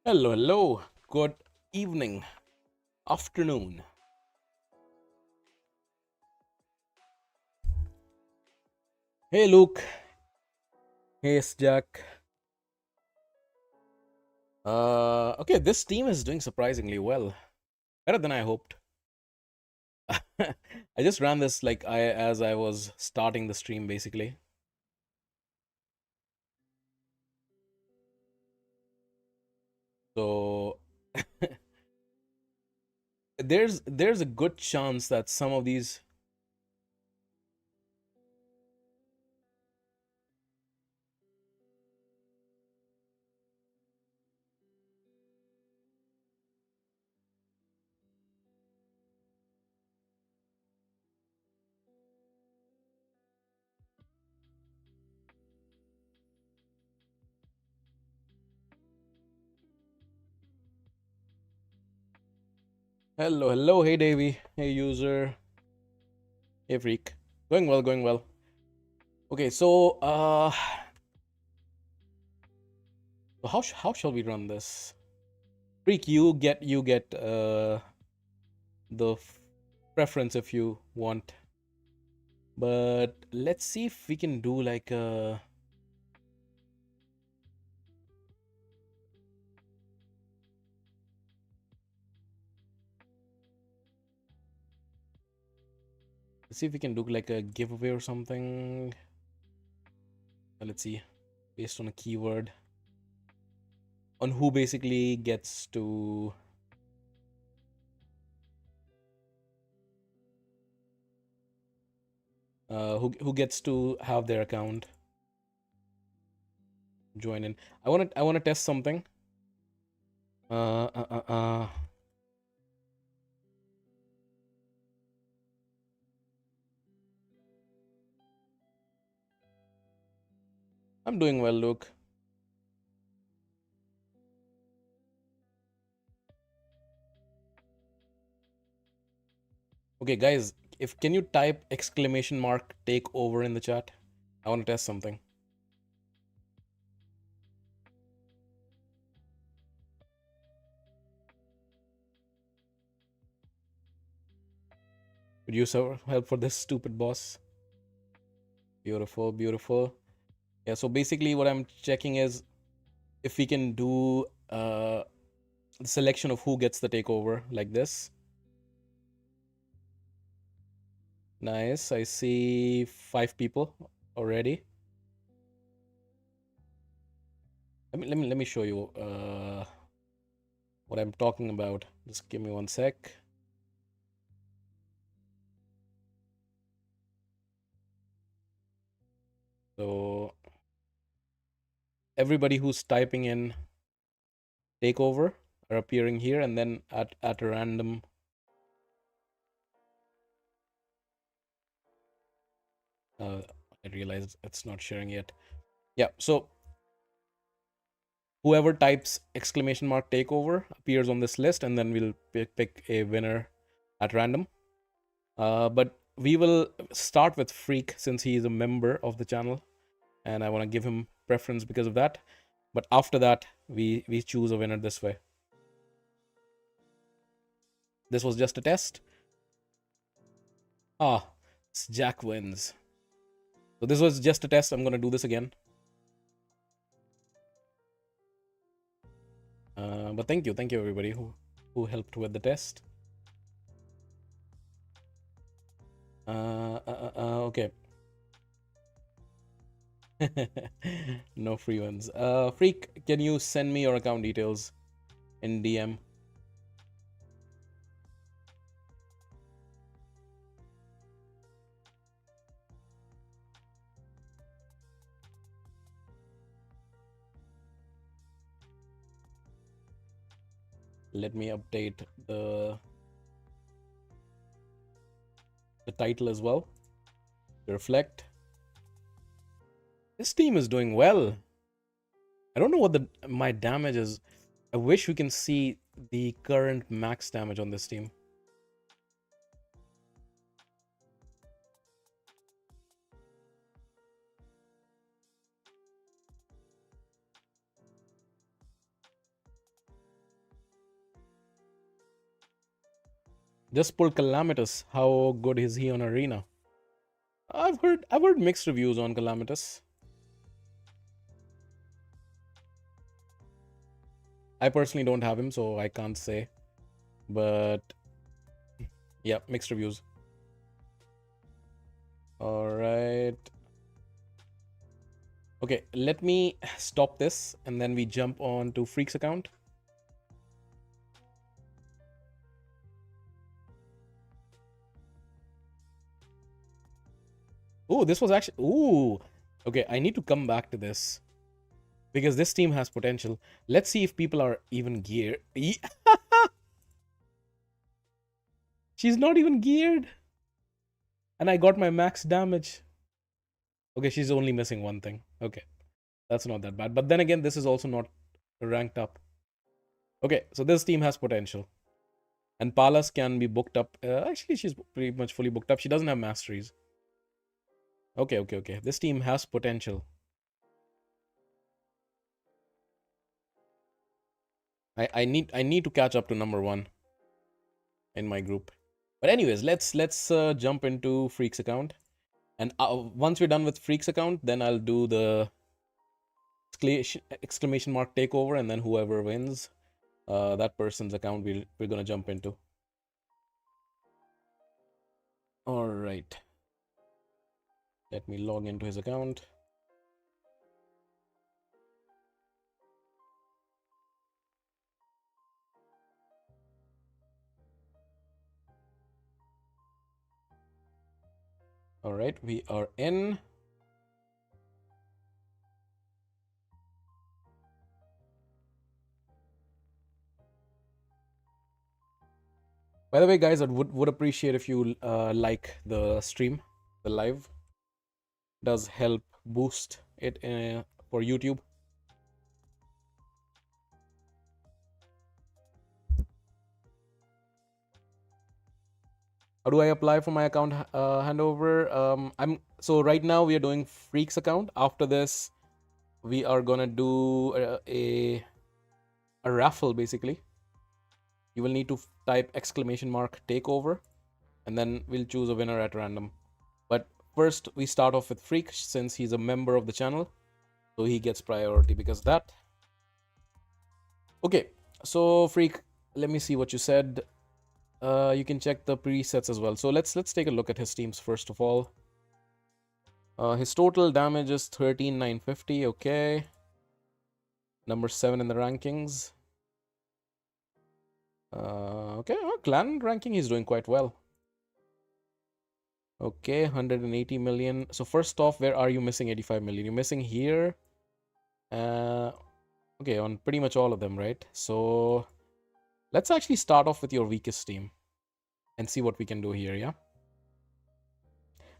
Hello, hello. Good evening, afternoon. Hey, Luke. Hey, Jack. Okay, this team is doing surprisingly well. Better than I hoped. I just ran this like as I was starting the stream, basically. So there's a good chance that some of these. Hello, hello. Hey, Davey. Hey, user. Hey, freak. Going well, going well. Okay, so how shall we run this? Freak, you get the preference if you want, but let's see if we can do like a let's see if we can do like a giveaway or something. Let's see, based on a keyword on who basically gets to who gets to have their account join in. I want to test something. uh, uh, uh, uh. I'm doing well, Luke. Okay, guys, if can you type exclamation mark takeover in the chat? I want to test something. Would you sir help for this stupid boss? Beautiful, beautiful. Yeah, so basically what I'm checking is if we can do the selection of who gets the takeover like this. Nice. I see 5 people already. Let me show you what I'm talking about. Just give me one sec. So everybody who's typing in takeover are appearing here, and then at a random I realized it's not sharing yet. Yeah, so whoever types exclamation mark takeover appears on this list, and then we'll pick a winner at random. But we will start with Freak since he is a member of the channel, and I want to give him preference because of that. But after that, we choose a winner this way. This was just a test. Ah, Jack wins. So this was just a test. I'm gonna do this again. But thank you everybody who helped with the test. Okay. No free ones. Freak, can you send me your account details in DM? Let me update the title as well to reflect. This team is doing well. I don't know what my damage is. I wish we can see the current max damage on this team. Just pull Calamitous. How good is he on Arena? I've heard mixed reviews on Calamitous. I personally don't have him, so I can't say. But yeah, mixed reviews. All right. Okay, let me stop this and then we jump on to Freak's account. Oh, this was actually... Ooh. Okay, I need to come back to this. Because this team has potential. Let's see if people are even geared. She's not even geared. And I got my max damage. Okay, she's only missing one thing. Okay, that's not that bad. But then again, this is also not ranked up. Okay, so this team has potential. And Palas can be booked up. Actually, she's pretty much fully booked up. She doesn't have masteries. Okay. This team has potential. I need to catch up to number 1 in my group. But anyways, let's jump into Freak's account. And once we're done with Freak's account, then I'll do the exclamation mark takeover, and then whoever wins, that person's account we're gonna jump into. All right. Let me log into his account. All right, we are in. By the way, guys, I would appreciate if you like the stream, the live. Does help boost it for YouTube. How do I apply for my account handover? So right now we are doing Freak's account. After this, we are gonna do a raffle basically. You will need to type exclamation mark takeover, and then we'll choose a winner at random. But first, we start off with Freak since he's a member of the channel, so he gets priority because of that. Okay, so Freak, let me see what you said. You can check the presets as well. So let's take a look at his teams first of all. His total damage is 13,950. Okay, number 7 in the rankings. Okay, clan ranking he's doing quite well. Okay, 180 million. So first off, where are you missing 85 million? You're missing here. Okay, on pretty much all of them, right? So let's actually start off with your weakest team and see what we can do here, yeah?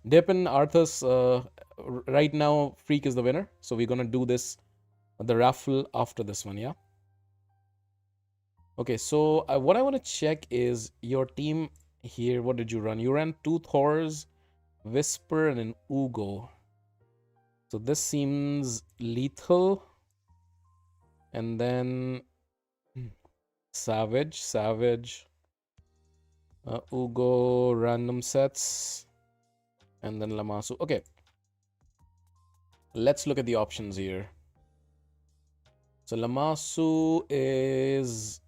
Depin, Arthas, right now Freak is the winner. So we're gonna do this, the raffle after this one, yeah? Okay, so what I want to check is your team here. What did you run? You ran 2 Thors, Whisper, and an Ugo. So this seems lethal. And then Savage, Ugo, random sets, and then Lamasu. Okay, let's look at the options here. So Lamasu is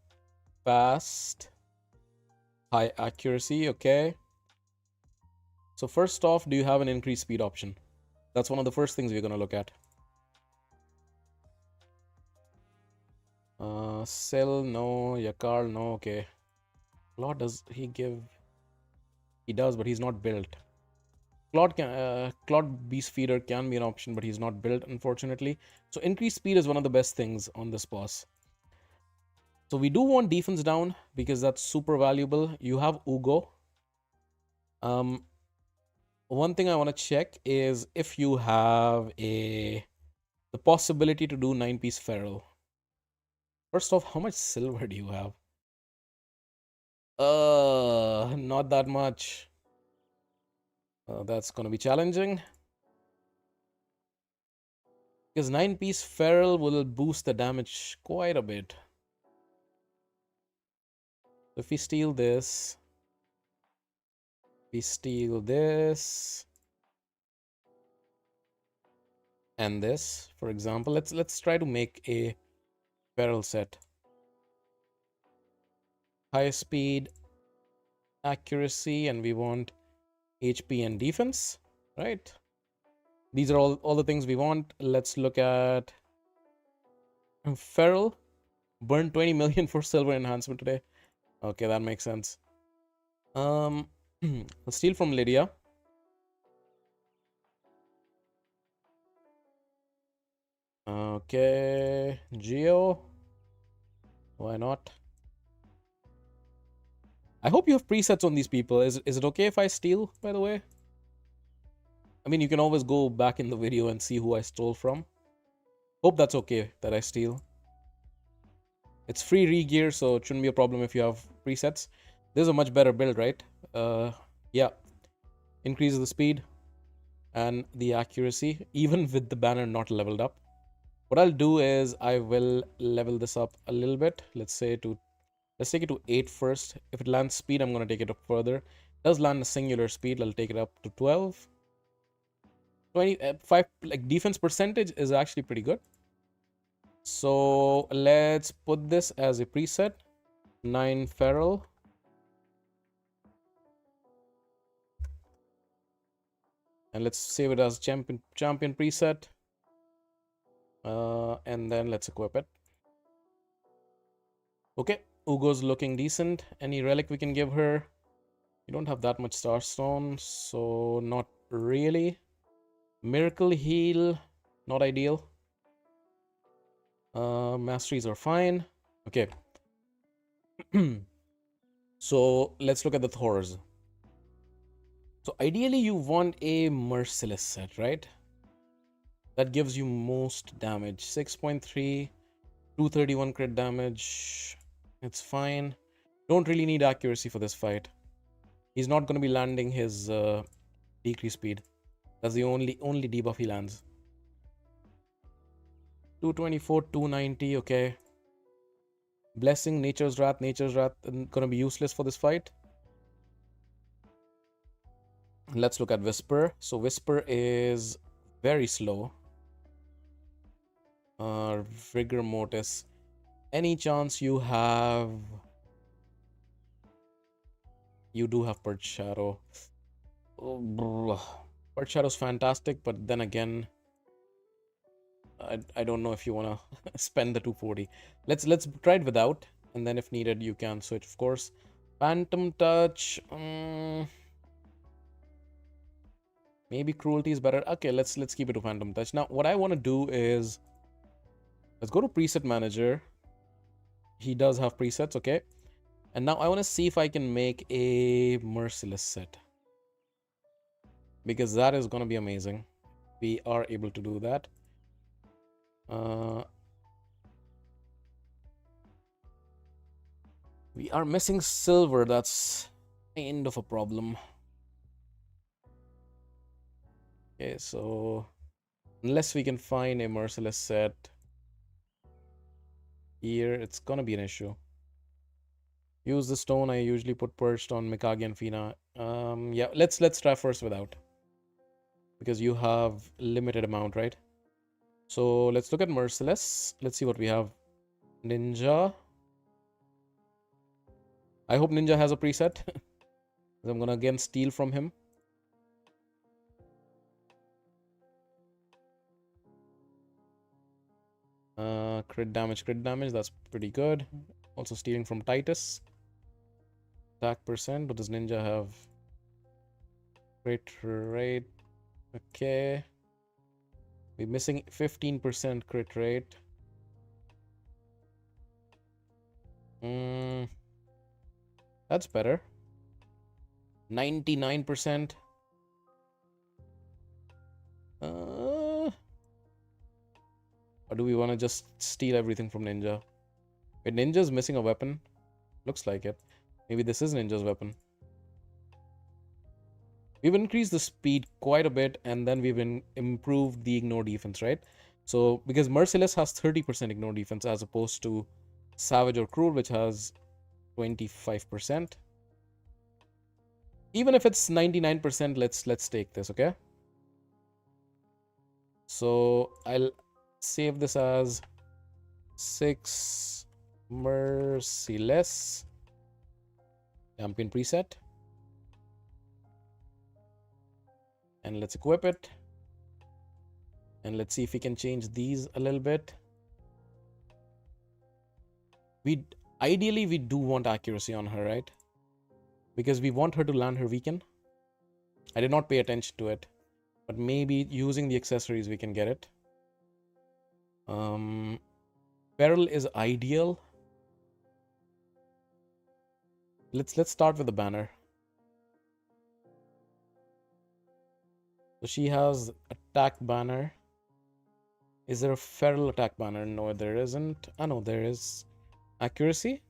fast, high accuracy. Okay. So first off, do you have an increased speed option? That's one of the first things we're gonna look at. Cell, no. Yakar, no. Okay. Claude, does he give? He does, but he's not built. Claude Beast Feeder can be an option, but he's not built, unfortunately. So increased speed is one of the best things on this boss. So we do want defense down because that's super valuable. You have Ugo. One thing I want to check is if you have the possibility to do 9-piece feral. First off, how much silver do you have? Not that much. That's gonna be challenging. Because 9-piece feral will boost the damage quite a bit. If we steal this, We steal this and this, for example. Let's try to make a feral set. High speed, accuracy, and we want HP and defense, right? These are all the things we want. Let's look at feral. Burn 20 million for silver enhancement today. Okay, that makes sense. Steal from Lydia. Okay, Geo. Why not? I hope you have presets on these people. Is it okay if I steal, by the way? I mean, you can always go back in the video and see who I stole from. Hope that's okay that I steal. It's free regear, so it shouldn't be a problem if you have presets. This is a much better build, right? Yeah. Increases the speed and the accuracy, even with the banner not leveled up. What I'll do is I will level this up a little bit. Let's take it to 8 first. If it lands speed, I'm going to take it up further. It does land a singular speed. I'll take it up to 12. 25, like defense percentage is actually pretty good. So let's put this as a preset. 9 feral. And let's save it as champion preset. And then let's equip it. Okay, Ugo's looking decent. Any relic we can give her? We don't have that much Starstone, so not really. Miracle Heal, not ideal. Masteries are fine. Okay. So let's look at the Thors. So ideally you want a Merciless set, right? That gives you most damage. 6.3, 231 crit damage. It's fine. Don't really need accuracy for this fight. He's not going to be landing his decrease speed. That's the only debuff he lands. 224, 290, okay. Blessing, Nature's Wrath gonna be useless for this fight. Let's look at Whisper. So Whisper is very slow. Rigor Mortis. Any chance you have... You do have Perch Shadow. Oh, Perch Shadow's fantastic, but then again... I don't know if you wanna spend the 240. Let's try it without, and then if needed you can switch, of course. Phantom Touch. Maybe Cruelty is better. Okay, let's keep it to Phantom Touch. Now, what I want to do is let's go to Preset Manager. He does have presets, okay. And now I want to see if I can make a Merciless set, because that is gonna be amazing. We are able to do that. We are missing silver. That's kind of a problem. Okay, so unless we can find a Merciless set here, it's gonna be an issue. Use the stone I usually put perched on Mikage and Fina. Yeah, let's try first without, because you have limited amount, right? So let's look at Merciless. Let's see what we have. Ninja. I hope Ninja has a preset. I'm gonna again steal from him. Crit damage, that's pretty good. Also stealing from Titus. Attack percent, but does Ninja have crit rate? Okay. We're missing 15% crit rate. That's better. 99%. Or do we want to just steal everything from Ninja? Wait, Ninja's missing a weapon? Looks like it. Maybe this is Ninja's weapon. We've increased the speed quite a bit, and then we've improved the ignore defense, right? So, because Merciless has 30% ignore defense as opposed to Savage or Cruel, which has 25%. Even if it's 99%, let's take this, okay? So I'll save this as 6 merciless champion preset, and let's equip it, and let's see if we can change these a little bit. Ideally we do want accuracy on her, right? Because we want her to land her weaken. I did not pay attention to it, but maybe using the accessories we can get it. Peril is ideal. Let's start with the banner. So she has attack banner. Is there a feral attack banner? No, there isn't. Ah, no, there is. Accuracy.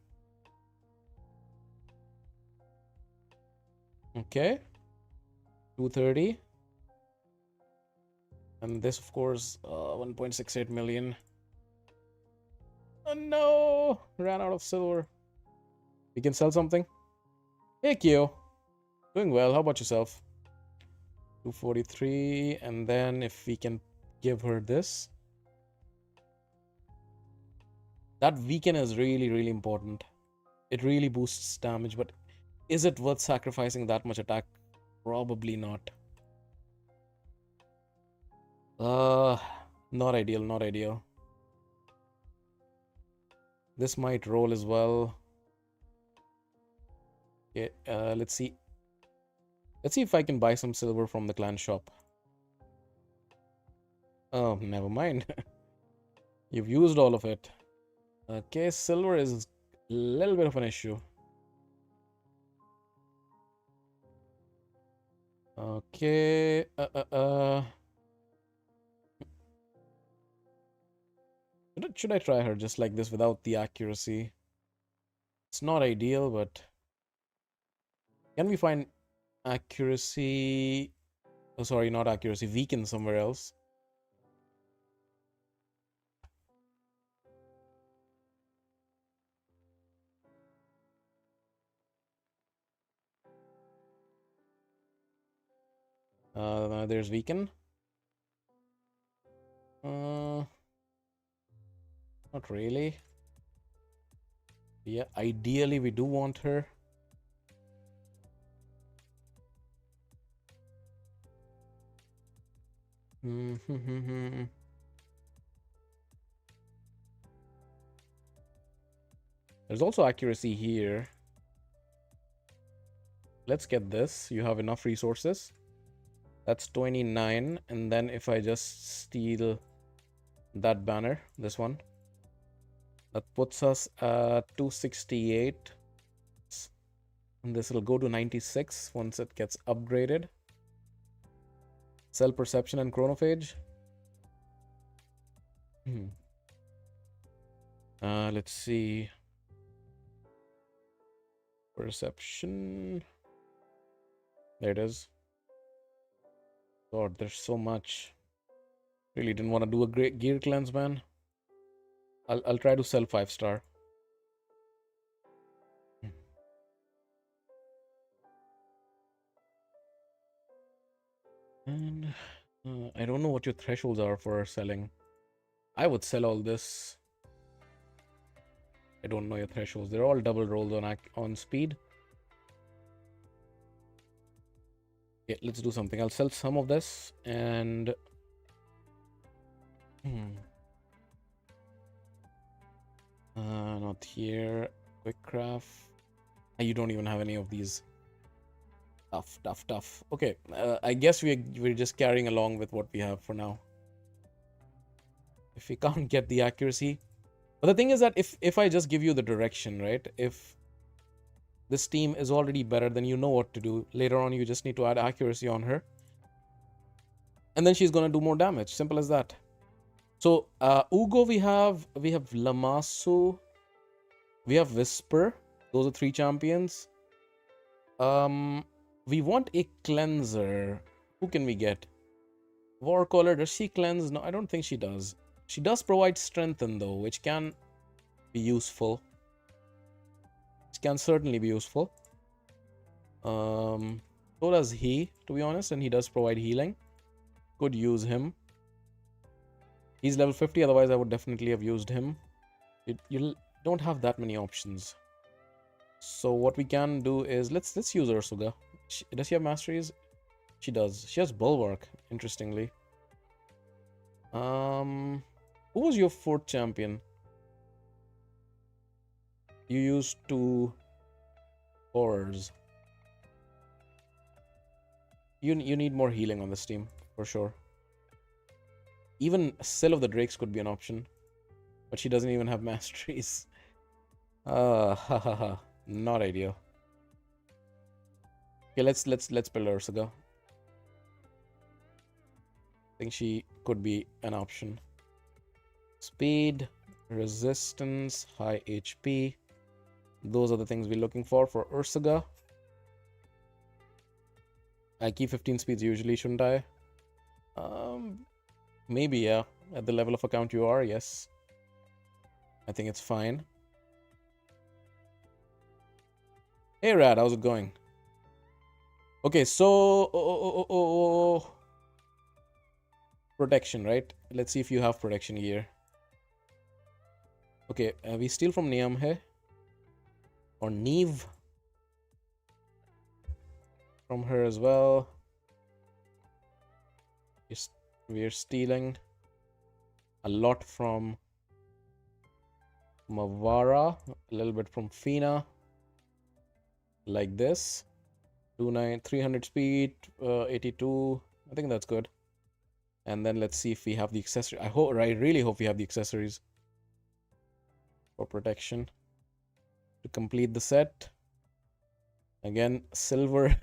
Okay. 230. And this, of course, 1.68 million. Oh no! Ran out of silver. We can sell something. Hey, Kyo. Doing well. How about yourself? 243. And then if we can give her this. That weaken is really, really important. It really boosts damage, but is it worth sacrificing that much attack? Probably not. Not ideal, not ideal. This might roll as well. Okay, let's see. Let's see if I can buy some silver from the clan shop. Oh, never mind. You've used all of it. Okay, silver is a little bit of an issue. Okay, should I try her just like this without the accuracy? It's not ideal, but can we find accuracy? Oh, sorry, not accuracy. Weaken somewhere else. There's weaken. Not really. Yeah, ideally we do want her. There's also accuracy here. Let's get this. You have enough resources. That's 29. And then if I just steal that banner, this one, that puts us at 268. And this will go to 96 once it gets upgraded. Cell perception and chronophage. Let's see. Perception. There it is. God, there's so much. Really didn't want to do a great gear cleanse, man. I'll try to sell 5-star. And I don't know what your thresholds are for selling. I would sell all this. I don't know your thresholds. They're all double rolls on speed. Okay, let's do something. I'll sell some of this and not here. Quick craft. You don't even have any of these. Tough. Okay, I guess we're just carrying along with what we have for now. If we can't get the accuracy, but the thing is that if I just give you the direction, right? If this team is already better, then you know what to do. Later on, you just need to add accuracy on her, and then she's gonna do more damage. Simple as that. So Ugo, we have Lamasu, we have Whisper. Those are 3 champions. We want a cleanser. Who can we get? Warcaller, does she cleanse? No, I don't think she does. She does provide strengthen though, which can be useful. Which can certainly be useful. So does he, to be honest, and he does provide healing. Could use him. He's level 50, otherwise I would definitely have used him. You don't have that many options. So what we can do is let's use Ursuga. Does she have masteries? She does. She has Bulwark, interestingly. Who was your fourth champion? You used 2 horrors. You need more healing on this team, for sure. Even Sill of the Drakes could be an option. But she doesn't even have masteries. Ha. Not ideal. Okay, let's build Ursuga. I think she could be an option. Speed, resistance, high HP. Those are the things we're looking for Ursuga. I keep 15 speeds usually, shouldn't I? Maybe, yeah. At the level of account you are, yes. I think it's fine. Hey, Rad, how's it going? Okay, so... Protection, right? Let's see if you have protection gear. Okay, we steal from Niamhe. Or Neve. From her as well. We're stealing a lot from Mavara, a little bit from Fina, like this. 300 speed, 82. I think that's good. And then let's see if we have the accessory. I really hope we have the accessories for protection to complete the set. Again, silver.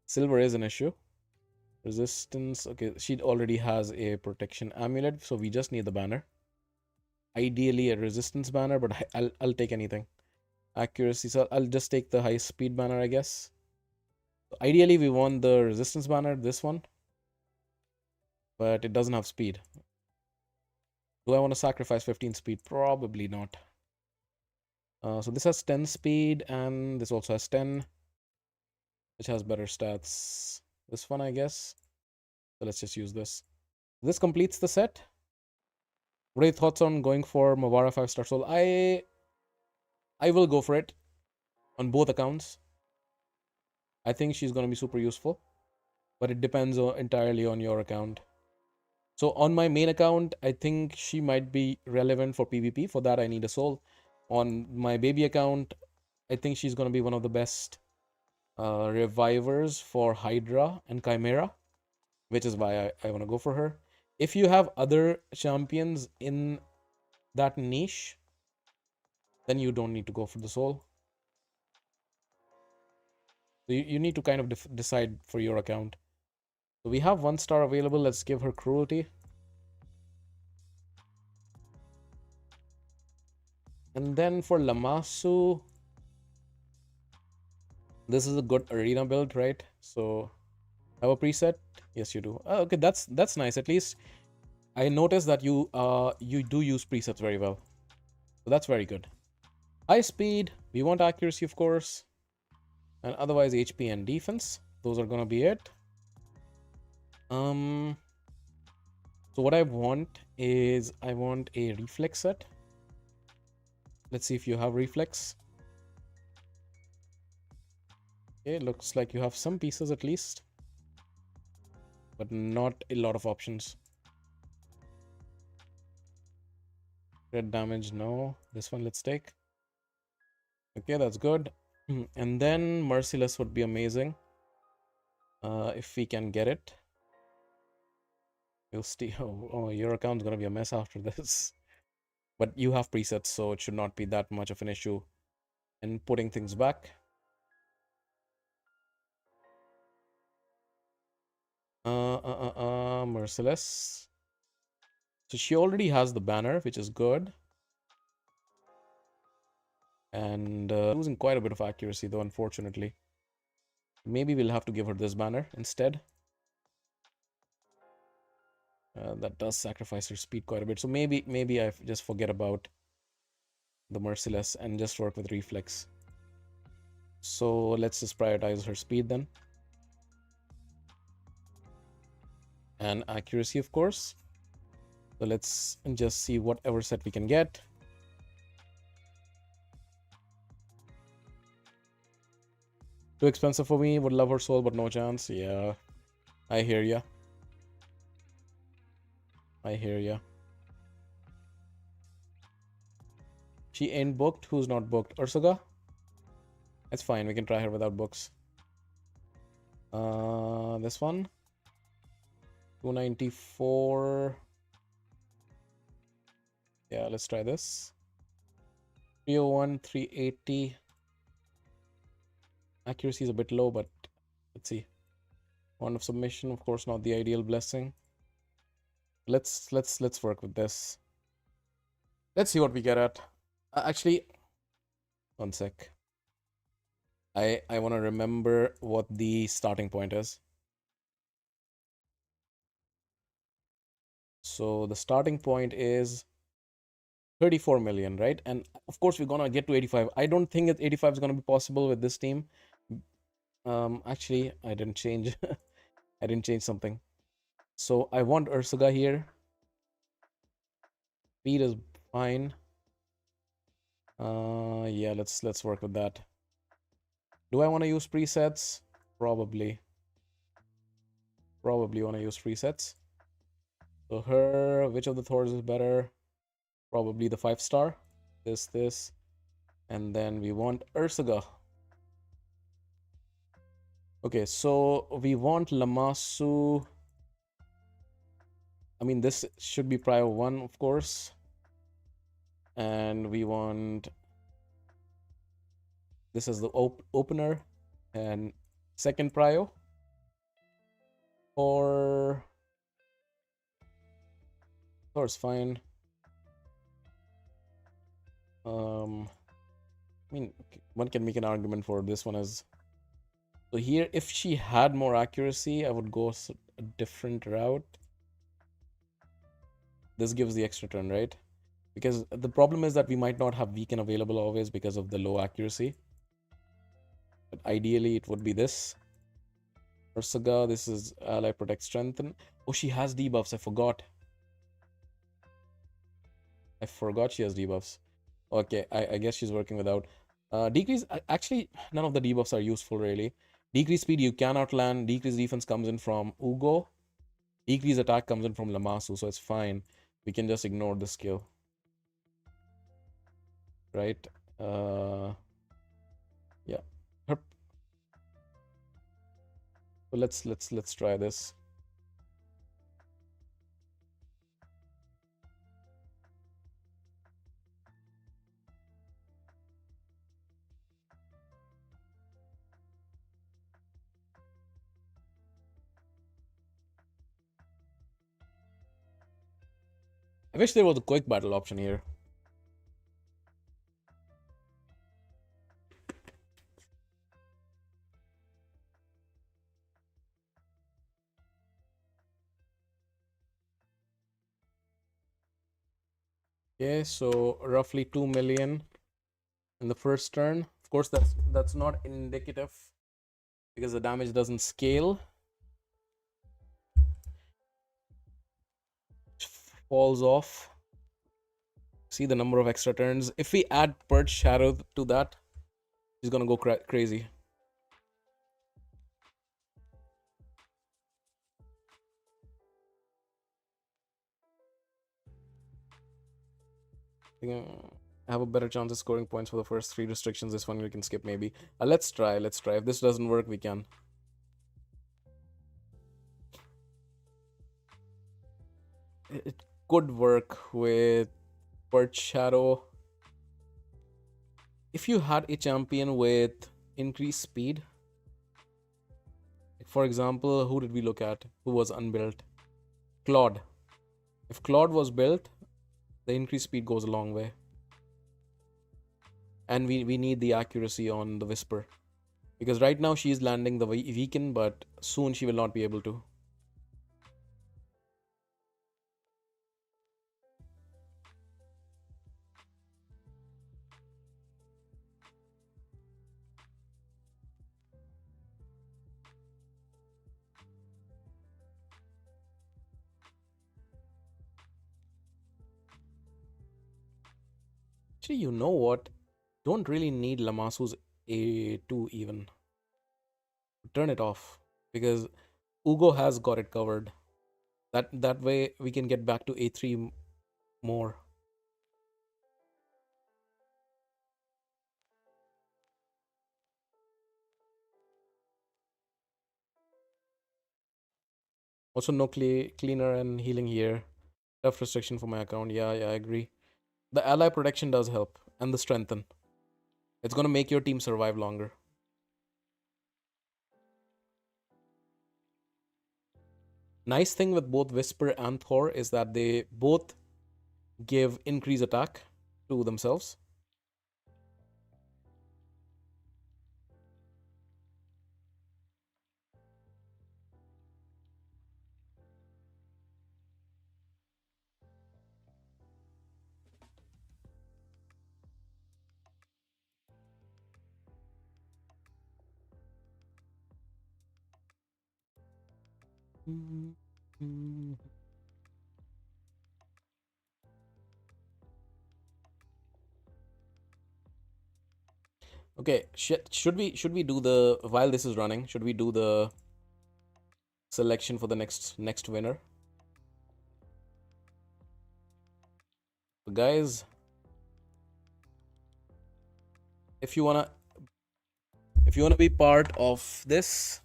Silver is an issue. Resistance. Okay, she already has a protection amulet, so we just need the banner. Ideally a resistance banner, but I'll take anything. Accuracy, so I'll just take the high speed banner, I guess. Ideally we want the resistance banner, this one, but it doesn't have speed. Do I want to sacrifice 15 speed? Probably not. So this has 10 speed, and this also has 10, which has better stats. This one, I guess. So let's just use this. This completes the set. What are your thoughts on going for Mavara 5-star soul? I will go for it on both accounts. I think she's going to be super useful, but it depends entirely on your account. So on my main account, I think she might be relevant for PvP. For that, I need a soul. On my baby account, I think she's going to be one of the best revivers for Hydra and Chimera, which is why I want to go for her. If you have other champions in that niche, then you don't need to go for the soul. So you need to kind of decide for your account. So we have 1 star available. Let's give her cruelty. And then for Lamasu, this is a good arena build, right? So have a preset? Yes, you do. Oh, okay, that's nice. At least I noticed that you do use presets very well. So that's very good. High speed. We want accuracy, of course. And otherwise HP and defense. Those are gonna be it. So what I want is I want a reflex set. Let's see if you have reflex. Okay, looks like you have some pieces at least, but not a lot of options. Red damage, no. This one let's take. Okay, that's good. And then Merciless would be amazing. If we can get it. You'll steal. Oh, your account's gonna be a mess after this. But you have presets, so it should not be that much of an issue in putting things back. Merciless. So she already has the banner, which is good. And losing quite a bit of accuracy, though, unfortunately. Maybe we'll have to give her this banner instead. That does sacrifice her speed quite a bit. So maybe I just forget about the Merciless and just work with reflex. So let's just prioritize her speed then. and accuracy, of course. So let's just see whatever set we can get. Too expensive for me. Would love her soul, but no chance. Yeah, I hear ya. I hear ya. She ain't booked. Who's not booked? Ursuga? It's fine. We can try her without books. This one. 294. Yeah, let's try this. 301, 380. Accuracy is a bit low, but let's see. Wand of submission, of course, not the ideal blessing. Let's work with this. Let's see what we get at. Actually, one sec. I want to remember what the starting point is. So the starting point is 34 million, right? And of course we're gonna get to 85. I don't think that 85 is gonna be possible with this team. Actually, I didn't change. I didn't change something. So I want Ursuga here. Speed is fine. Yeah, let's work with that. Do I want to use presets? Probably want to use presets. So her, which of the Thors is better? Probably the 5-star. This, and then we want Ursuga. Okay, so we want Lamasu. I mean, this should be prio 1, of course. And we want this as the opener and second prio. Or Thor's fine. I mean, one can make an argument for this one as. So here, if she had more accuracy, I would go a different route. This gives the extra turn, right? Because the problem is that we might not have weaken available always because of the low accuracy. But ideally, it would be this. Ursuga, this is ally protect strengthen. Oh, she has debuffs. I forgot she has debuffs. Okay, I guess she's working without. Decrease, actually, none of the debuffs are useful really. Decrease speed, you cannot land. Decrease defense comes in from Ugo. Decrease attack comes in from Lamasu, so it's fine. We can just ignore the skill. Right? Yeah. Her... So let's try this. I wish there was a quick battle option here. Okay, so roughly 2 million in the first turn. Of course, that's not indicative because the damage doesn't scale. Falls off. See the number of extra turns. If we add Purge Shadow to that, he's gonna go crazy. I have a better chance of scoring points for the first 3 restrictions. This one we can skip maybe. Let's try. If this doesn't work, we can. It could work with Purge Shadow. If you had a champion with increased speed, for example, who did we look at? Who was unbuilt? Claude. If Claude was built, the increased speed goes a long way. And we need the accuracy on the Whisper. Because right now she's landing the weaken, but soon she will not be able to. Actually, you know what? Don't really need Lamasu's A2 even. Turn it off because Ugo has got it covered. That way we can get back to A3 more. Also, no cleaner and healing here. Tough restriction for my account. Yeah, I agree. The ally protection does help and the strengthen. It's gonna make your team survive longer. Nice thing with both Whisper and Thor is that they both give increase attack to themselves. Okay, should we do the while this is running? Should we do the selection for the next winner? So guys, if you wanna be part of this,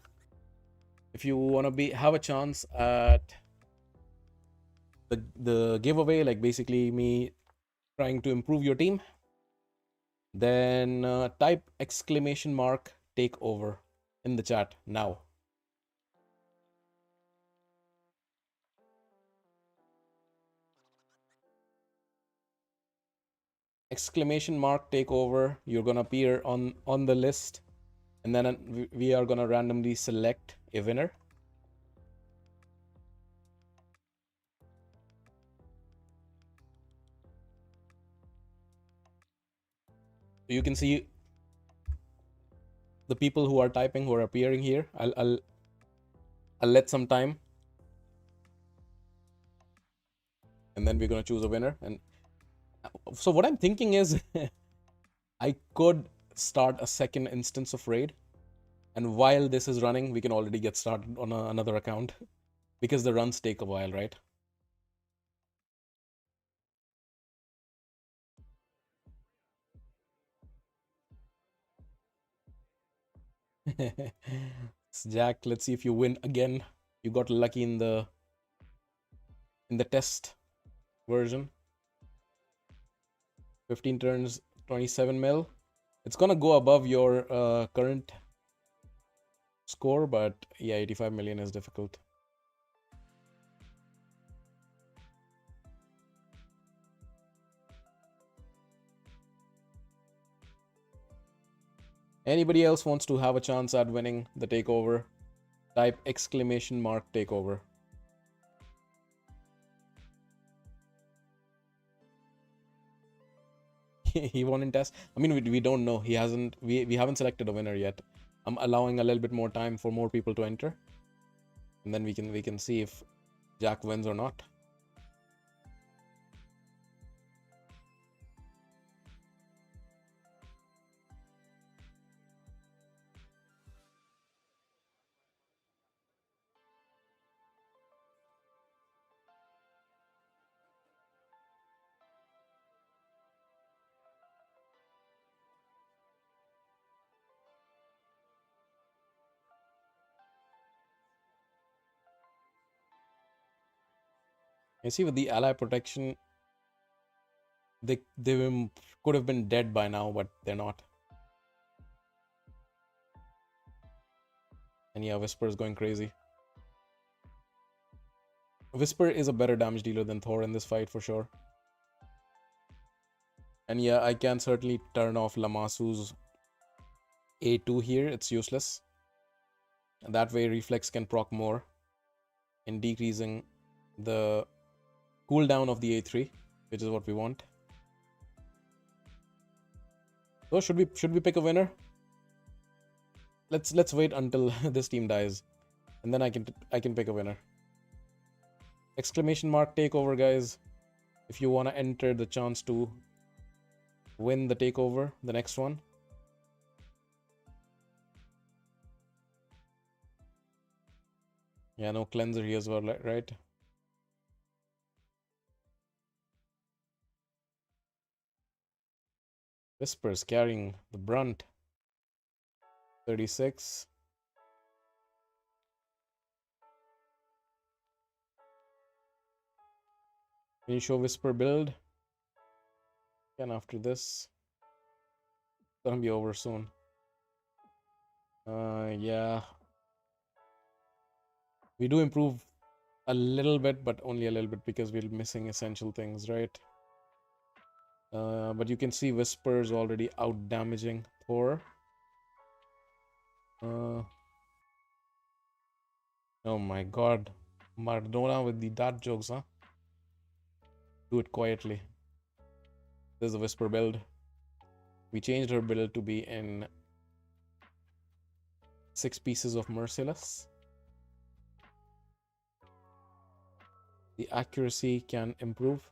if you wanna be have a chance at the giveaway, like basically me trying to improve your team, then type exclamation mark takeover in the chat now. Exclamation mark takeover. You're gonna appear on the list, and then we are gonna randomly select a winner. So you can see the people who are typing, who are appearing here. I'll let some time, and then we're gonna choose a winner. And so what I'm thinking is, I could start a second instance of raid, and while this is running, we can already get started on another account because the runs take a while, right? Jack, let's see if you win again. You got lucky in the test version. 15 turns, 27 mil. It's gonna go above your current score, but yeah, 85 million is difficult. Anybody else wants to have a chance at winning the takeover? Type exclamation mark takeover. He won in test. I mean, we don't know. He hasn't. We haven't selected a winner yet. I'm allowing a little bit more time for more people to enter, and then we can see if Jack wins or not. You see, with the ally protection, they could have been dead by now, but they're not. And yeah, Whisper is going crazy. Whisper is a better damage dealer than Thor in this fight for sure. And yeah, I can certainly turn off Lamasu's A2 here. It's useless. And that way Reflex can proc more in decreasing the cooldown of the A3, which is what we want. So should we pick a winner? Let's wait until this team dies, and then I can pick a winner. Exclamation mark takeover, guys, if you want to enter the chance to win the takeover, the next one. Yeah, no cleanser here as well, right? Whispers carrying the brunt. 36. Can you show Whisper build? And after this, it's gonna be over soon. Yeah. We do improve a little bit, but only a little bit because we're missing essential things, right? But you can see Whispers already out damaging Thor. Oh my god. Maradona with the dad jokes, huh? Do it quietly. This is the Whisper build. We changed her build to be in 6 pieces of Merciless. The accuracy can improve.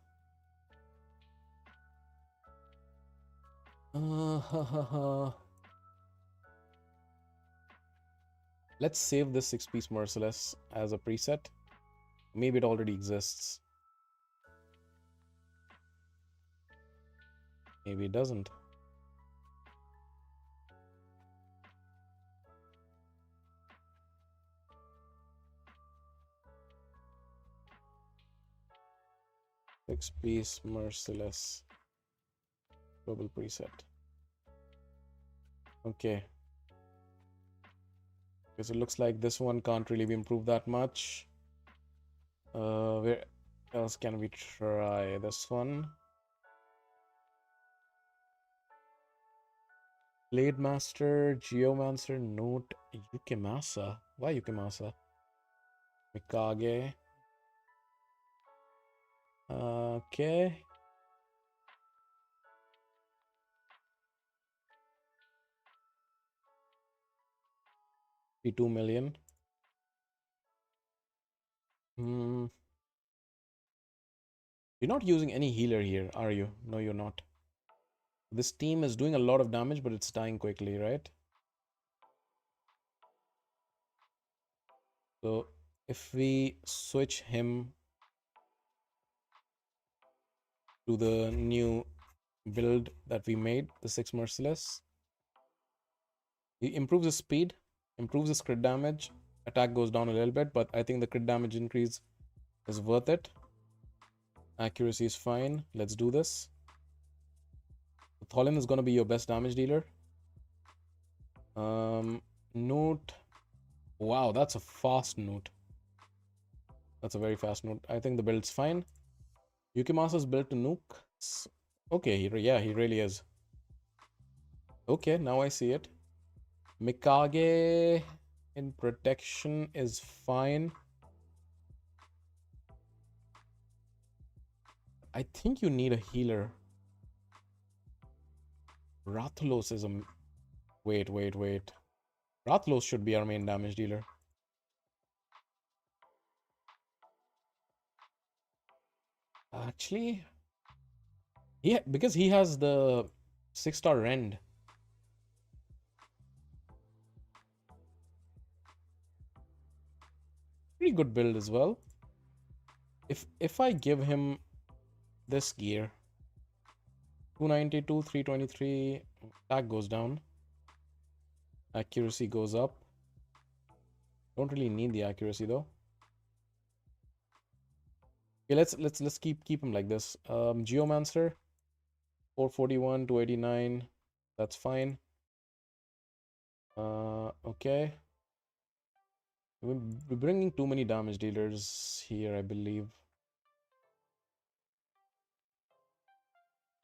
Let's save this 6-piece Merciless as a preset. Maybe it already exists. Maybe it doesn't. Six-piece Merciless global preset. Okay. Because it looks like this one can't really be improved that much. Where else can we try this one? Blade Master, Geomancer, Note, Yukimasa. Why Yukimasa? Mikage. Okay. 2 million. You're not using any healer here, are you? No, you're not. This team is doing a lot of damage, but it's dying quickly, right? So if we switch him to the new build that we made, the 6 Merciless, he improves his speed, improves his crit damage, attack goes down a little bit, but I think the crit damage increase is worth it. Accuracy is fine. Let's do this. Tholin is going to be your best damage dealer. Note. Wow, that's a fast note. That's a very fast note. I think the build's fine. Yukimasa's built to nuke. Okay, yeah, he really is. Okay, now I see it. Mikage in protection is fine. I think you need a healer. Rathalos is a... Wait. Rathalos should be our main damage dealer. Actually... Yeah, because he has the 6-star rend. Pretty good build as well. If I give him this gear, 292, 323, attack goes down. Accuracy goes up. Don't really need the accuracy though. Okay, let's keep him like this. Geomancer, 441, 289. That's fine. Okay. We're bringing too many damage dealers here, I believe.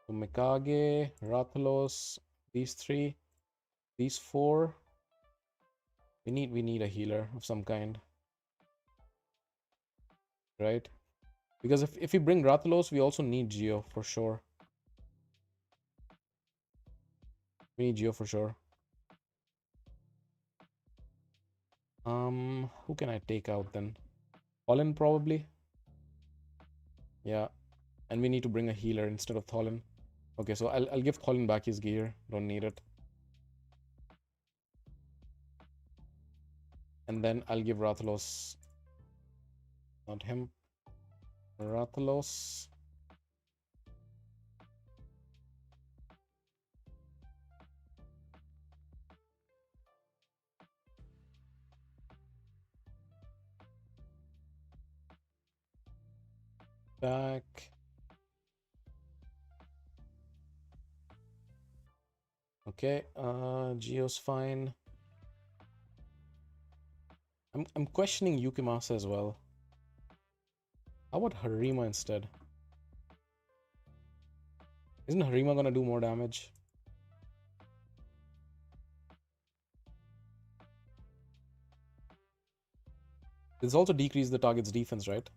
So Mikage, Rathalos, these 3, these 4. We need a healer of some kind, right? Because if we bring Rathalos, we also need Geo for sure. We need Geo for sure. Who can I take out then? Tholin probably. Yeah, and we need to bring a healer instead of Tholin. Okay, so I'll give Colin back his gear. Don't need it. And then I'll give Rathalos. Not him. Rathalos. Back. Okay, Geo's fine. I'm questioning Yukimasa as well. How about Harima instead? Isn't Harima gonna do more damage? This also decreases the target's defense, right?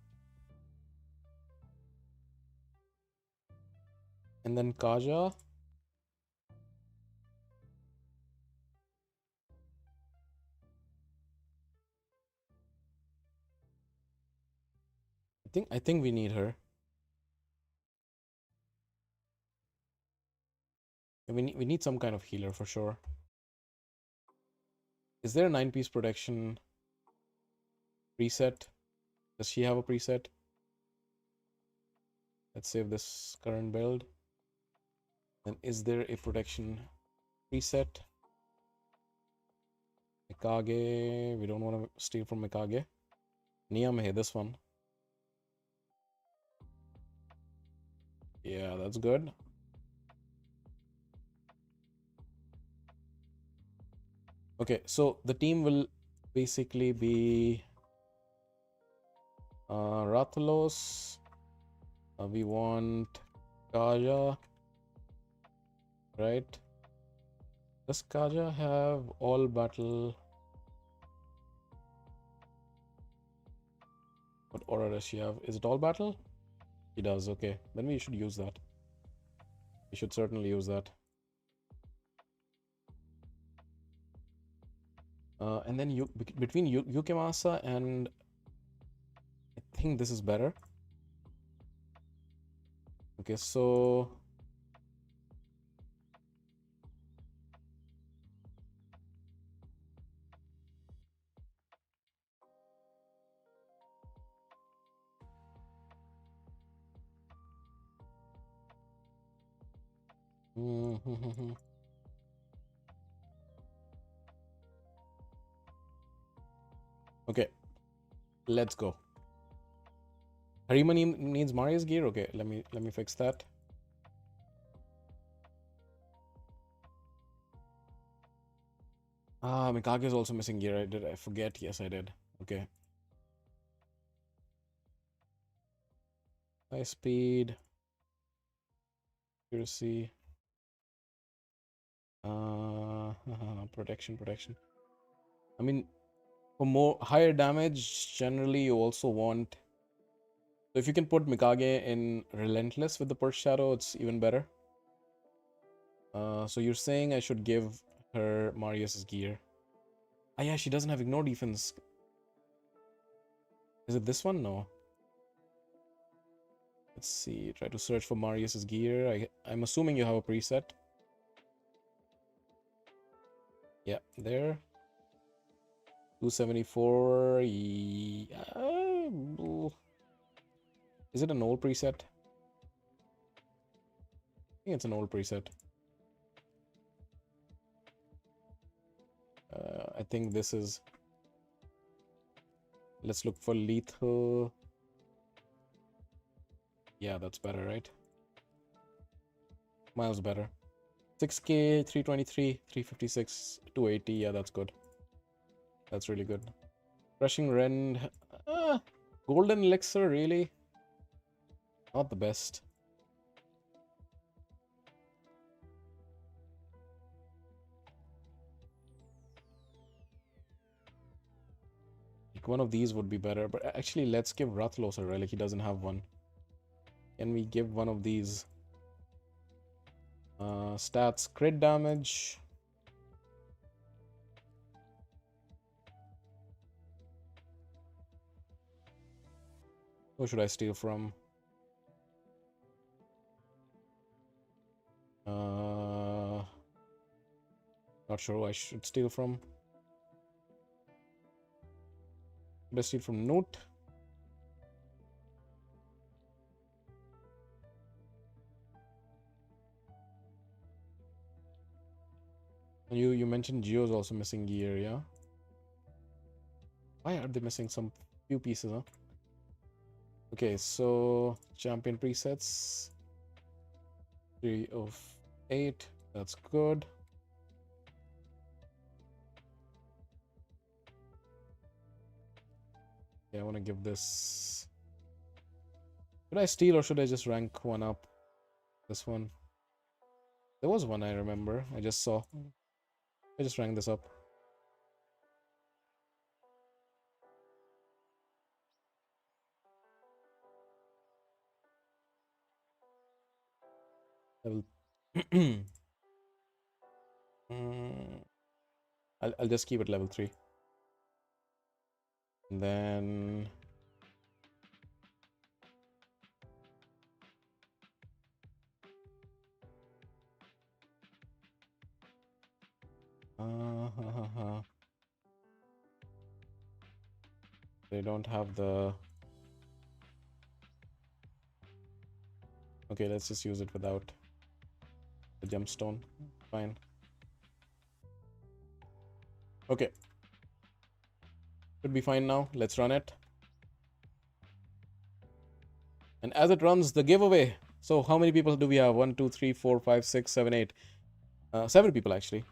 And then Kaja. I think we need her. We need some kind of healer for sure. Is there a 9-piece protection preset? Does she have a preset? Let's save this current build. And is there a protection preset? Mikage. We don't want to steal from Mikage. Niyame, this one. Yeah, that's good. Okay, so the team will basically be Rathalos. We want Kaja, right? Does Kaja have all battle? What aura does she have? Is it all battle? She does, okay. Then we should use that. We should certainly use that. And then between Yukimasa and I think this is better. Okay, so okay, let's go. Harima needs Maria's gear. Okay, let me fix that. Mikage is also missing gear. Did I forget? Yes, I did. Okay. High speed. Accuracy. Protection. I mean, for more higher damage, generally you also want. So if you can put Mikage in Relentless with the Perch Shadow, it's even better. So you're saying I should give her Marius's gear. Ah, yeah, she doesn't have Ignore Defense. Is it this one? No. Let's see. Try to search for Marius's gear. I'm assuming you have a preset. Yeah, there. 274. Is it an old preset? I think it's an old preset. I think this is. Let's look for lethal. Yeah, that's better, right? Miles better. 6k, 323, 356, 280. Yeah, that's good. That's really good. Crushing Rend. Golden Elixir, really? Not the best. Like one of these would be better, but actually let's give Rathalos a relic. He doesn't have one. Can we give one of these? Stats, crit damage. Who should I steal from? Not sure who I should steal from. Should I steal from Note? You mentioned Geo's also missing gear, yeah? Why are they missing some few pieces, huh? Okay, so champion presets. 3 of 8. That's good. Yeah, I want to give this. Should I steal or should I just rank one up? This one. There was one I remember. I just saw. I just ranked this up. Level. I'll just keep it level 3. And then they don't have the. Okay, let's just use it without the gemstone. Fine. Okay. Should be fine now. Let's run it. And as it runs, the giveaway. So how many people do we have? 1, 2, 3, 4, 5, 6, 7, 8. 7 people actually.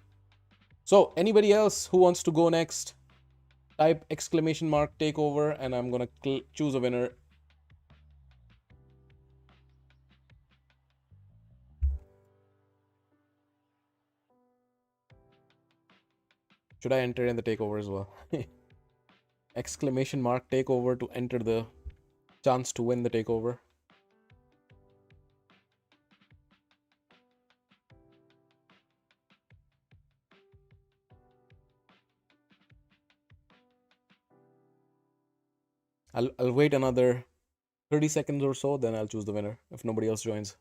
So anybody else who wants to go next, type exclamation mark takeover and I'm gonna choose a winner. Should I enter in the takeover as well? Exclamation mark takeover to enter the chance to win the takeover. I'll wait another 30 seconds or so, then I'll choose the winner if nobody else joins.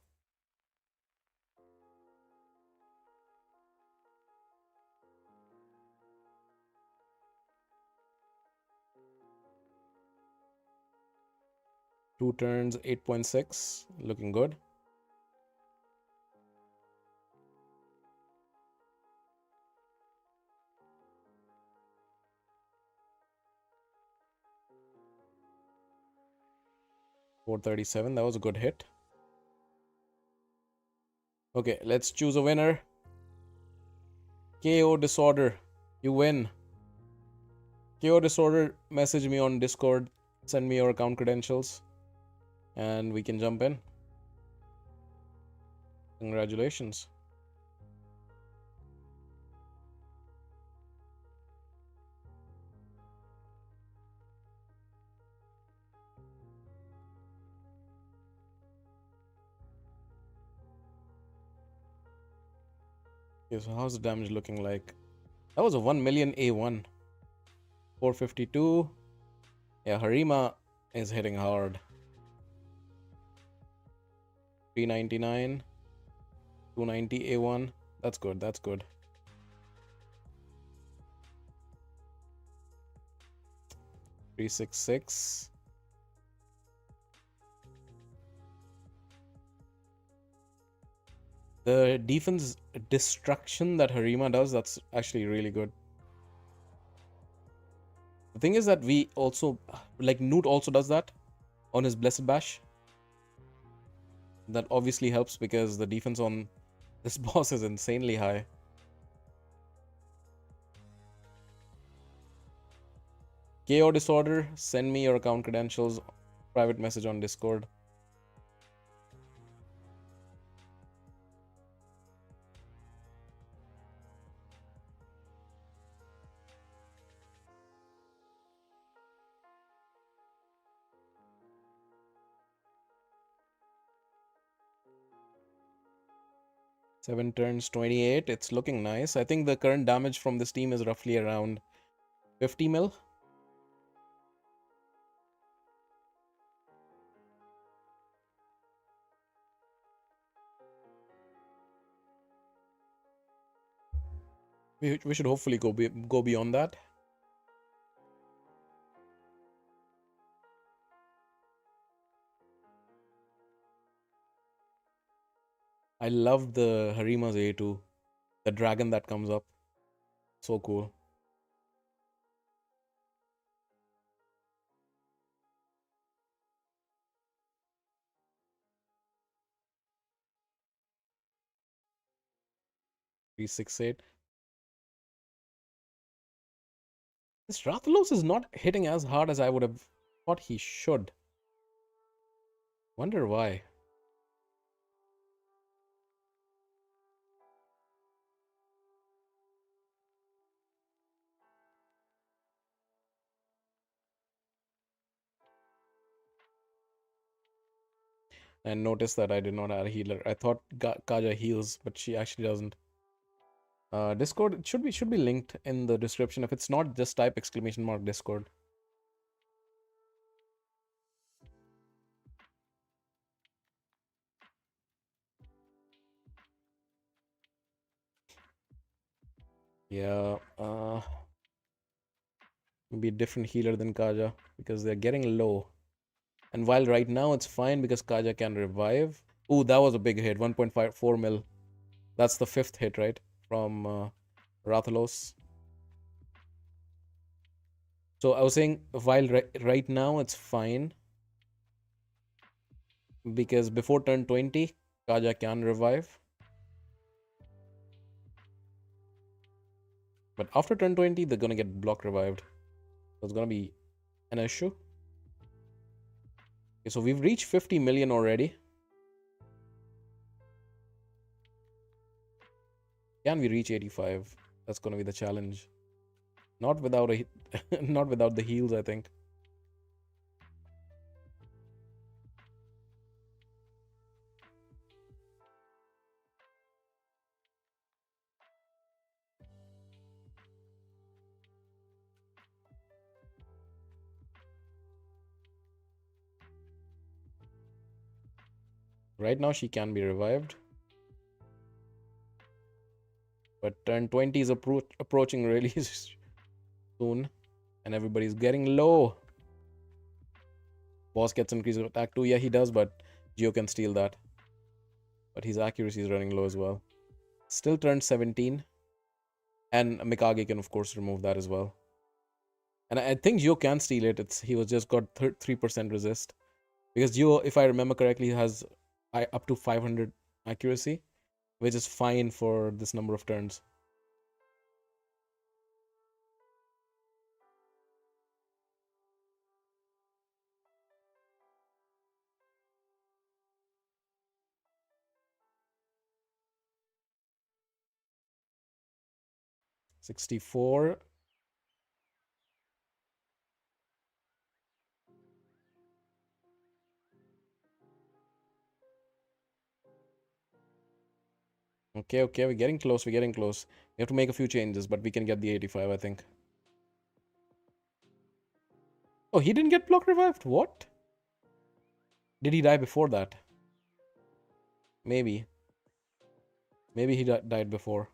Two turns, 8.6, looking good. $437, that was a good hit. Okay, let's choose a winner. KO Disorder, you win. KO Disorder, message me on Discord, send me your account credentials, and we can jump in. Congratulations. Okay, so how's the damage looking like? That was a 1 million A1. 452. Yeah, Harima is hitting hard. 399. 290 A1. That's good, that's good. 366. The defense destruction that Harima does, that's actually really good. The thing is that we also, like Newt also does that on his Blessed Bash. That obviously helps because the defense on this boss is insanely high. KO Disorder, send me your account credentials, private message on Discord. Seven turns, 28. It's looking nice. I think the current damage from this team is roughly around 50 mil. We should hopefully go beyond that. I love the Harima's A2. The dragon that comes up. So cool. Three, 6, 8. This Rathalos is not hitting as hard as I would have thought he should. Wonder why. And notice that I did not add a healer. I thought Kaja heals, but she actually doesn't. Discord it should be linked in the description. If it's not, just type !Discord. Yeah, maybe a different healer than Kaja because they're getting low. And while right now it's fine because Kaja can revive. Ooh, that was a big hit. 1.54 mil. That's the 5th hit, right? From Rathalos. So I was saying while right now it's fine because before turn 20, Kaja can revive. But after turn 20, they're gonna get block revived. So it's gonna be an issue. Okay, so we've reached 50 million already. Can we reach 85? That's gonna be the challenge. Not without a not without the heals, I think. Right now she can be revived. But turn 20 is approaching really soon. And everybody's getting low. Boss gets increased attack too. Yeah, he does, but Geo can steal that. But his accuracy is running low as well. Still turned 17. And Mikage can, of course, remove that as well. And I think Geo can steal it. He was just got 3% resist. Because Geo, if I remember correctly, has up to 500 accuracy, which is fine for this number of turns. $64. Okay, we're getting close. We have to make a few changes, but we can get the 85, I think. Oh, he didn't get block revived? What? Did he die before that? Maybe. Maybe he died before.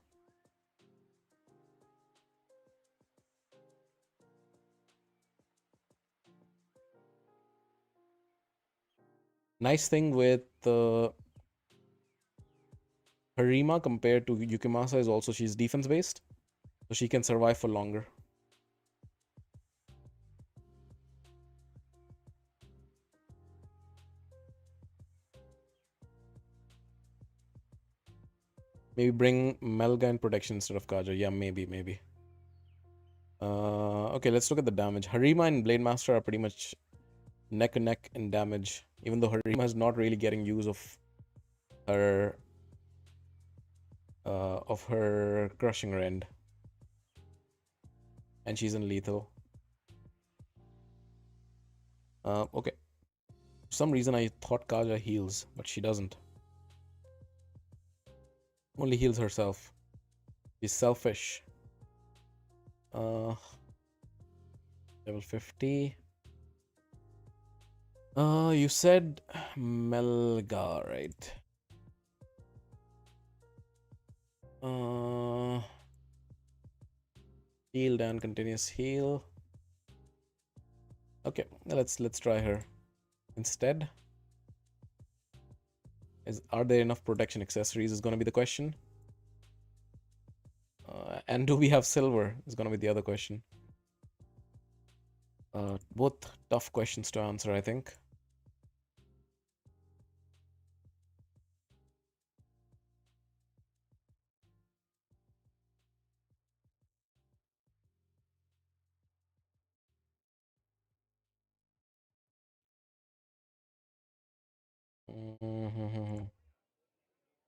Nice thing with Harima compared to Yukimasa is also she's defense based. So she can survive for longer. Maybe bring Melga in protection instead of Kaja. Yeah, maybe. Okay, let's look at the damage. Harima and Blade Master are pretty much neck and neck in damage. Even though Harima is not really getting use of her crushing rend. And she's in lethal. Okay. For some reason I thought Kaja heals, but she doesn't. Only heals herself. She's selfish. Level 50. You said Melga, right? Healed and continuous heal. Okay, let's try her instead. Are there enough protection accessories is going to be the question. And do we have silver is going to be the other question. Both tough questions to answer, I think.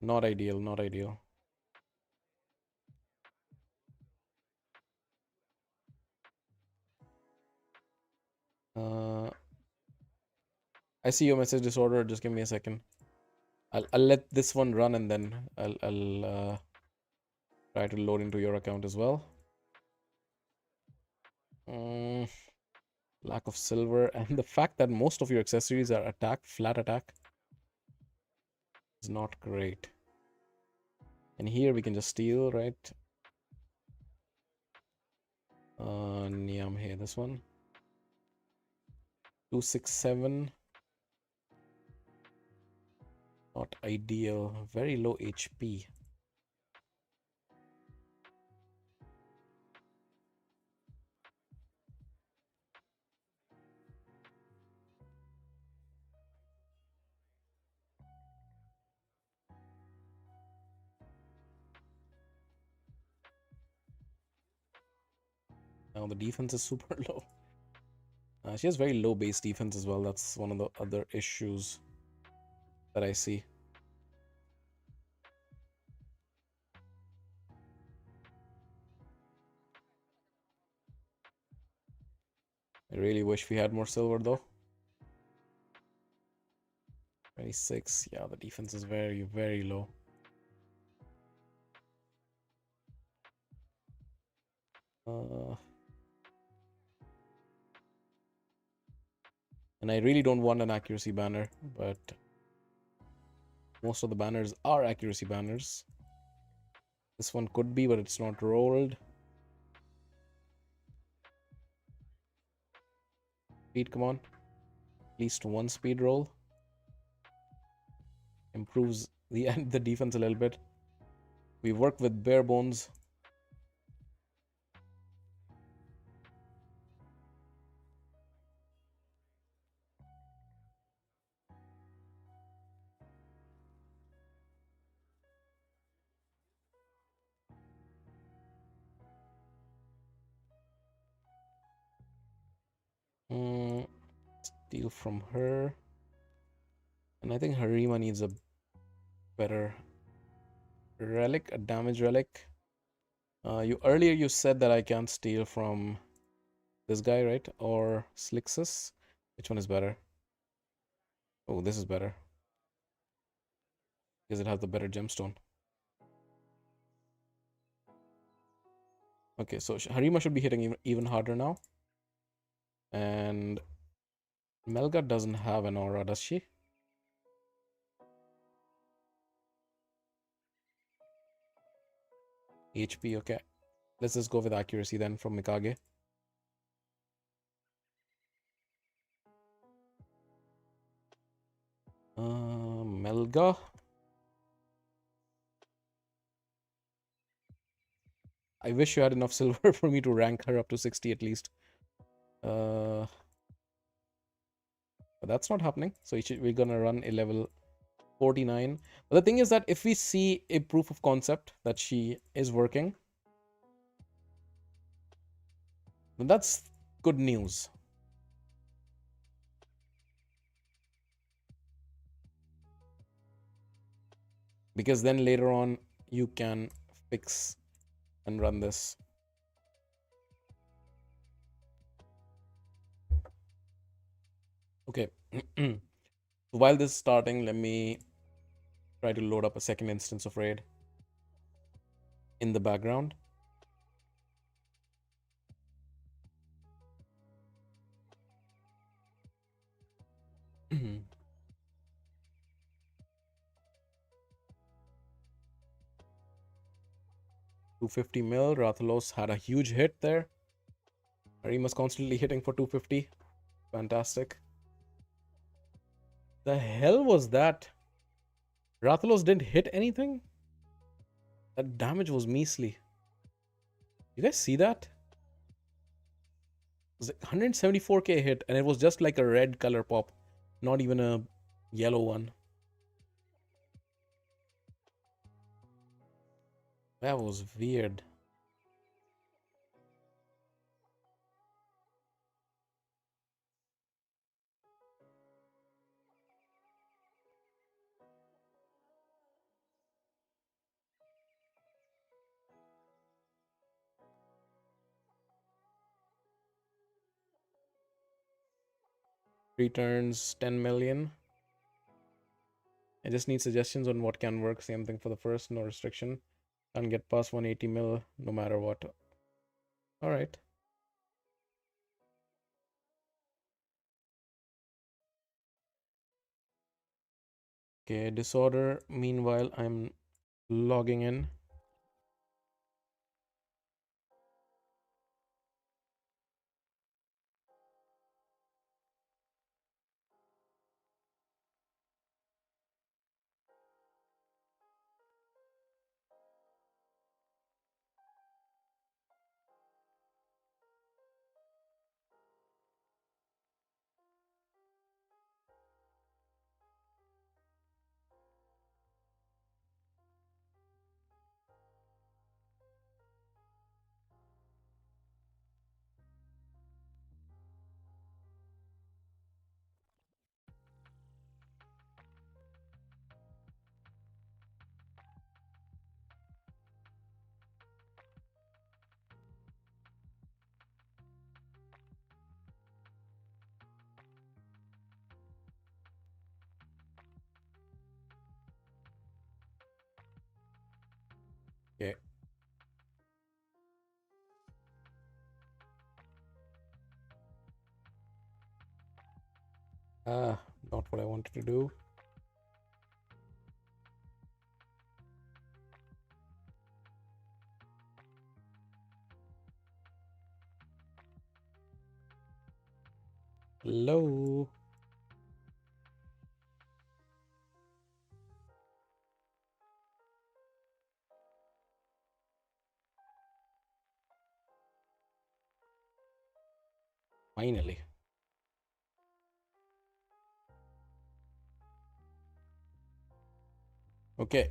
Not ideal, not ideal. I see your message disorder. Just give me a second. I'll let this one run and then I'll try to load into your account as well. Lack of silver and the fact that most of your accessories are flat attack is not great. And here we can just steal, right? Niam here, this one. 267. Not ideal. Very low HP. Now the defense is super low. She has very low base defense as well. That's one of the other issues that I see. I really wish we had more silver though. 26. Yeah, the defense is very, very low. And I really don't want an accuracy banner, but most of the banners are accuracy banners. This one could be, but it's not rolled. Speed, come on. At least one speed roll. Improves the defense a little bit. We work with bare bones. Steal from her. And I think Harima needs a better relic, a damage relic. Earlier you said that I can't steal from this guy, right? Or Slixus. Which one is better? Oh, this is better. Because it has the better gemstone. Okay, so Harima should be hitting even harder now. And Melga doesn't have an aura, does she? HP, okay. Let's just go with accuracy then from Mikage. Melga. I wish you had enough silver for me to rank her up to 60 at least. But that's not happening. So we're gonna run a level 49. But the thing is that if we see a proof of concept that she is working, then that's good news. Because then later on you can fix and run this. Okay. While this is starting, let me try to load up a second instance of raid in the background. 250 mil. Rathalos had a huge hit there. Arima's constantly hitting for 250. Fantastic. The hell was that? Rathalos didn't hit anything? That damage was measly. You guys see that? It was like 174k hit, and it was just like a red color pop, not even a yellow one. That was weird. Returns 10 million. I just need suggestions on what can work. Same thing for the first, no restriction. Can't get past 180 mil no matter what. Alright. Okay, disorder. Meanwhile, I'm logging in. Okay. Not what I wanted to do. Hello. Finally. Okay.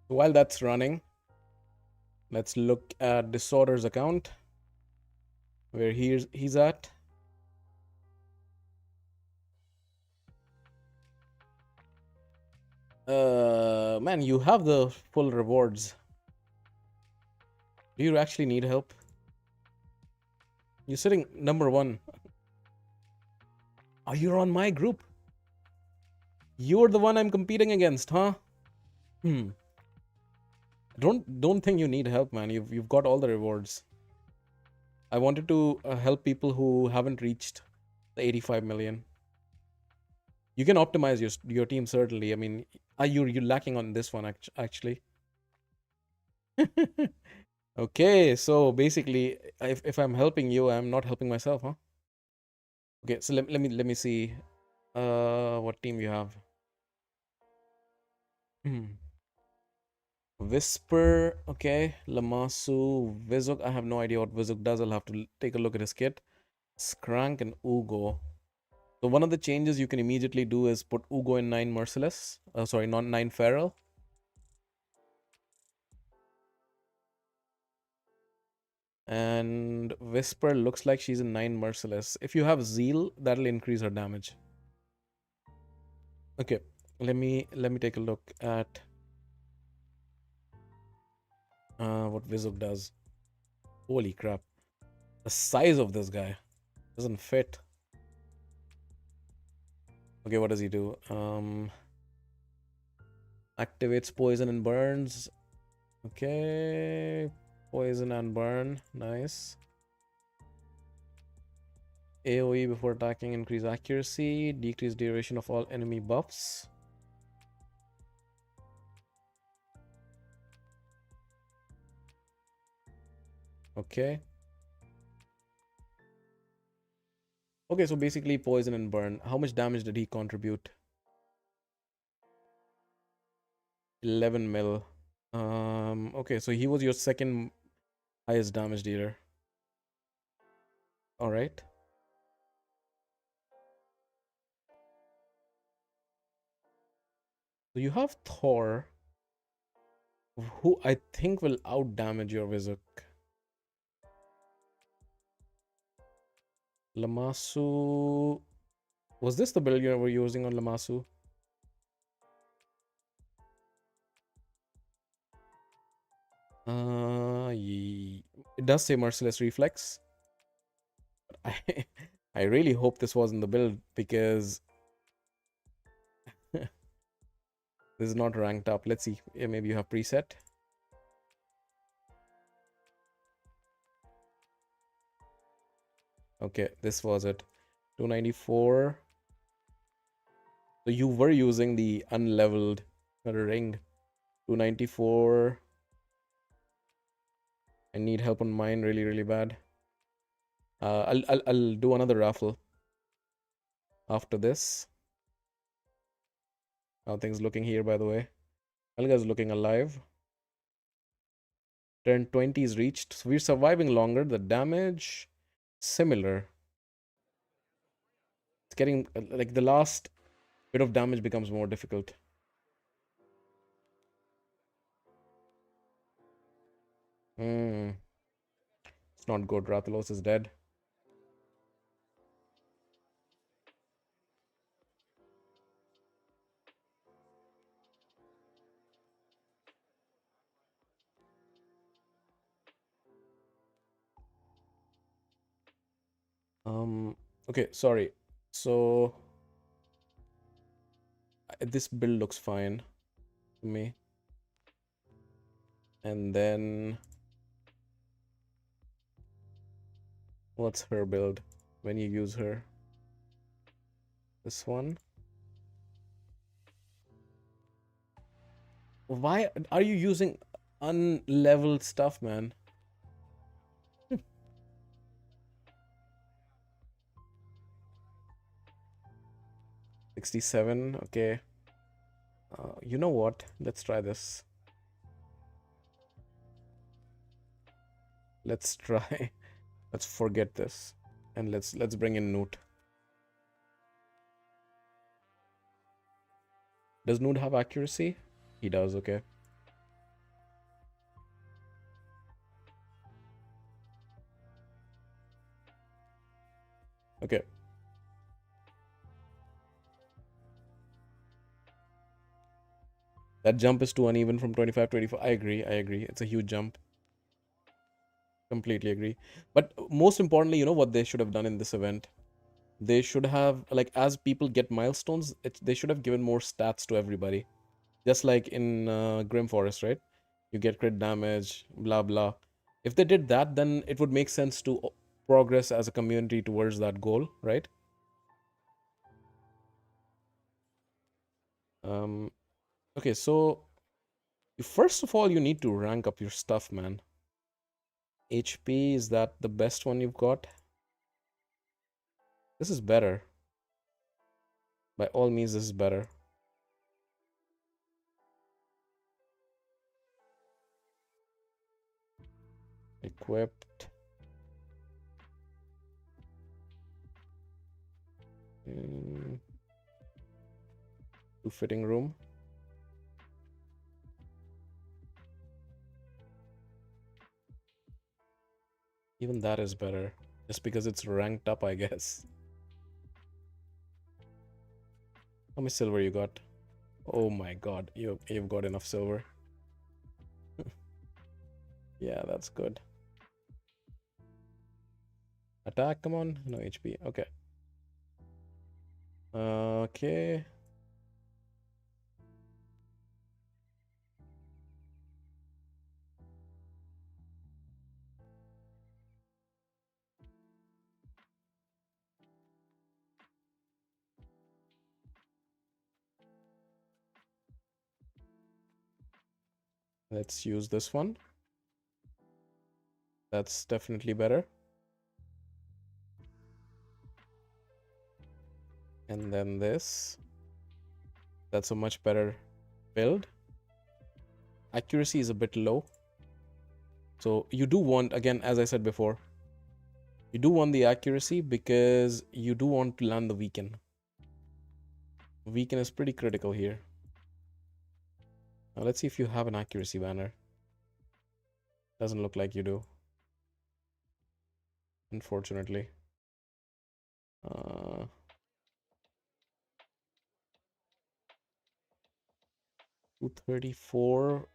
While that's running, let's look at Disorder's account, where he's at. Man, you have the full rewards. Do you actually need help? You're sitting number 1. Oh, you're on my group. You're the one I'm competing against, huh? Don't think you need help, man. You've got all the rewards. I wanted to help people who haven't reached the 85 million. You can optimize your team, certainly. I mean, you're lacking on this one actually. Okay, so basically, if I'm helping you, I'm not helping myself, huh? Okay, so let me see what team you have. Whisper, okay, Lamasu, Vizuk. I have no idea what Vizuk does. I'll have to take a look at his kit. Skrank and Ugo. So one of the changes you can immediately do is put Ugo in 9 Merciless. Sorry, not 9 Feral. And Whisper looks like she's in 9 Merciless. If you have Zeal, that'll increase her damage. Okay, let me take a look at what Vizuk does. Holy crap. The size of this guy doesn't fit. Okay, what does he do? Activates poison and burns. Okay, poison and burn. Nice. AoE before attacking, increase accuracy, decrease duration of all enemy buffs. Okay. Okay, so basically poison and burn. How much damage did he contribute? 11 mil. Okay, so he was your second highest damage dealer. All right. So you have Thor, who I think will out damage your Vizuk. Lamasu. Was this the build you were using on Lamasu? It does say Merciless Reflex. I, I really hope this wasn't the build because this is not ranked up. Let's see. Yeah, maybe you have preset. Okay, this was it. 294. So you were using the unleveled ring. 294. I need help on mine really, really bad. I'll do another raffle after this. How things looking here, by the way. Alga's looking alive. Turn 20 is reached. So we're surviving longer. The damage similar. It's getting like the last bit of damage becomes more difficult. It's not good. Rathalos is dead. Okay, sorry. So this build looks fine to me. And then what's her build when you use her? This one. Why are you using unleveled stuff, man? 67. Okay. You know what? Let's try this. Let's try. Let's forget this, and let's bring in Newt. Does Newt have accuracy? He does. Okay. Okay. That jump is too uneven from 25 to 84. I agree. I agree. It's a huge jump. Completely agree. But most importantly, you know what they should have done in this event? They should have, like, as people get milestones, they should have given more stats to everybody. Just like in Grim Forest, right? You get crit damage, blah, blah. If they did that, then it would make sense to progress as a community towards that goal, right? Okay, so first of all, you need to rank up your stuff, man. HP, is that the best one you've got? This is better. By all means, this is better. Equipped. To fitting room. Even that is better. Just because it's ranked up, I guess. How much silver you got? Oh my god, you've got enough silver. Yeah, that's good. Attack, come on. No HP. Okay. Okay. Let's use this one. That's definitely better. And then this. That's a much better build. Accuracy is a bit low. So you do want, again, as I said before, you do want the accuracy because you do want to land the weaken. Weaken is pretty critical here. Now let's see if you have an accuracy banner. Doesn't look like you do. Unfortunately. 234.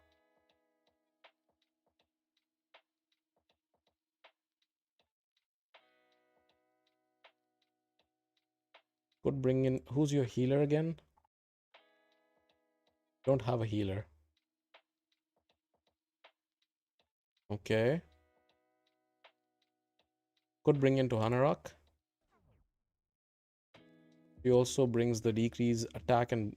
Could bring in, who's your healer again? Don't have a healer. Okay. Could bring into Hanorok. He also brings the decrease attack and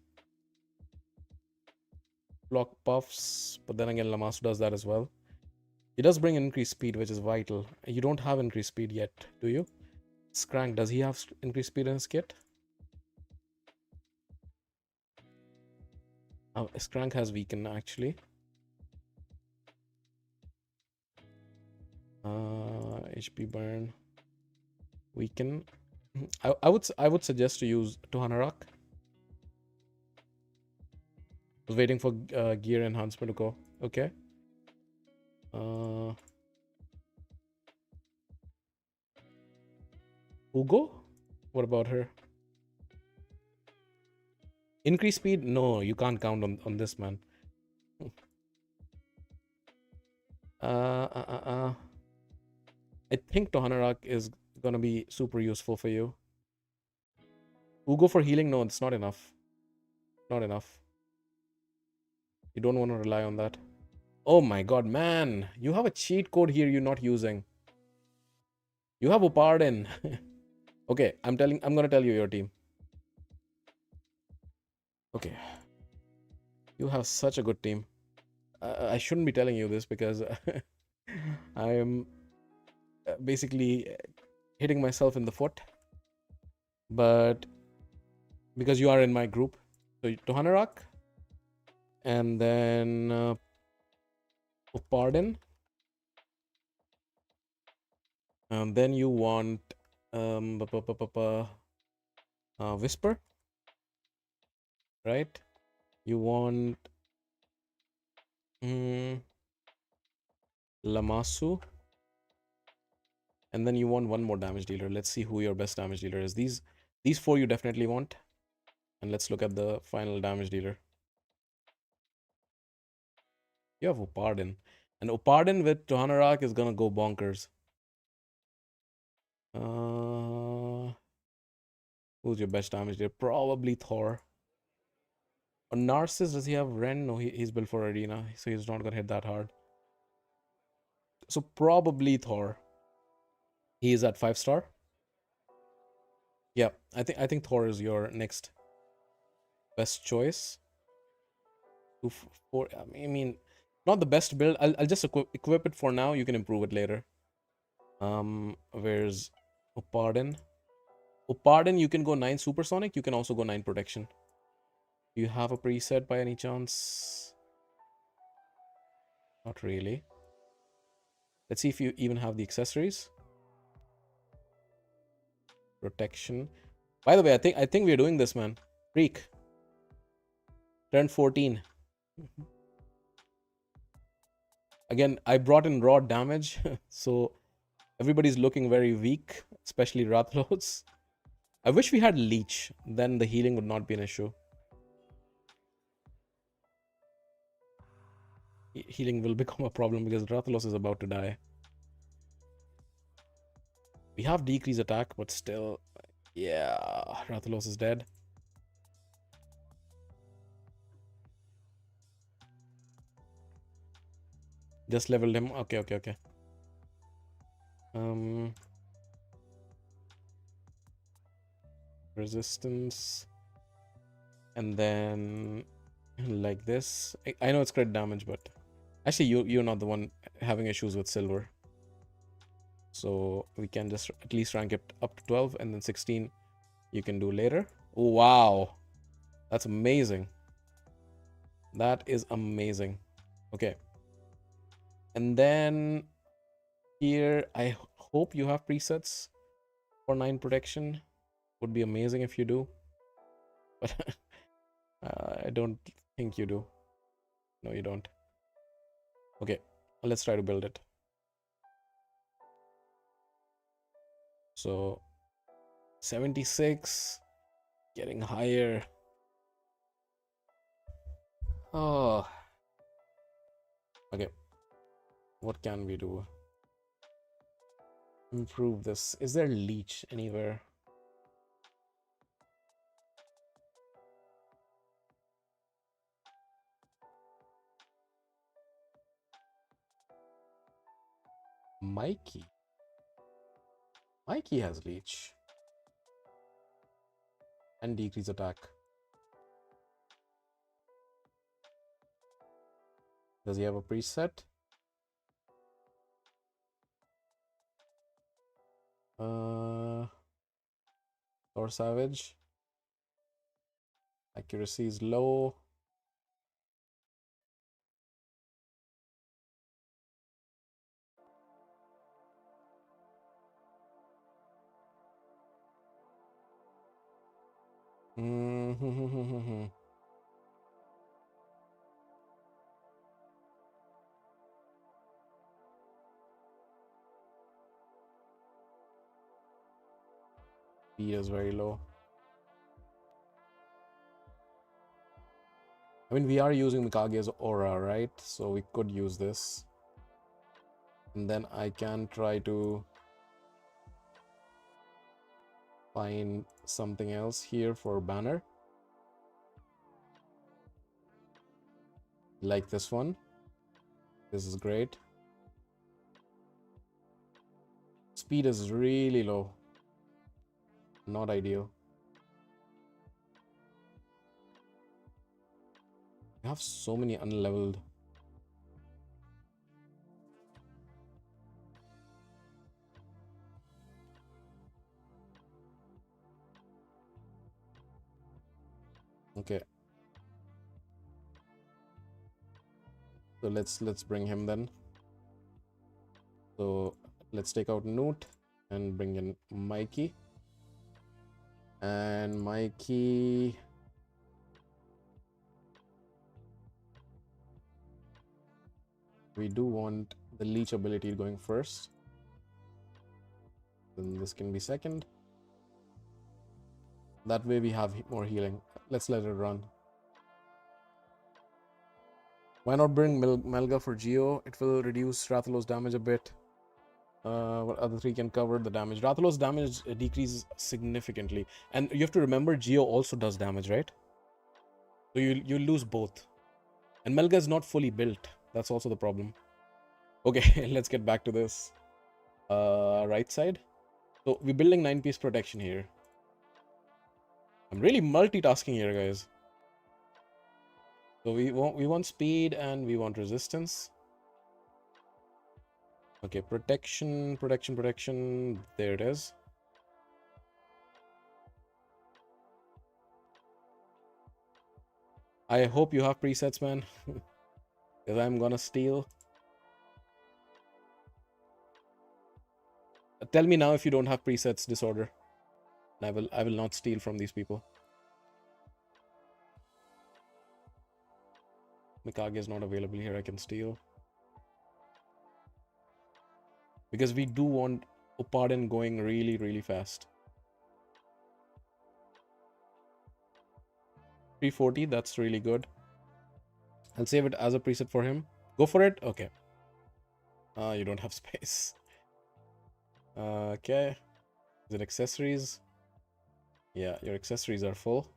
block buffs, but then again Lamasu does that as well. He does bring increased speed, which is vital. You don't have increased speed yet, do you? Skrank, does he have increased speed in his kit? Skrank has weaken actually. HP burn, weaken. I would suggest to use Hanorok. Was waiting for gear enhancement to go. Okay. Ugo? What about her? Increase speed? No, you can't count on this, man. I think Hanorok is gonna be super useful for you. Ugo for healing? No, it's not enough. Not enough. You don't want to rely on that. Oh my god, man. You have a cheat code here you're not using. You have a pardon. Okay, I'm gonna tell you your team. Okay. You have such a good team. I shouldn't be telling you this because I am basically hitting myself in the foot. But because you are in my group. So Hanorok. And then pardon. And then you want Whisper. Right? You want Lamasu. And then you want one more damage dealer. Let's see who your best damage dealer is. These four you definitely want. And let's look at the final damage dealer. You have Upardin. And Upardin with Hanorok is gonna go bonkers. Who's your best damage dealer? Probably Thor. Or Narcissus, does he have Ren? No, he's built for Arena, so he's not gonna hit that hard. So probably Thor. He is at 5-star. Yeah, I think Thor is your next best choice. 2, 4. I mean, not the best build. I'll just equip it for now. You can improve it later. Where's Upardin? Upardin, you can go 9 supersonic. You can also go 9 protection. Do you have a preset by any chance? Not really. Let's see if you even have the accessories. Protection. By the way, I think we're doing this, man. Freak. Turn 14. Again, I brought in raw damage, so everybody's looking very weak, especially Rathalos. I wish we had Leech, then the healing would not be an issue. Healing will become a problem because Rathalos is about to die. We have decrease attack, but still, yeah, Rathalos is dead. Just leveled him. Okay. Resistance. And then like this. I know it's crit damage, but actually you're not the one having issues with silver. So we can just at least rank it up to 12, and then 16 you can do later. Oh, wow. That's amazing. That is amazing. Okay. And then here, I hope you have presets for 9 protection. Would be amazing if you do. But I don't think you do. No, you don't. Okay. Let's try to build it. So 76, getting higher. Oh, okay. What can we do? Improve this. Is there leech anywhere? Mikey. Mikey has leech. And decrease attack. Does he have a preset? Or savage. Accuracy is low. Speed is very low. I mean, we are using Mikage's aura, right? So we could use this. And then I can try to find something else here for banner. Like this one. This is great. Speed is really low. Not ideal. I have so many unleveled. Okay. So let's bring him then. So let's take out Newt and bring in Mikey. And Mikey. We do want the leech ability going first. Then this can be second. That way we have more healing. Let's let it run. Why not bring Melga for Geo? It will reduce Rathalos' damage a bit. What other three can cover the damage? Rathalos' damage decreases significantly. And you have to remember Geo also does damage, right? So you lose both. And Melga is not fully built. That's also the problem. Okay, let's get back to this. Right side. So we're building 9-piece protection here. I'm really multitasking here, guys. So we want speed and we want resistance. Okay, protection. There it is. I hope you have presets, man. Because I'm gonna steal. Tell me now if you don't have presets, Disorder. I will not steal from these people. Mikage is not available here. I can steal. Because we do want Upadin going really, really fast. 340, that's really good. I'll save it as a preset for him. Go for it? Okay. You don't have space. Okay. Is it accessories? Yeah, your accessories are full.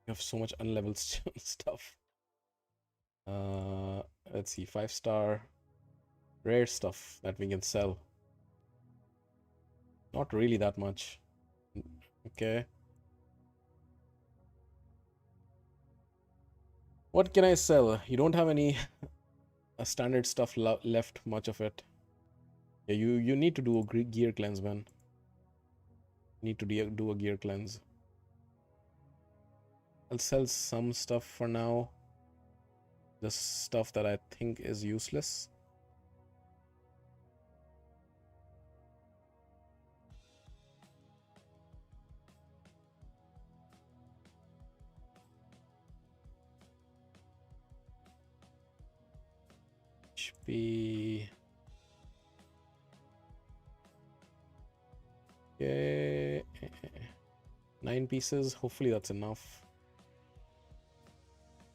You have so much unleveled stuff. Let's see. 5-star rare stuff that we can sell. Not really that much. Okay. What can I sell? You don't have any standard stuff left, much of it. Yeah, you need to do a gear cleanse, man. Need to do a gear cleanse. I'll sell some stuff for now. The stuff that I think is useless. HP. Okay. 9 pieces. Hopefully that's enough.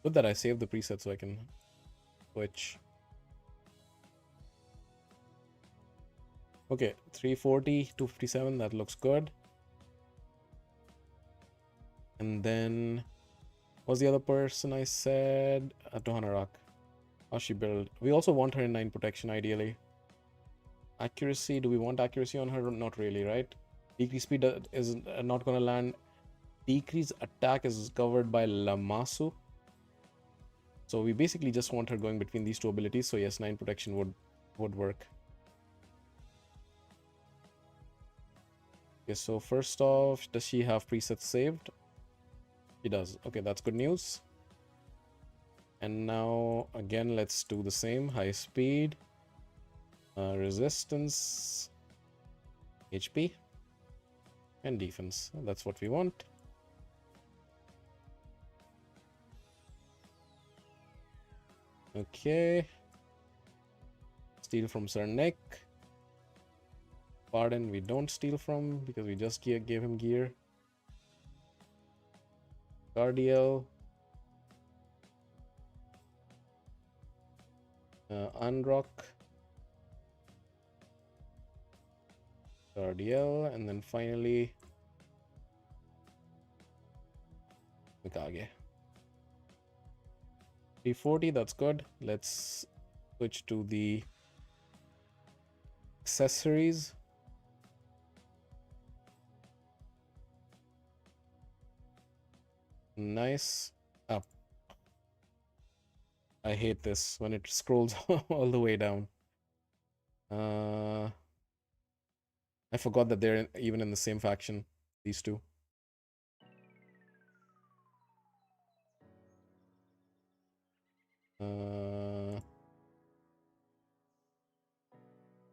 Good that I saved the preset so I can switch. Okay, 340, 257. That looks good. And then, what's the other person I said? Tohana Rock. How's she build? We also want her in 9 protection, ideally. Accuracy. Do we want accuracy on her? Not really, right? Decrease speed is not going to land. Decrease attack is covered by Lamasu. So we basically just want her going between these two abilities. So yes, 9 protection would work. Okay, so first off, does she have presets saved? She does. Okay, that's good news. And now, again, let's do the same. High speed. Resistance. HP. And defense. That's what we want. Okay. Steal from Sir Nick. Pardon, we don't steal from because we just gave him gear. Cardiel. Unrock. Cardiel. And then finally Mikage. 340, that's good. Let's switch to the accessories. Nice. Up. I hate this when it scrolls all the way down. I forgot that they're even in the same faction, these two.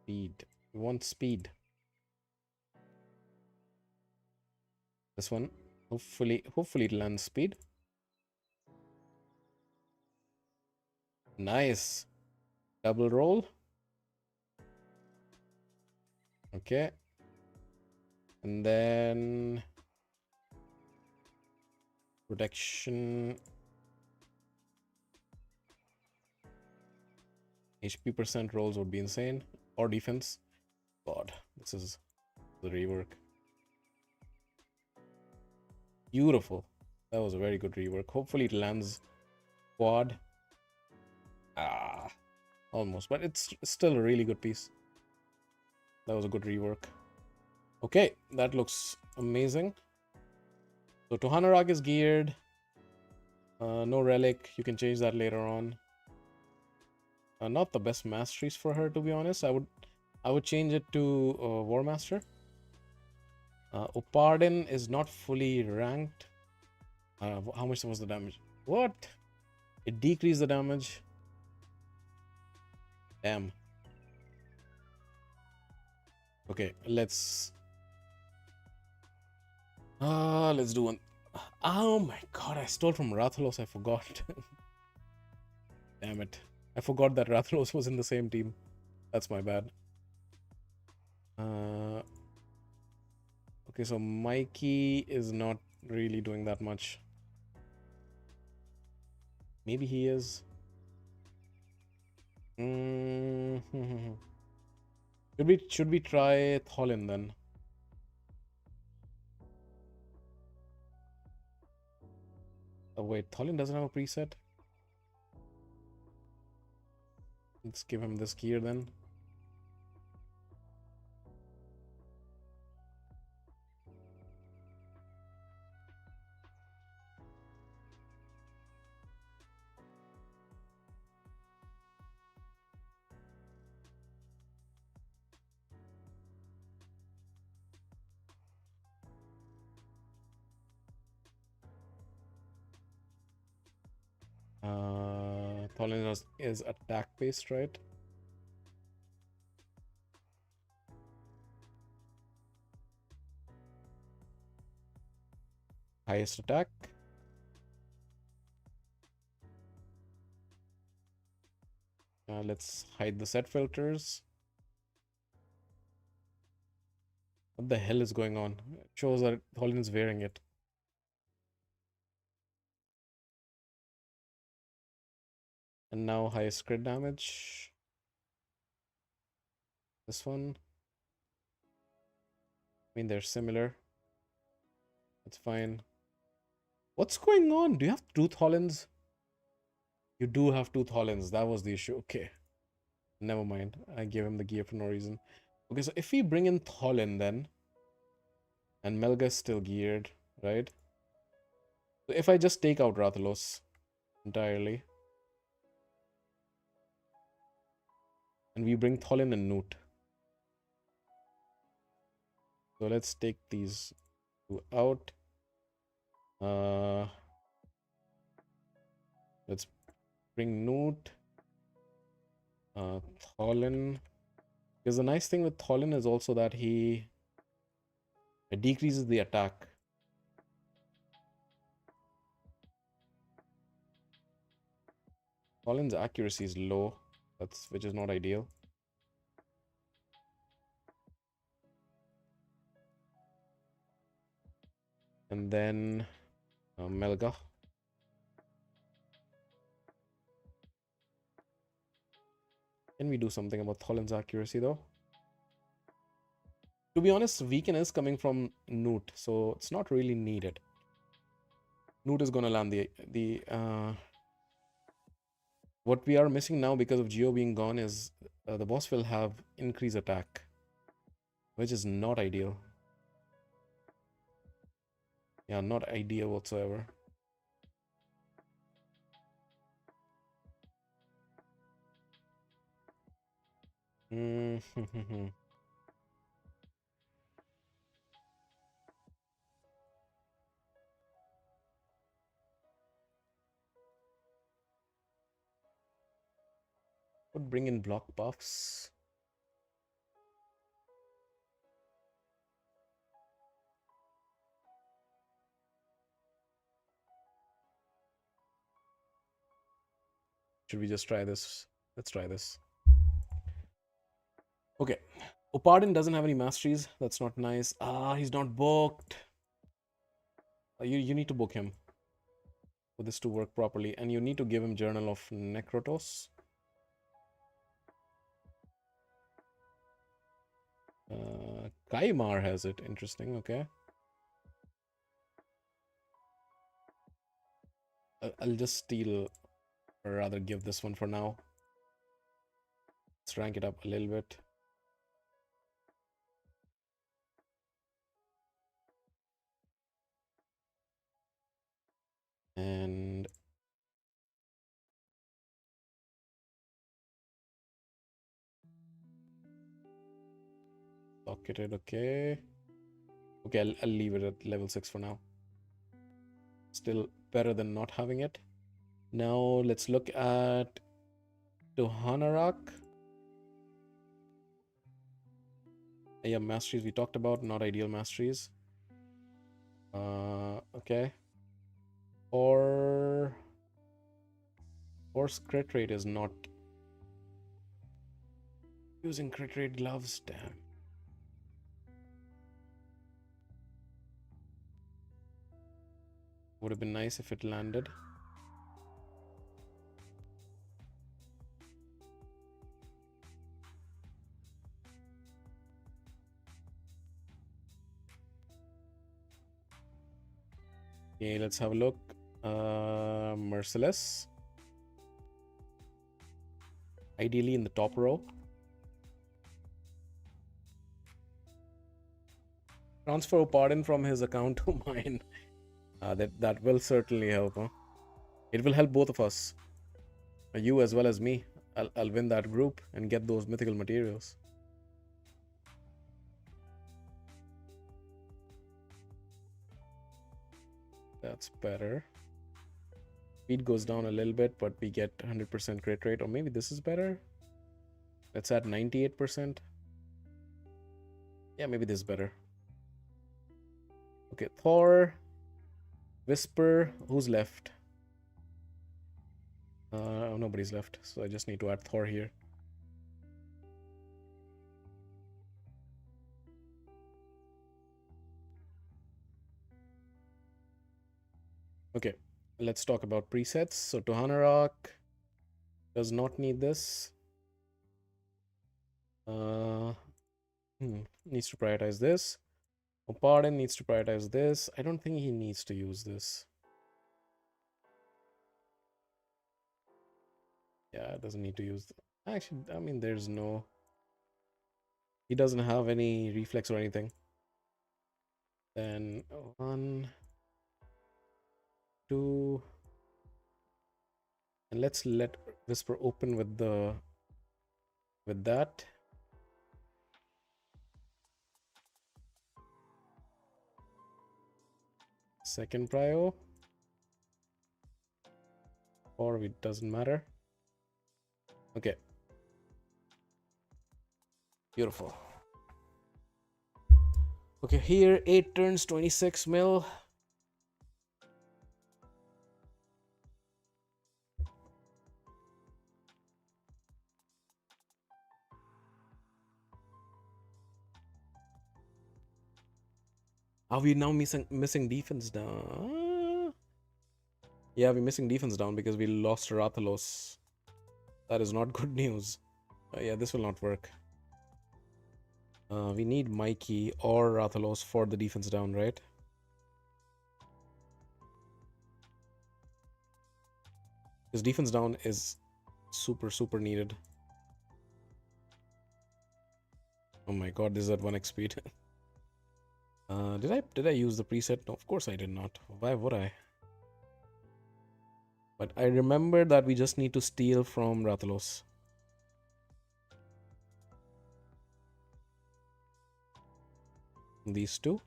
Speed. We want speed. This one. Hopefully it lands speed. Nice. Double roll. Okay. And then protection. HP percent rolls would be insane. Or defense. God, this is the rework. Beautiful. That was a very good rework. Hopefully it lands quad. Almost, but it's still a really good piece. That was a good rework. Okay, that looks amazing. So Tohana is geared. No relic. You can change that later on. Not the best masteries for her, to be honest. I would change it to War Master. Upardin is not fully ranked. How much was the damage? What? It decreased the damage. Damn. Okay, let's do one. Oh my god, I stole from Rathalos. I forgot. Damn it. I forgot that Rathalos was in the same team. That's my bad. Okay, so Mikey is not really doing that much. Maybe he is. Should we try Tholin then? Oh wait, Tholin doesn't have a preset. Let's give him this gear then. Tholin is attack based, right? Highest attack. Let's hide the set filters. What the hell is going on? It shows that Tholin is wearing it. And now highest crit damage. This one. I mean, they're similar. That's fine. What's going on? Do you have two Tholins? You do have two Tholins. That was the issue. Okay. Never mind. I gave him the gear for no reason. Okay, so if we bring in Tholin then, and Melga is still geared, right? So if I just take out Rathalos entirely, and we bring Tholin and Newt. So let's take these two out. Let's bring Newt. Tholin. Because the nice thing with Tholin is also that it decreases the attack. Tholin's accuracy is low, which is not ideal. And then Melga. Can we do something about Tholin's accuracy though? To be honest, Weaken is coming from Newt, so it's not really needed. Newt is gonna land the what we are missing now because of Geo being gone is the boss will have increased attack, which is not ideal. Yeah, not ideal whatsoever. Would bring in block buffs. Should we just try this? Let's try this. Okay. Opardin doesn't have any masteries. That's not nice. Ah, he's not booked. You need to book him for this to work properly. And you need to give him Journal of Necrotos. Kaimar has it. Interesting. Okay. I'll just steal, or rather give this one for now. Let's rank it up a little bit. And pocketed. Okay. Okay, I'll leave it at level 6 for now. Still better than not having it. Now let's look at Tuhanarak. Yeah, masteries we talked about, not ideal masteries. Okay. Or crit rate is not using crit rate gloves. Damn. Would have been nice if it landed. Okay, let's have a look. Merciless. Ideally in the top row. Transfer Pardon from his account to mine. That will certainly help. Huh? It will help both of us. You as well as me. I'll win that group and get those mythical materials. That's better. Speed goes down a little bit, but we get 100% crit rate. Or maybe this is better. Let's add 98%. Yeah, maybe this is better. Okay, Thor, Whisper. Who's left? Nobody's left, so I just need to add Thor here. Okay, let's talk about presets. So Tohanarok does not need this. Needs to prioritize this. Opardin needs to prioritize this. I don't think he needs to use this. Yeah, it doesn't need to use. Actually, I mean, there's no. He doesn't have any reflex or anything. Then 1, 2, and let's let Whisper open with that. Second prio, or it doesn't matter. Okay. Beautiful. Okay, here 8 turns, 26 mil. Are we now missing defense down? Yeah, we're missing defense down because we lost Rathalos. That is not good news. Yeah, this will not work. We need Mikey or Rathalos for the defense down, right? Because defense down is super needed. Oh my god, this is at 1x speed. Did I use the preset? No, of course I did not. Why would I? But I remember that we just need to steal from Rathalos. These two.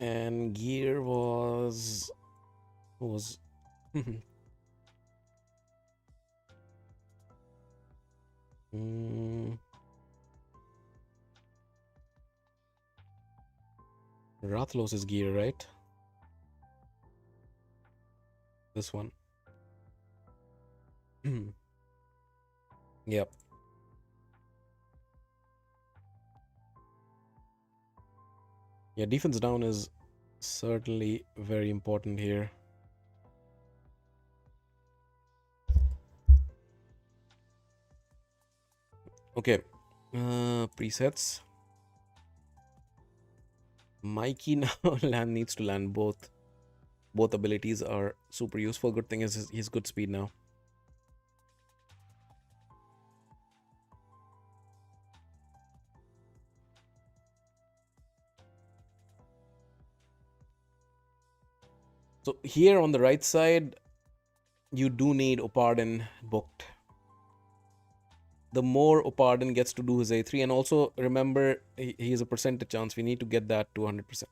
And gear was... Who was... Rathalos is gear, right? This one. Yep. Yeah, defense down is certainly very important here. Okay. Presets. Mikey now needs to land both. Both abilities are super useful. Good thing is he's good speed now. So here on the right side, you do need Opardin booked. The more Opardin gets to do his A3, and also remember he has a percentage chance. We need to get that to 100%.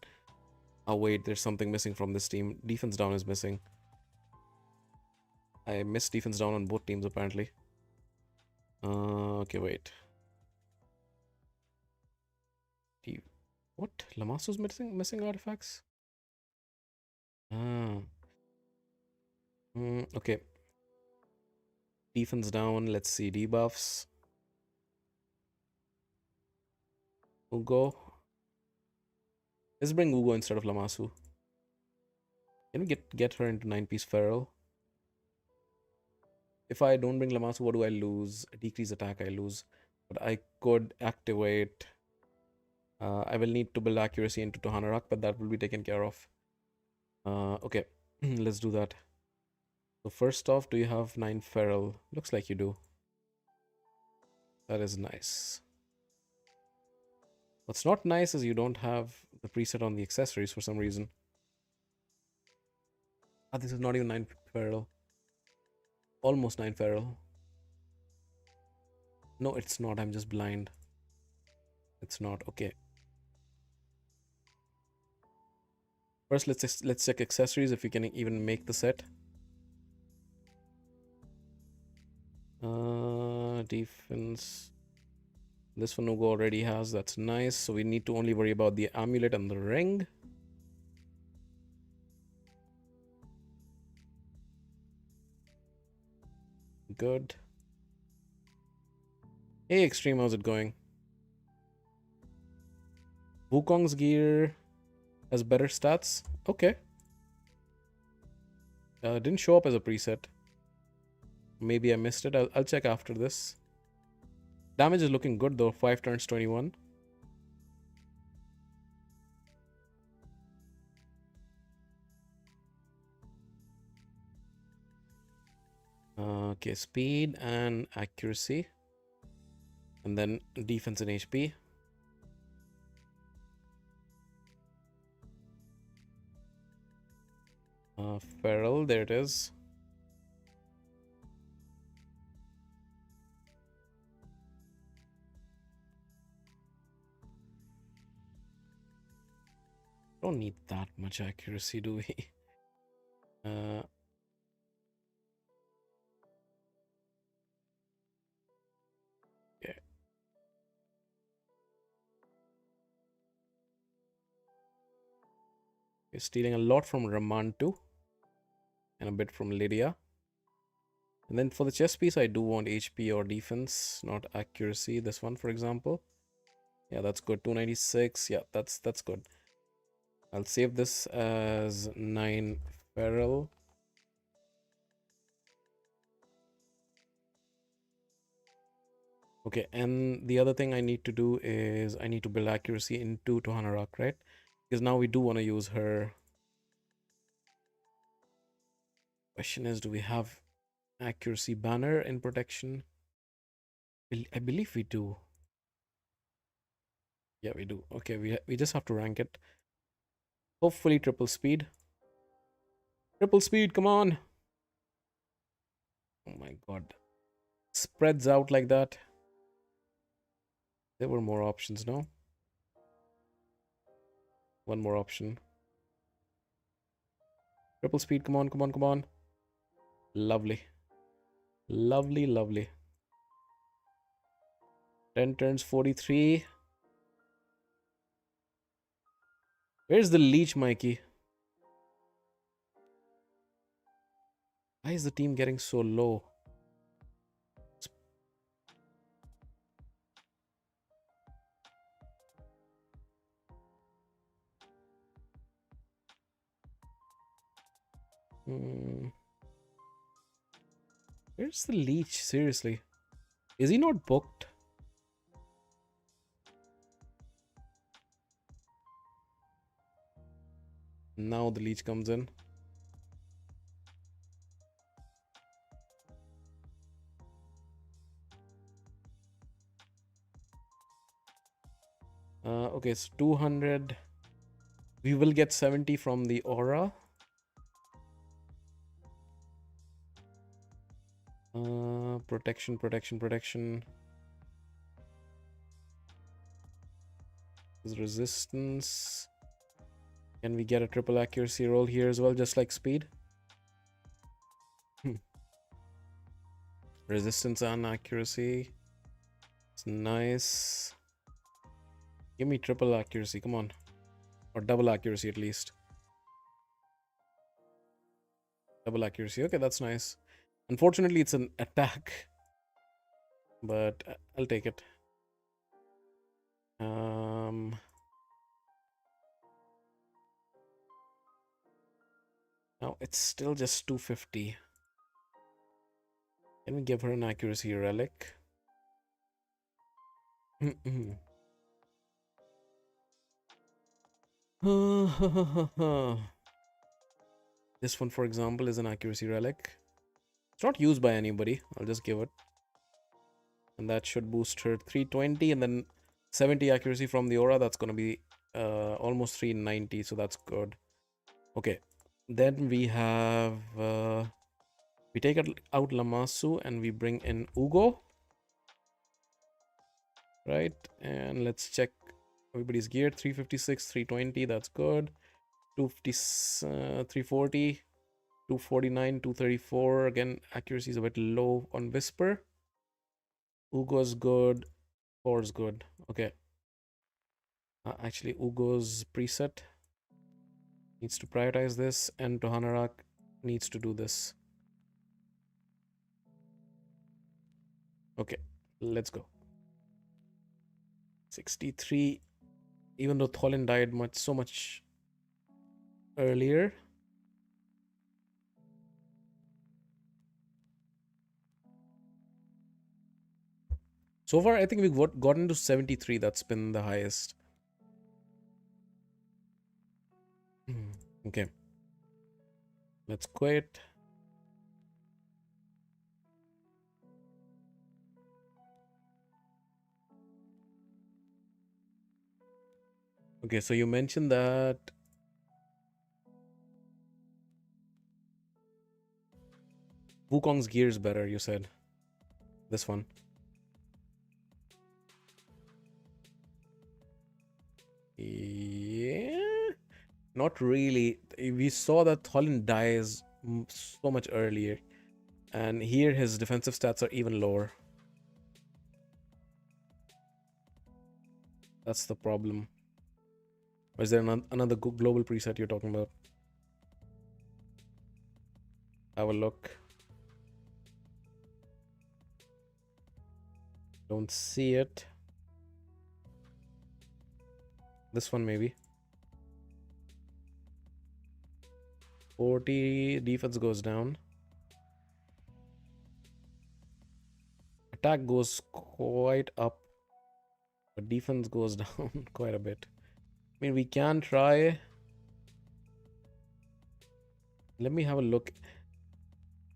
Oh wait, there's something missing from this team. Defense down is missing. I missed defense down on both teams apparently. Okay, wait. What? Lamasu's missing artifacts? Okay. Defense down. Let's see. Debuffs. Ugo. Let's bring Ugo instead of Lamasu. Can we get her into 9-piece feral? If I don't bring Lamasu, what do I lose? Decrease attack I lose. But I could activate... I will need to build accuracy into Tohanarok, but that will be taken care of. Okay, let's do that. So first off, do you have 9 feral? Looks like you do. That is nice. What's not nice is you don't have the preset on the accessories for some reason. Ah, this is not even 9 feral. Almost 9 feral. No, it's not. I'm just blind. It's not. Okay. First, let's check accessories if we can even make the set. Defense. This one Ugo already has. That's nice. So we need to only worry about the amulet and the ring. Good. Hey, Extreme, how's it going? Wukong's gear has better stats. Okay. Didn't show up as a preset. Maybe I missed it. I'll check after this. Damage is looking good though. 5 turns, 21. Okay, speed and accuracy. And then defense and HP. Feral, there it is. Don't need that much accuracy, do we? Yeah. We're stealing a lot from Raman too. And a bit from Lydia. And then for the chess piece, I do want HP or defense, not accuracy. This one, for example. Yeah, that's good. 296. Yeah, that's good. I'll save this as 9 feral. Okay, and the other thing I need to do is I need to build accuracy into Tohanarak, right? Because now we do want to use her. Question is, do we have accuracy banner in protection? I believe we do. Yeah, we do. Okay, we just have to rank it. Hopefully triple speed. Triple speed, come on. Oh my god. Spreads out like that. There were more options, no? One more option. Triple speed, come on, come on, come on. Lovely. Lovely, lovely. 10 turns, 43. Where's the leech, Mikey? Why is the team getting so low? Where's the leech? Seriously. Is he not booked? Now the leech comes in. Okay, it's 200. We will get 70 from the aura. Protection, protection, protection. There's resistance. Can we get a triple accuracy roll here as well, just like speed? Resistance and accuracy. It's nice. Give me triple accuracy, come on. Or double accuracy at least. Double accuracy, okay, that's nice. Unfortunately, it's an attack. But I'll take it. Now it's still just 250. Can we give her an accuracy relic? This one, for example, is an accuracy relic. It's not used by anybody. I'll just give it. And that should boost her 320 and then 70 accuracy from the aura. That's going to be almost 390. So that's good. Okay. Then we have... we take out Lamasu and we bring in Ugo. Right. And let's check everybody's gear. 356, 320. That's good. 250, 340. 249, 234. Again, accuracy is a bit low on Whisper. Ugo's good. 4's good. Okay. Actually, Ugo's preset needs to prioritize this, and Tohanarak needs to do this. Okay, let's go. 63. Even though Tholin died so much earlier. So far, I think we've gotten to 73. That's been the highest. Okay. Let's quit. Okay, so you mentioned that Wukong's gear is better, you said. This one. Yeah. Not really. We saw that Tholin dies so much earlier. And here his defensive stats are even lower. That's the problem. Or is there another global preset you're talking about? Have a look. Don't see it. This one maybe. 40 defense goes down. Attack goes quite up. But defense goes down quite a bit. I mean, we can try. Let me have a look.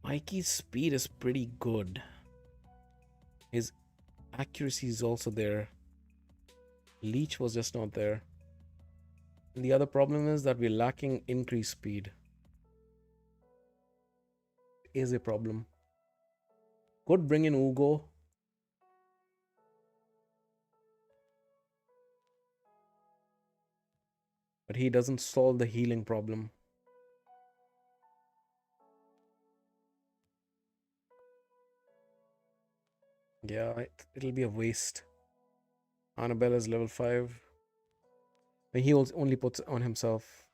Mikey's speed is pretty good. His accuracy is also there. Leech was just not there. And the other problem is that we're lacking increased speed. Is a problem. Could bring in Ugo. But he doesn't solve the healing problem. Yeah, it'll be a waste. Annabelle is level 5. But he only puts on himself.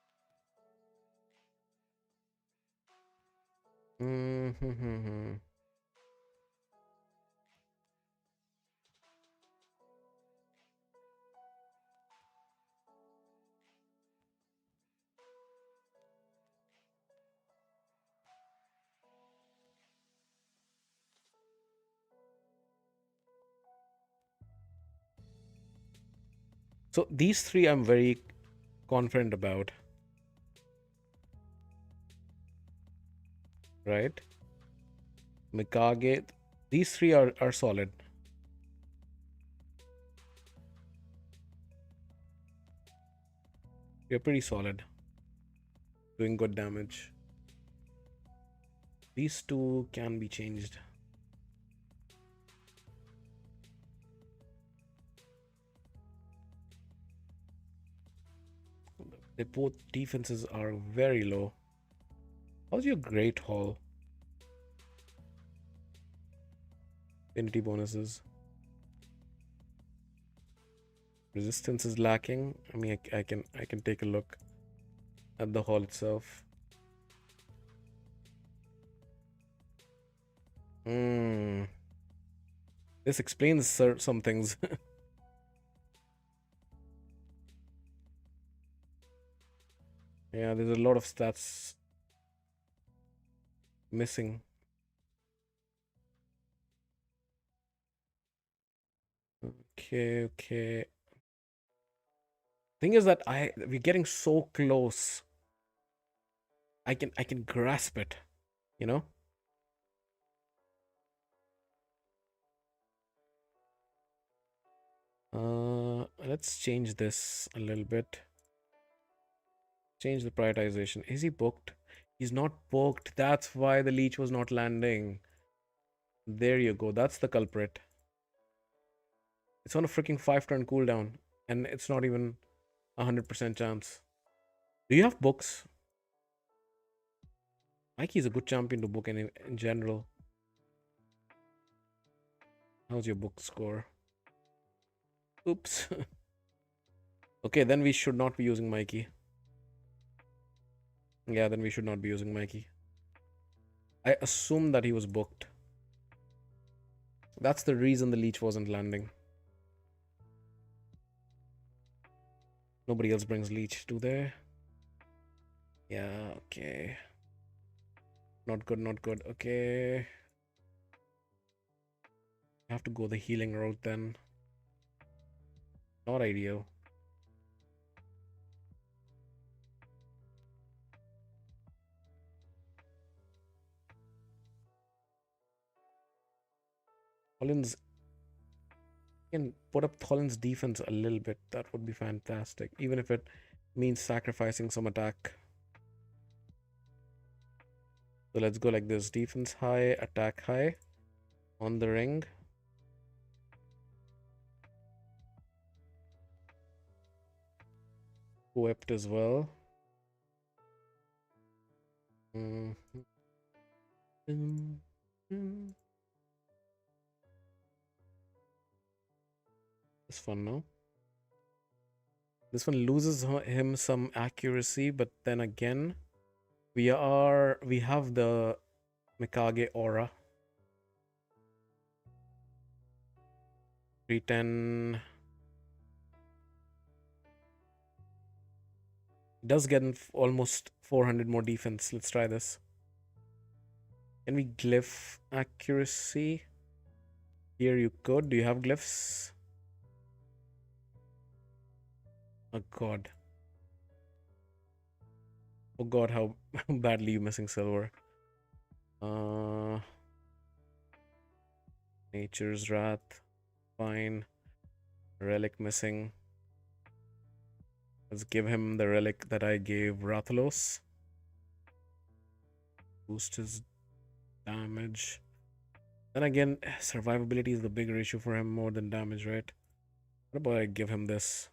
So these three I'm very confident about. Right? Mikage. These three are solid. We're pretty solid. Doing good damage. These two can be changed. They both defenses are very low. How's your Great Hall? Affinity bonuses. Resistance is lacking. I mean, I can take a look at the hall itself. This explains some things. Yeah, there's a lot of stats missing. Okay. Thing is that we're getting so close. I can grasp it, you know? Let's change this a little bit. Change the prioritization. Is he booked? He's not booked. That's why the leech was not landing. There you go. That's the culprit. It's on a freaking 5-turn cooldown. And it's not even 100% chance. Do you have books? Mikey's a good champion to book in general. How's your book score? Oops. Okay, then we should not be using Mikey. Yeah, then we should not be using Mikey. I assume that he was booked. That's the reason the leech wasn't landing. Nobody else brings leech, do they? Yeah, okay. Not good, not good. Okay. I have to go the healing route then. Not ideal. Collins can put up Tholin's defense a little bit. That would be fantastic. Even if it means sacrificing some attack. So let's go like this. Defense high, attack high. On the ring. Whipped as well. It's fun now. This one loses him some accuracy, but then again, we have the Mikage aura. 310 does get almost 400 more defense. Let's try this. Can we glyph accuracy? Here you could. Do you have glyphs? Oh god. Oh god, how badly you missing silver. Nature's Wrath. Fine. Relic missing. Let's give him the relic that I gave Rathalos. Boost his damage. Then again, survivability is the bigger issue for him more than damage, right? What about I give him this?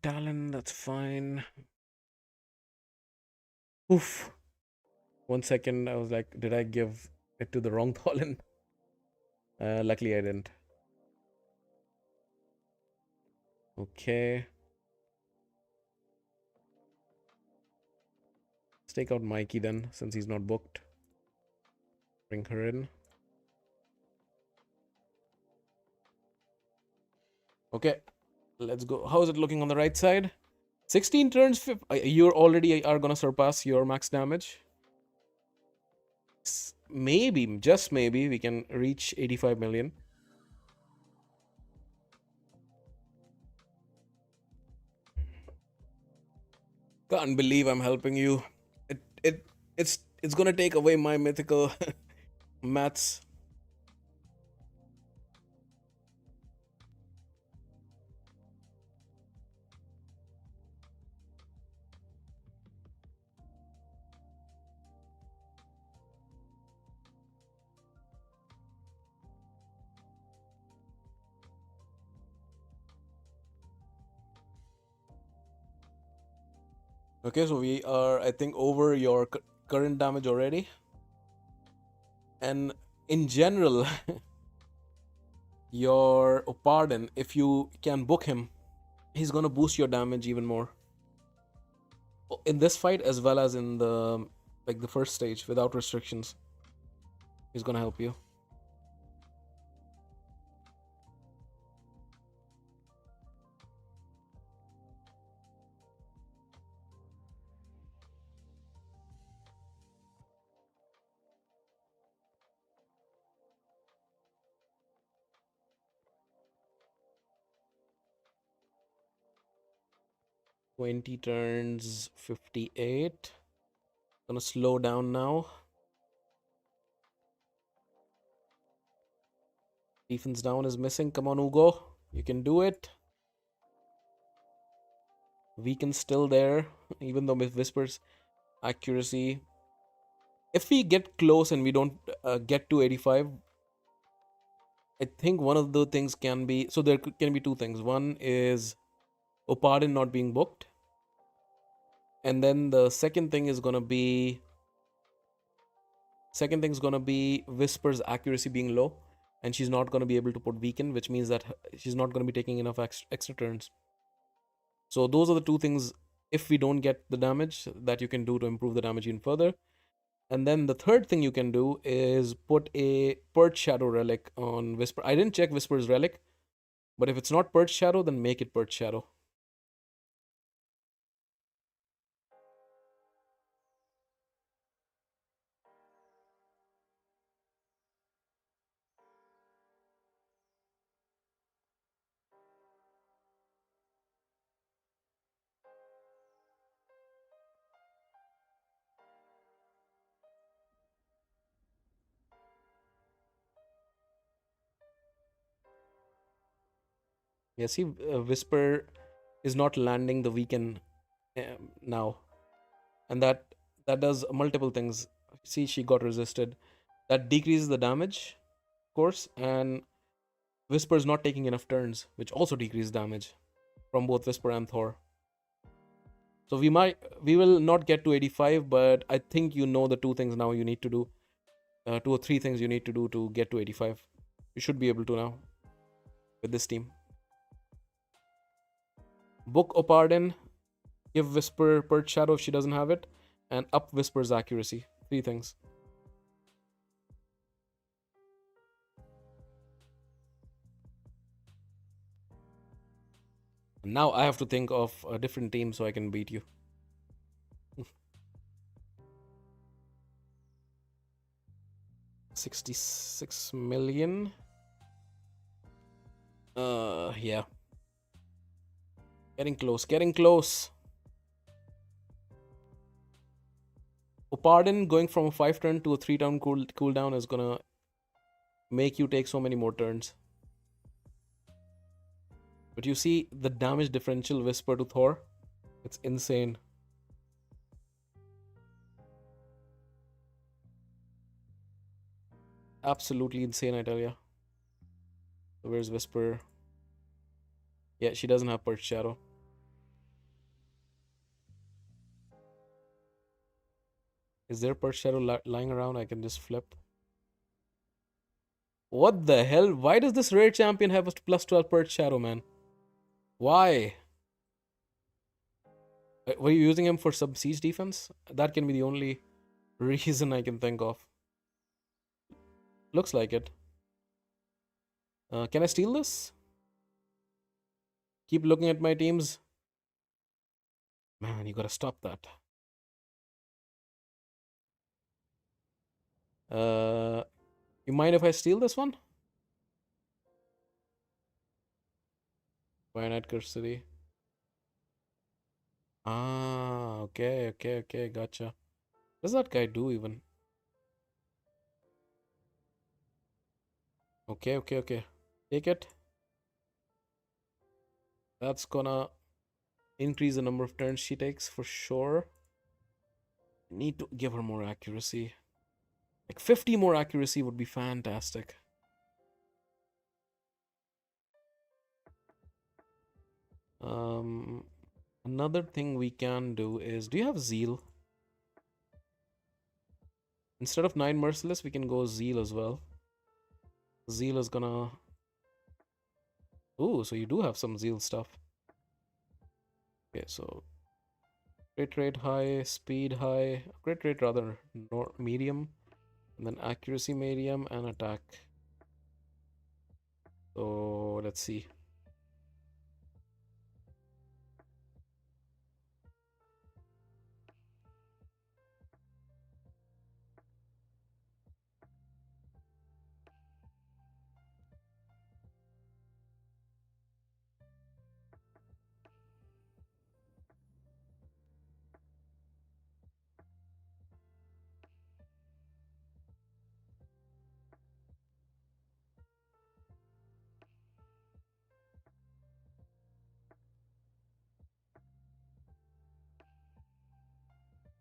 Talon, that's fine. Oof. 1 second, I was like, did I give it to the wrong Talon? Luckily I didn't. Okay. Let's take out Mikey then, since he's not booked. Bring her in. Okay, let's go. How is it looking on the right side? 16 turns. You're already are gonna surpass your max damage. Maybe, just maybe, we can reach 85 million. Can't believe I'm helping you. It's gonna take away my mythical maths. Okay, so we are, I think, over your current damage already. And in general, your Opardin, if you can book him, he's gonna boost your damage even more. In this fight as well as in the the first stage without restrictions. He's gonna help you. Twenty turns, 58. Gonna slow down now. Defense down is missing. Come on, Ugo. You can do it. Weaken still there, even though with Whisper's accuracy. If we get close and we don't get to 85, I think one of the things can be... So there can be two things. One is Opardin not being booked. And then the second thing is gonna be Whisper's accuracy being low, and she's not gonna be able to put weaken, which means that she's not gonna be taking enough extra turns. So those are the two things. If we don't get the damage, that you can do to improve the damage even further. And then the third thing you can do is put a Perch Shadow relic on Whisper. I didn't check Whisper's relic, but if it's not Perch Shadow, then make it Perch Shadow. Yeah, see, Whisper is not landing the weaken now, and that does multiple things. See, she got resisted. That decreases the damage, of course, and Whisper is not taking enough turns, which also decreases damage from both Whisper and Thor. So we will not get to 85, but I think you know the two things now you need to do, 2 or 3 things you need to do to get to 85. You should be able to now with this team. Book Opardin, give Whisper Perch Shadow if she doesn't have it, and up Whisper's accuracy. 3 things. Now I have to think of a different team so I can beat you. 66 million. Yeah. Getting close, getting close. Opardin going from a 5 turn to a 3 turn cooldown is gonna make you take so many more turns. But you see the damage differential Whisper to Thor? It's insane. Absolutely insane, I tell ya. So where's Whisper? Yeah, she doesn't have Perch Shadow. Is there Perch Shadow lying around? I can just flip. What the hell? Why does this rare champion have a plus 12 Perch Shadow, man? Why? Were you using him for sub siege defense? That can be the only reason I can think of. Looks like it. Can I steal this? Keep looking at my teams. Man, you gotta stop that. You mind if I steal this one? Finite Curse City. Ah, okay, gotcha. What does that guy do even? Okay. Take it. That's gonna increase the number of turns she takes for sure. Need to give her more accuracy. Like 50 more accuracy would be fantastic. Um, Another thing we can do is, do you have Zeal? Instead of 9 Merciless, we can go Zeal as well. Zeal is gonna... Ooh, so you do have some Zeal stuff. Okay, so crit rate high, speed high, crit rate rather medium, and then accuracy medium and attack. So let's see.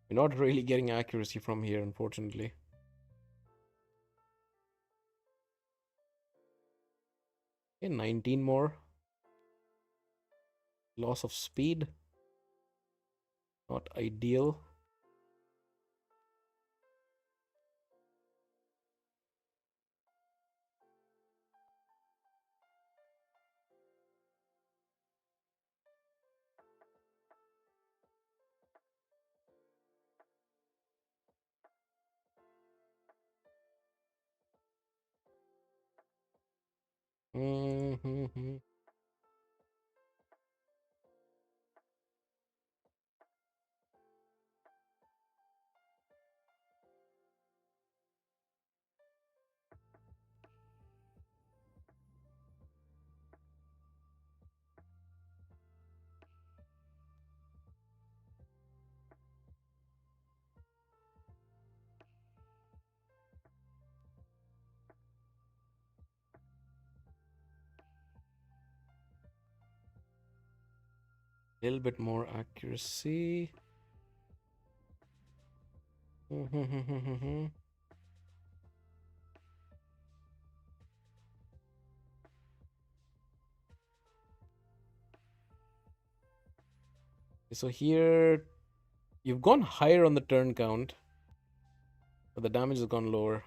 You're not really getting accuracy from here, unfortunately. Okay, 19 more. Loss of speed. Not ideal. Mm-hmm. Little bit more accuracy. So here you've gone higher on the turn count, but the damage has gone lower.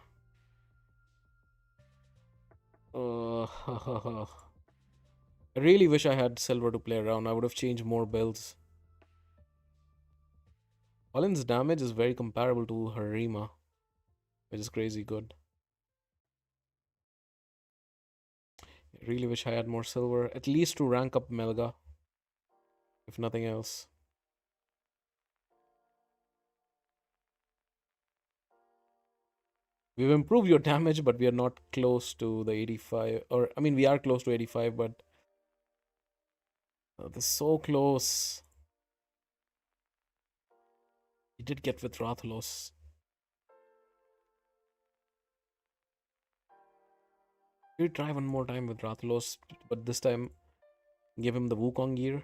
I really wish I had silver to play around. I would have changed more builds. Olin's damage is very comparable to Harima, which is crazy good. I really wish I had more silver, at least to rank up Melga, if nothing else. We've improved your damage, but we are not close to the 85. Or, I mean, we are close to 85, but they're so close. He did get with Rathalos. We try one more time with Rathalos, but this time give him the Wukong gear.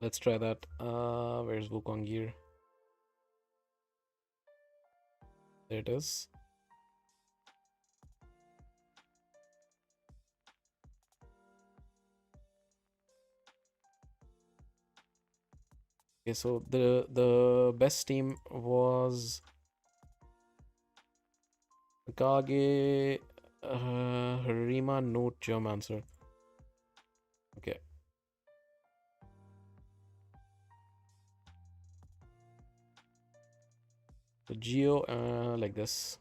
Let's try that. Where's Wukong gear? There it is. Okay, so the best team was Kage, Harima, Note, Geomancer. Okay. So Geo, like this.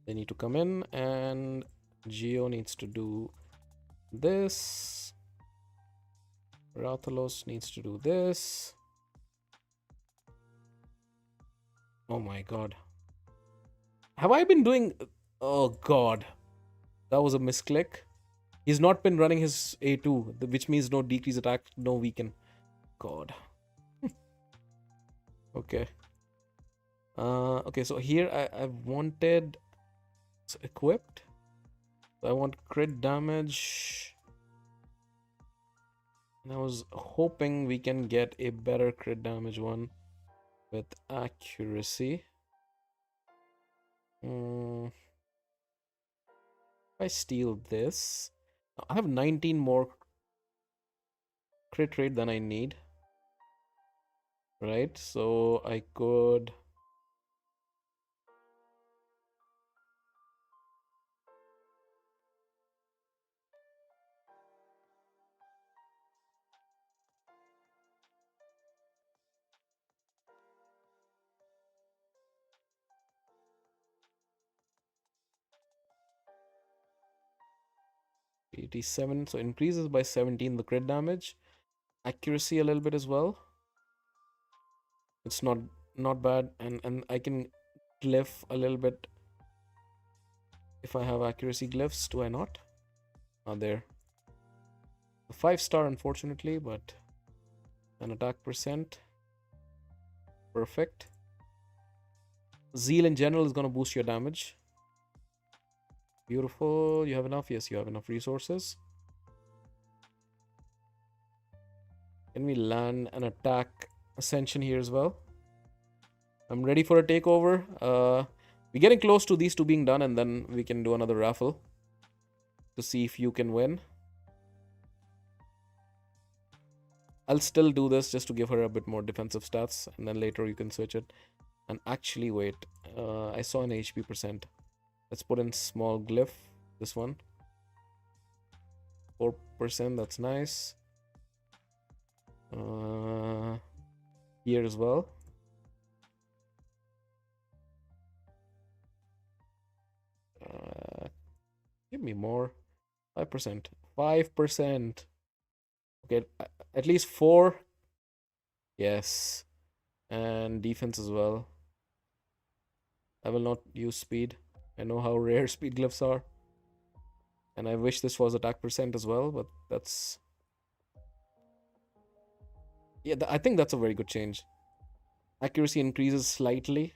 They need to come in, and Geo needs to do this. Rathalos needs to do this. Oh my god. Have I been doing... Oh god. That was a misclick. He's not been running his A2, which means no decrease attack, no weaken. God. Okay. Okay, so here I wanted... It's equipped. I want crit damage. And I was hoping we can get a better crit damage one with accuracy. If I steal this, I have 19 more crit rate than I need. Right? So I could... $87, so increases by 17 the crit damage, accuracy a little bit as well. It's not bad, and I can glyph a little bit if I have accuracy glyphs. Do I not? Not there. A 5-star, unfortunately, but an attack percent. Perfect. Zeal in general is going to boost your damage. Beautiful. You have enough? Yes, you have enough resources. Can we land an attack ascension here as well? I'm ready for a takeover. We're getting close to these two being done, and then we can do another raffle to see if you can win. I'll still do this just to give her a bit more defensive stats, and then later you can switch it. And actually, wait. I saw an HP percent. Let's put in small glyph. This one. 4%. That's nice. Here as well. Give me more. 5%. 5%. Okay, at least 4. Yes. And defense as well. I will not use speed. I know how rare speed glyphs are. And I wish this was attack percent as well, but that's... Yeah, I think that's a very good change. Accuracy increases slightly.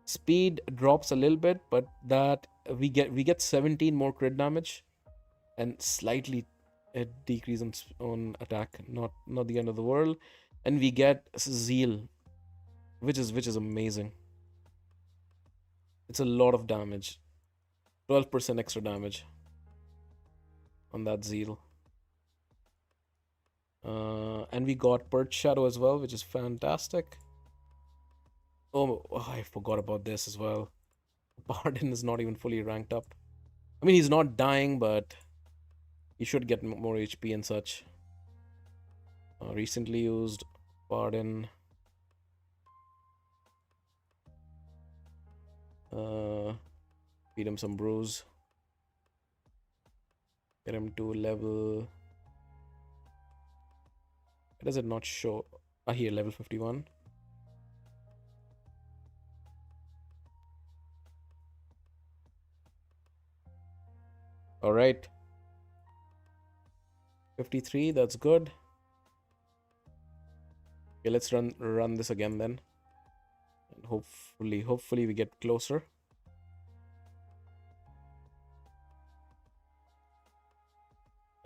Speed drops a little bit, but that we get 17 more crit damage and slightly a decrease on attack. Not the end of the world. And we get zeal, which is amazing. It's a lot of damage. 12% extra damage on that zeal. And we got Perch Shadow as well, which is fantastic. Oh, I forgot about this as well. Pardon is not even fully ranked up. I mean, he's not dying, but he should get more HP and such. Recently used Pardon. Feed him some brews. Get him to level... Why does it not show? Here, level 51. All right. 53, that's good. Okay, let's run this again then. And hopefully we get closer.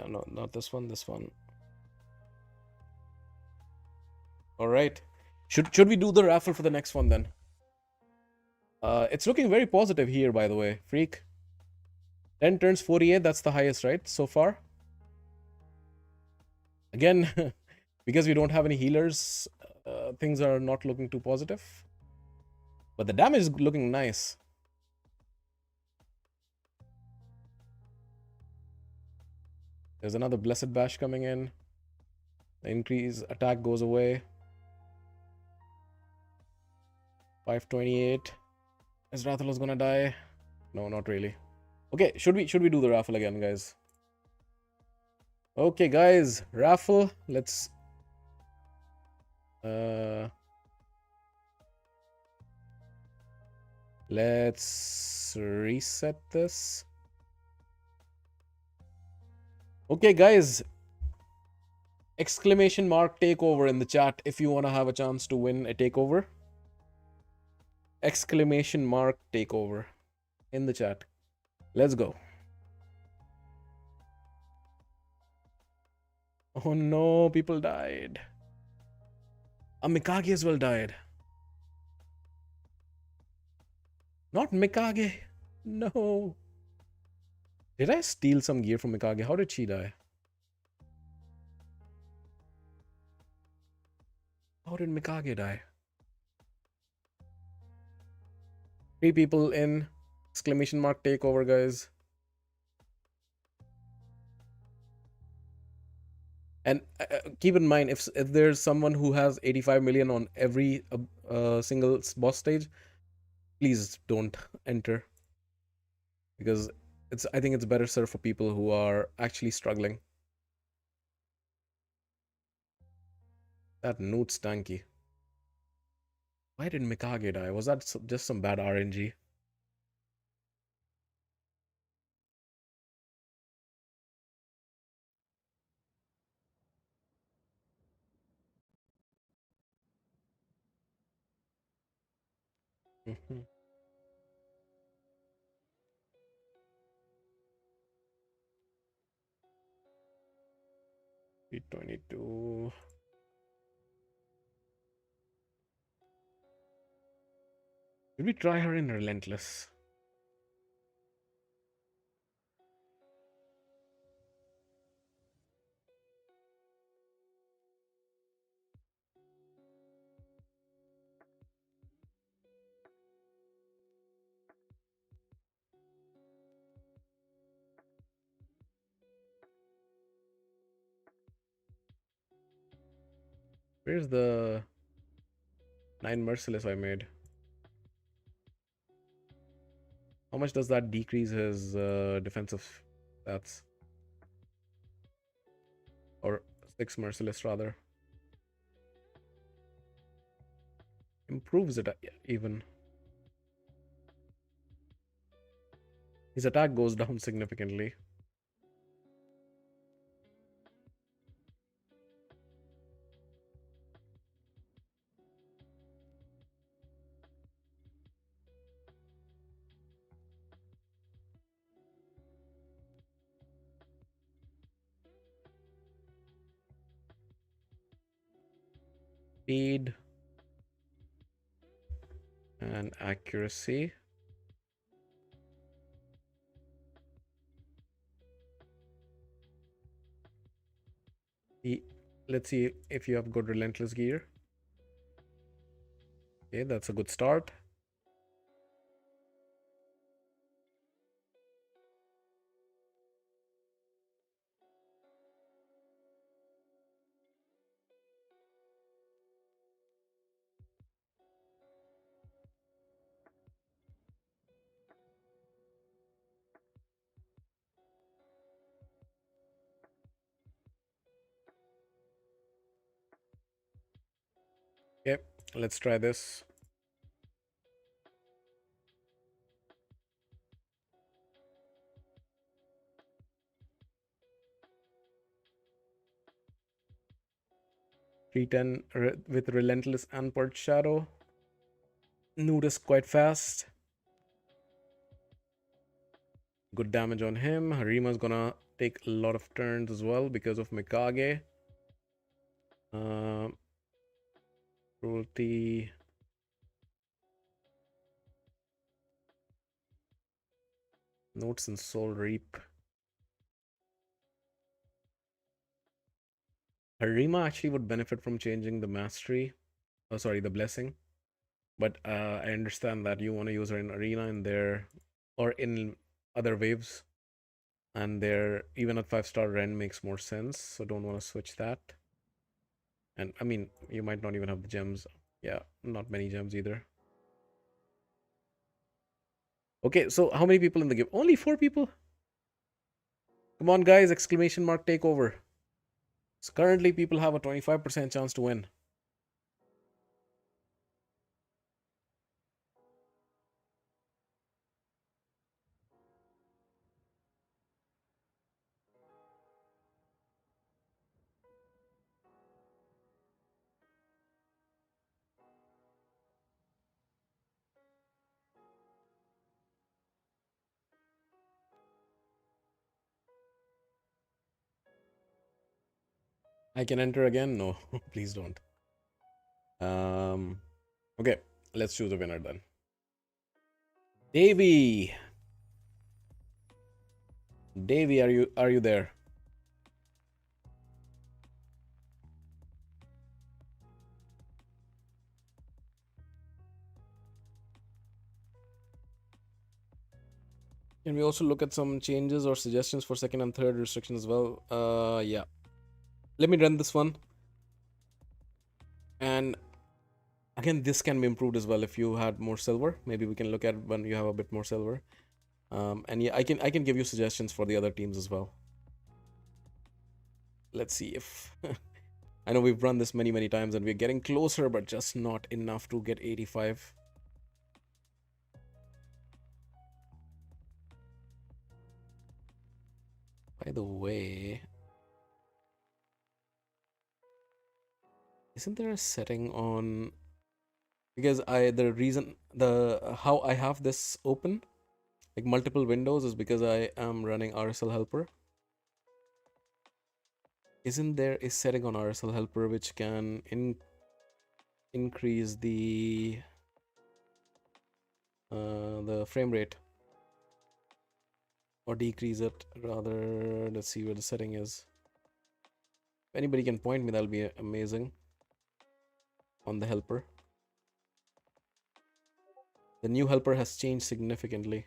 No, not this one, this one. All right. Should we do the raffle for the next one then? It's looking very positive here, by the way. Freak. 10 turns 48, that's the highest, right? So far. Again, because we don't have any healers, things are not looking too positive. But the damage is looking nice. There's another Blessed Bash coming in. The increase attack goes away. 528. Is Rathalos gonna die? No, not really. Okay, should we do the raffle again, guys? Okay, guys, raffle. Let's reset this. Okay, guys. Exclamation mark takeover in the chat if you want to have a chance to win a takeover. Exclamation mark takeover in the chat. Let's go. Oh no, people died. Mikage as well died. Not Mikage. No. Did I steal some gear from Mikage? How did she die? How did Mikage die? 3 people in. Exclamation mark takeover, guys. And keep in mind, if there's someone who has 85 million on every single boss stage, please don't enter. Because I think it's better served for people who are actually struggling. That Newt's tanky. Why did Mikage die? Was that just some bad RNG? Mm-hmm. 322. Did we try her in Relentless? Where's the 9 Merciless I made? How much does that decrease his defensive stats? Or 6 Merciless rather. Improves it even. His attack goes down significantly. Speed and accuracy. Let's see if you have good Relentless gear. Okay, that's a good start. Okay, let's try this. Re10 with Relentless and Purge Shadow. Nudist quite fast. Good damage on him. Harima's gonna take a lot of turns as well because of Mikage. Cruelty. Notes and Soul Reap. Harima actually would benefit from changing the mastery. Oh, sorry, the blessing. But I understand that you want to use her in arena in there or in other waves. And there, even at 5-star Ren makes more sense. So don't want to switch that. And I mean, you might not even have the gems. Yeah, not many gems either. Okay, so how many people in the game? Only 4 people? Come on, guys! Exclamation mark takeover. So currently, people have a 25% chance to win. I can enter again? No, please don't. Okay, let's choose a winner then. Davey, are you there? Can we also look at some changes or suggestions for second and third restrictions as well? Yeah. Let me run this one. And again, this can be improved as well if you had more silver. Maybe we can look at when you have a bit more silver. And yeah, I can give you suggestions for the other teams as well. Let's see if I know we've run this many times and we're getting closer, but just not enough to get 85. By the way, isn't there a setting on, because the reason the how I have this open like multiple windows is because I am running RSL helper. Isn't there a setting on RSL helper which can increase the the frame rate, or decrease it rather. Let's see where the setting is. If anybody can point me, that'll be amazing. On the helper, the new helper has changed significantly.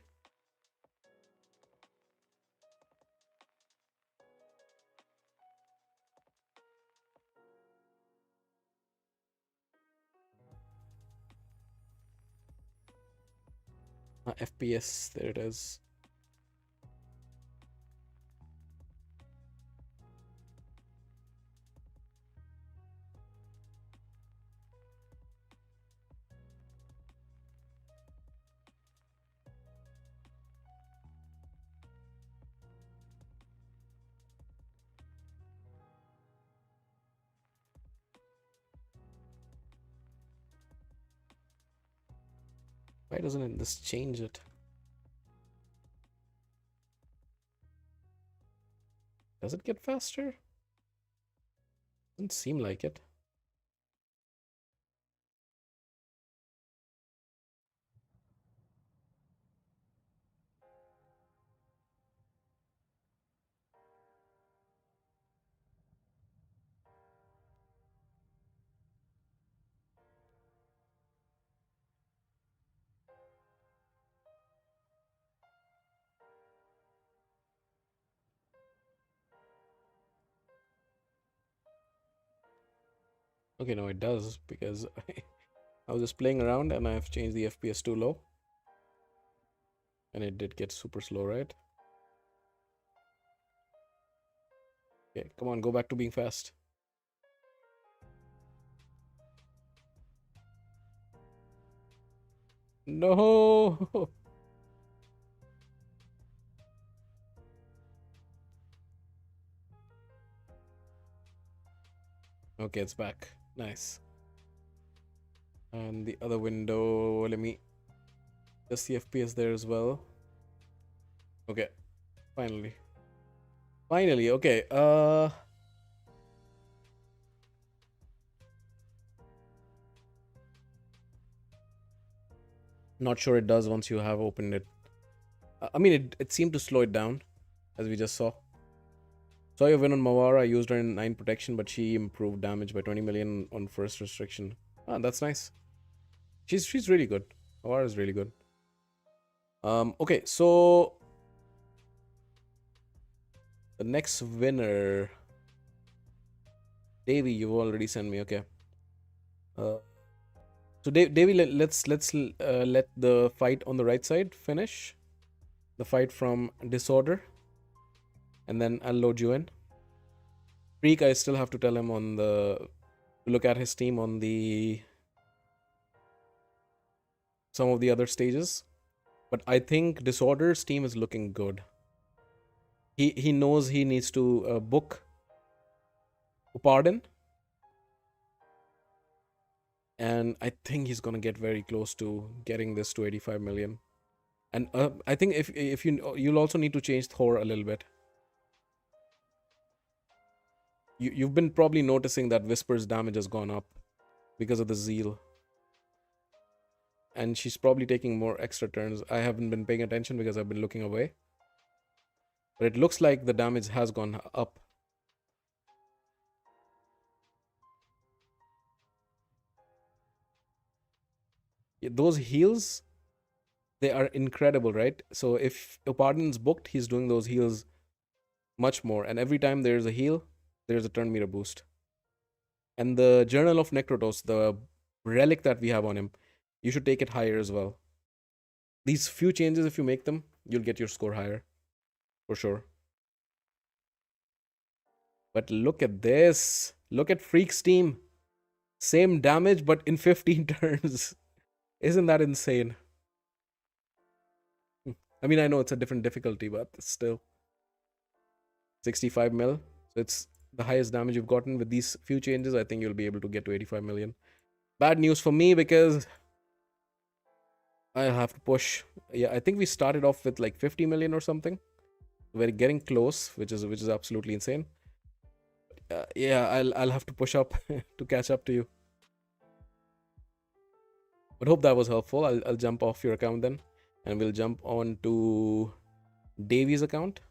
FPS, there it is. Why doesn't it just change it? Does it get faster? Doesn't seem like it. Okay, no, it does, because I was just playing around and I've changed the FPS too low. And it did get super slow, right? Okay, come on, go back to being fast. No! Okay, it's back. Nice. And the other window, let me just the FPS there as well. Okay, finally. Finally, okay. Not sure it does once you have opened it. I mean, it seemed to slow it down, as we just saw. Saw your win on Mawara. I used her in 9 protection, but she improved damage by 20 million on first restriction. Ah, that's nice. She's really good. Mawara is really good. Okay, so the next winner, Davey, you've already sent me. Okay. So Davey, let's let the fight on the right side finish. The fight from Disorder, and then I'll load you in. Freak, I still have to tell him on the look at his team on the some of the other stages, but I think Disorder's team is looking good. He knows he needs to book Pardon, and I think he's gonna get very close to getting this to 85 million. And I think if you'll also need to change Thor a little bit. You've been probably noticing that Whisper's damage has gone up because of the zeal. And she's probably taking more extra turns. I haven't been paying attention because I've been looking away. But it looks like the damage has gone up. Those heals, they are incredible, right? So if Pardon's booked, he's doing those heals much more. And every time there's a heal, there's a turn meter boost. And the Journal of Necrotos, the relic that we have on him, you should take it higher as well. These few changes, if you make them, you'll get your score higher. For sure. But look at this. Look at Freak's team. Same damage, but in 15 turns. Isn't that insane? I mean, I know it's a different difficulty, but still. 65 mil. So it's the highest damage you've gotten. With these few changes, I think you'll be able to get to 85 million. Bad news for me because I have to push. Yeah, I think we started off with like 50 million or something. We're getting close, which is absolutely insane. Yeah, I'll have to push up to catch up to you. But hope that was helpful. I'll jump off your account then, and we'll jump on to Davy's account.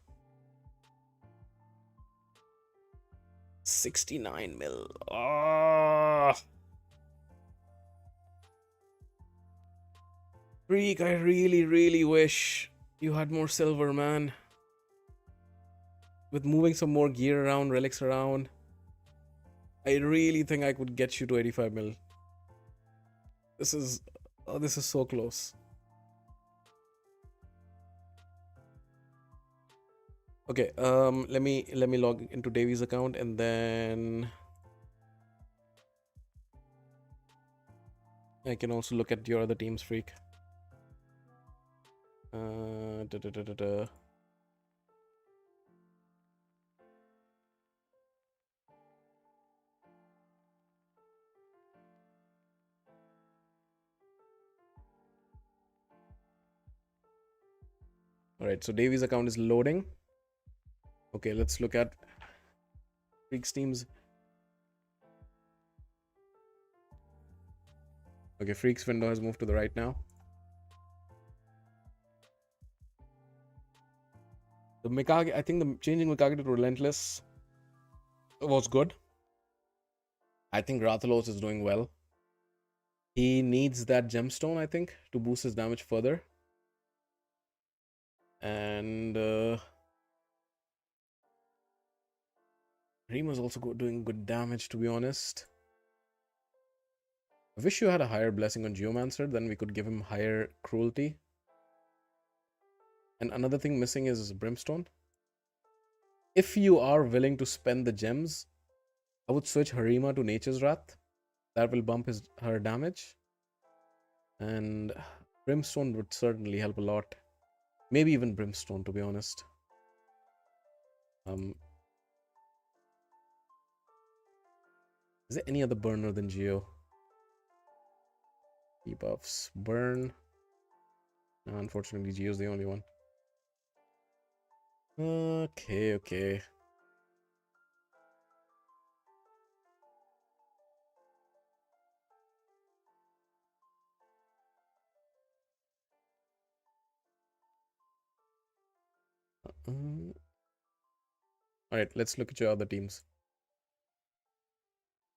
69 mil. Ah, Freak, I really wish you had more silver, man. With moving some more gear around, relics around, I really think I could get you to 85 mil. This is so close. Okay, let me log into Davy's account, and then I can also look at your other teams, Freak. All right, so Davy's account is loading. Okay, let's look at Freak's teams. Okay, Freak's window has moved to the right now. The Mikage, I think the changing Mikage to Relentless was good. I think Rathalos is doing well. He needs that gemstone, I think, to boost his damage further. And Rima's also doing good damage, to be honest. I wish you had a higher blessing on Geomancer, then we could give him higher cruelty. And another thing missing is Brimstone. If you are willing to spend the gems, I would switch Harima to Nature's Wrath. That will bump her damage. And Brimstone would certainly help a lot. Maybe even Brimstone, to be honest. Is there any other burner than Geo? Debuffs. Burn. No, unfortunately, Geo's the only one. Okay. Alright, let's look at your other teams.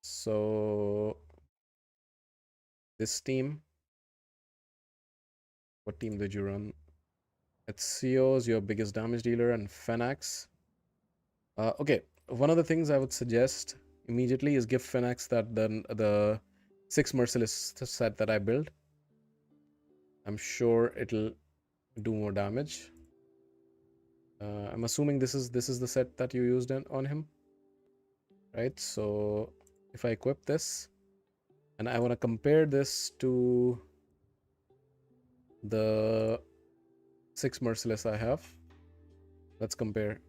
So, this team. What team did you run? Ezio's your biggest damage dealer, and Phenax. Okay, one of the things I would suggest immediately is give Phenax the 6 Merciless set that I built. I'm sure it'll do more damage. I'm assuming this is the set that you used on him, right? So if I equip this, and I want to compare this to the 6 Merciless I have, let's compare.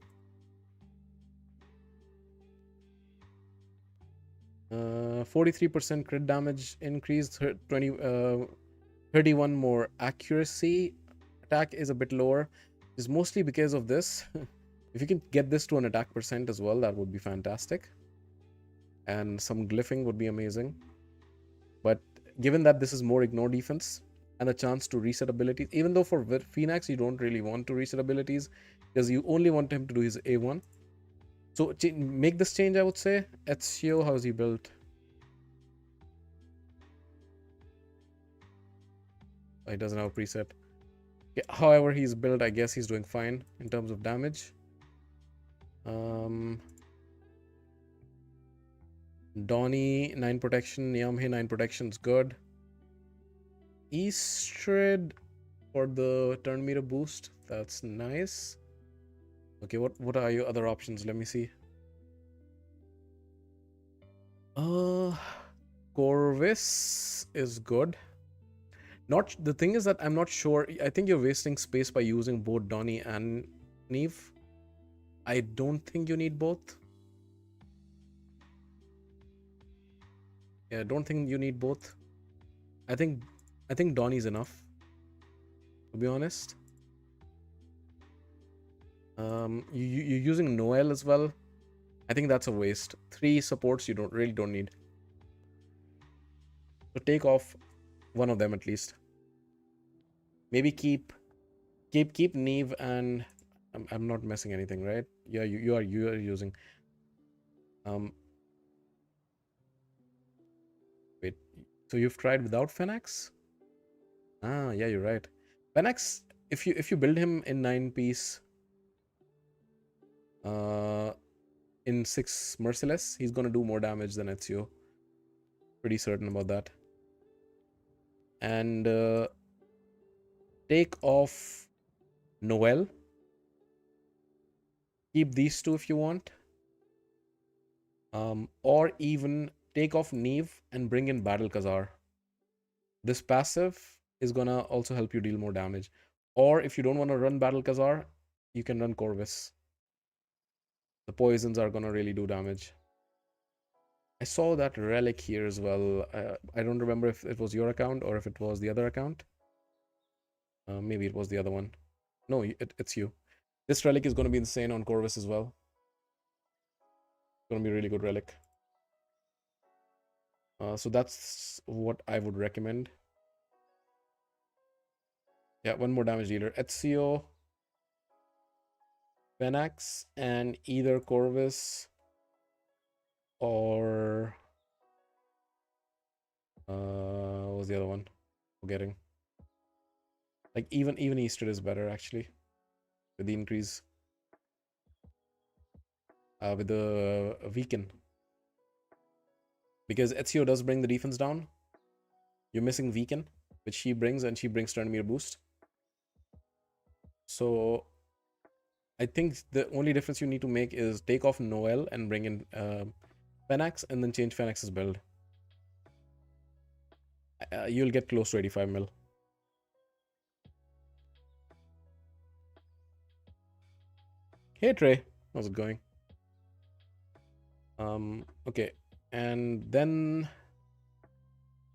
43% crit damage increase, 31 more accuracy. Attack is a bit lower. It's mostly because of this. If you can get this to an attack percent as well, that would be fantastic. And some glyphing would be amazing. But given that this is more ignore defense and a chance to reset abilities, even though for Phoenix you don't really want to reset abilities because you only want him to do his A1. So make this change, I would say. Ezio, how's he built? He doesn't have a preset. Yeah, however he's built, I guess he's doing fine in terms of damage. Donnie 9 protection, Yamhe 9 protection is good. Eastrid for the turn meter boost, that's nice. Okay, what are your other options? Let me see. Corvus is good. Not the thing is that I'm not sure. I think you're wasting space by using both Donnie and Neve. I don't think you need both. Yeah, I don't think you need both. I think Donnie's enough, to be honest. You're using Noel as well. I think that's a waste. 3 supports you don't need. So take off One of them at least. Maybe keep Neve and I'm not messing anything, right? Yeah, you are using. Wait. So you've tried without Fenax? Ah, yeah, you're right. Fenax, if you build him in 9-piece, in 6 Merciless, he's gonna do more damage than Ezio. Pretty certain about that. And take off Noel. Keep these two if you want. Or even take off Neve and bring in Battle Khazar. This passive is gonna also help you deal more damage. Or if you don't want to run Battle Khazar, you can run Corvus. The poisons are gonna really do damage. I saw that relic here as well. I don't remember if it was your account or if it was the other account. Maybe it was the other one. No, it's you. This relic is going to be insane on Corvus as well. It's going to be a really good relic. So that's what I would recommend. Yeah, one more damage dealer. Ezio, Venax, and either Corvus or... what was the other one? Forgetting. Like even Easter is better actually. With the increase. With the Weaken. Because Ezio does bring the defense down. You're missing Weaken, which she brings, and she brings Turnimeter boost. So I think the only difference you need to make is take off Noel and bring in Fenax, and then change Fenax's build. You'll get close to 85 mil. Hey Trey, how's it going? Okay, and then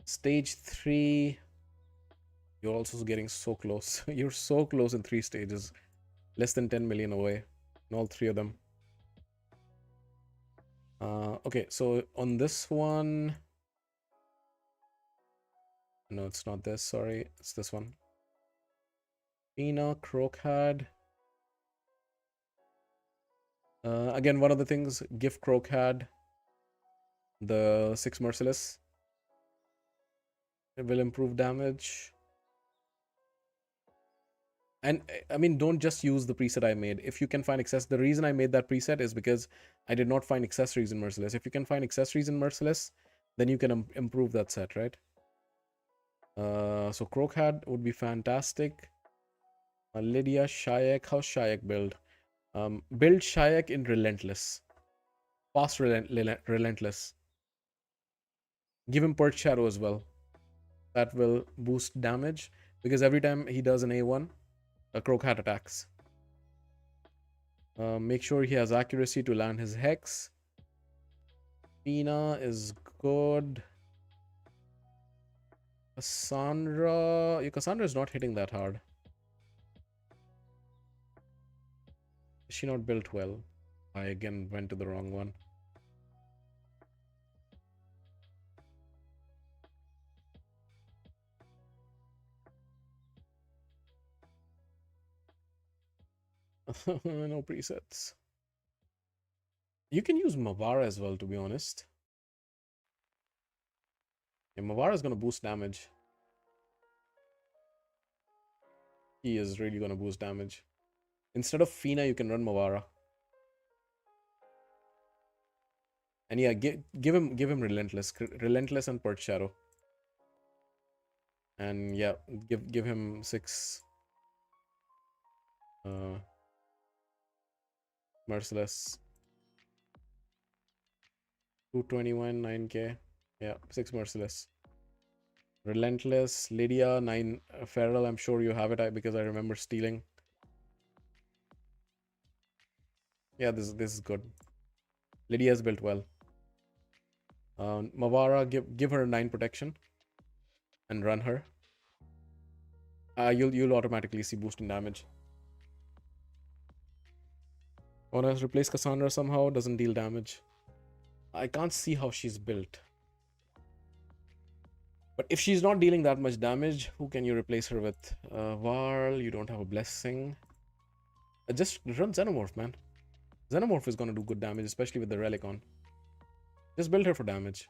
stage 3. You're also getting so close. You're so close in 3 stages. Less than 10 million away in all 3 of them. Okay, so on this one... No, it's not this. Sorry, it's this one. Fina, Crockhad. Again, one of the things, give Crockhad the 6 Merciless. It will improve damage. And I mean, don't just use the preset I made. If you can find access, the reason I made that preset is because I did not find accessories in Merciless. If you can find accessories in Merciless, then you can improve that set, right? So Crockhad would be fantastic. Lydia, Shayak. How's Shayak build? Build Shayak in Relentless. Fast Relentless. Give him Perch Shadow as well. That will boost damage. Because every time he does an A1, a Crockhad attacks. Make sure he has accuracy to land his Hex. Fina is good. Cassandra... Cassandra is not hitting that hard. Is she not built well? I again went to the wrong one. No presets. You can use Mavara as well, to be honest. Yeah, Mavara is going to boost damage. He is really going to boost damage. Instead of Fina, you can run Mavara. And yeah, give him Relentless and Perch Shadow. And yeah, give him 6 Merciless. 221, 9k. Yeah, 6 Merciless. Relentless, Lydia, 9 Feral. I'm sure you have it because I remember stealing. Yeah, this is good. Lydia's built well. Mavara, give her 9 protection and run her. You'll automatically see boosting damage. Wanna replace Cassandra somehow? Doesn't deal damage. I can't see how she's built. But if she's not dealing that much damage, who can you replace her with? Varl, you don't have a blessing. Just run Xenomorph, man. Xenomorph is gonna do good damage, especially with the relic on. Just build her for damage.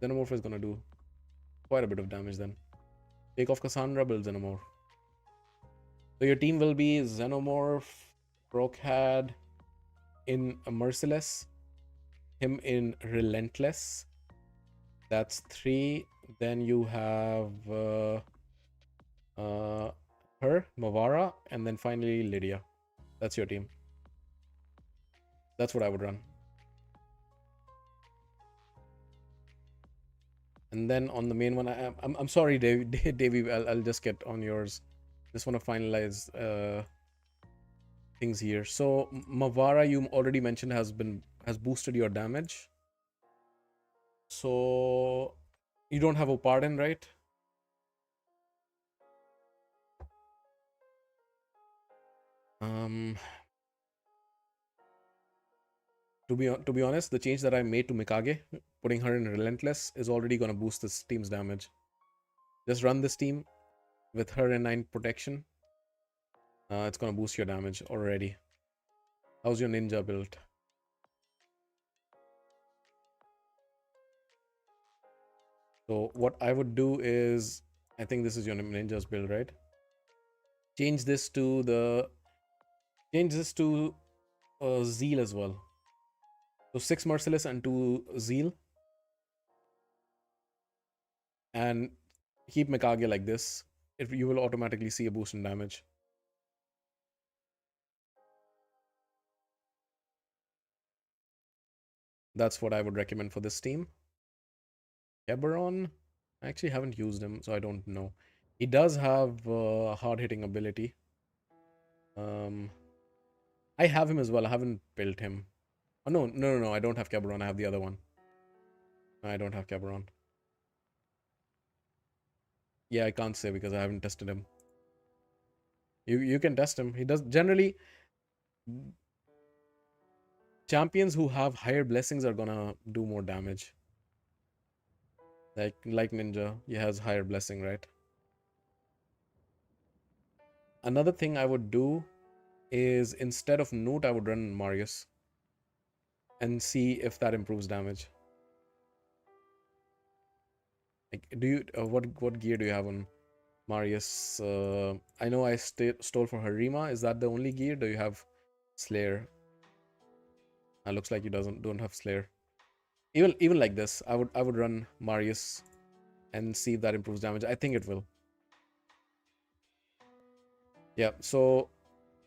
Xenomorph is gonna do quite a bit of damage then. Take off Cassandra, build Xenomorph. So your team will be Xenomorph, Brockhad in Merciless, him in Relentless. That's 3. Then you have her, Mavara, and then finally Lydia. That's your team. That's what I would run. And then on the main one, I'm sorry, Davey. I'll just get on yours. Just want to finalize things here. So Mavara, you already mentioned, has boosted your damage. So you don't have a pardon, right? To be honest, the change that I made to Mikage, putting her in Relentless, is already gonna boost this team's damage. Just run this team with her in 9 protection. It's gonna boost your damage already. How's your ninja build? So what I would do is, I think this is your ninja's build, right? Change this to Zeal as well. So 6 Merciless and 2 Zeal. And keep Mikage like this. You will automatically see a boost in damage. That's what I would recommend for this team. Eberron, I actually haven't used him, so I don't know. He does have a hard-hitting ability. I have him as well. I haven't built him. Oh, no. I don't have Caberon. I have the other one. I don't have Caberon. Yeah, I can't say because I haven't tested him. You can test him. He does generally. Champions who have higher blessings are gonna do more damage. Like Ninja, he has higher blessing, right? Another thing I would do is, instead of Newt, I would run Marius and see if that improves damage. Like, do you what gear do you have on Marius? I know I stole for Harima. Is that the only gear? Do you have Slayer? Looks like you don't have Slayer. Even like this, I would run Marius and see if that improves damage. I think it will. Yeah. So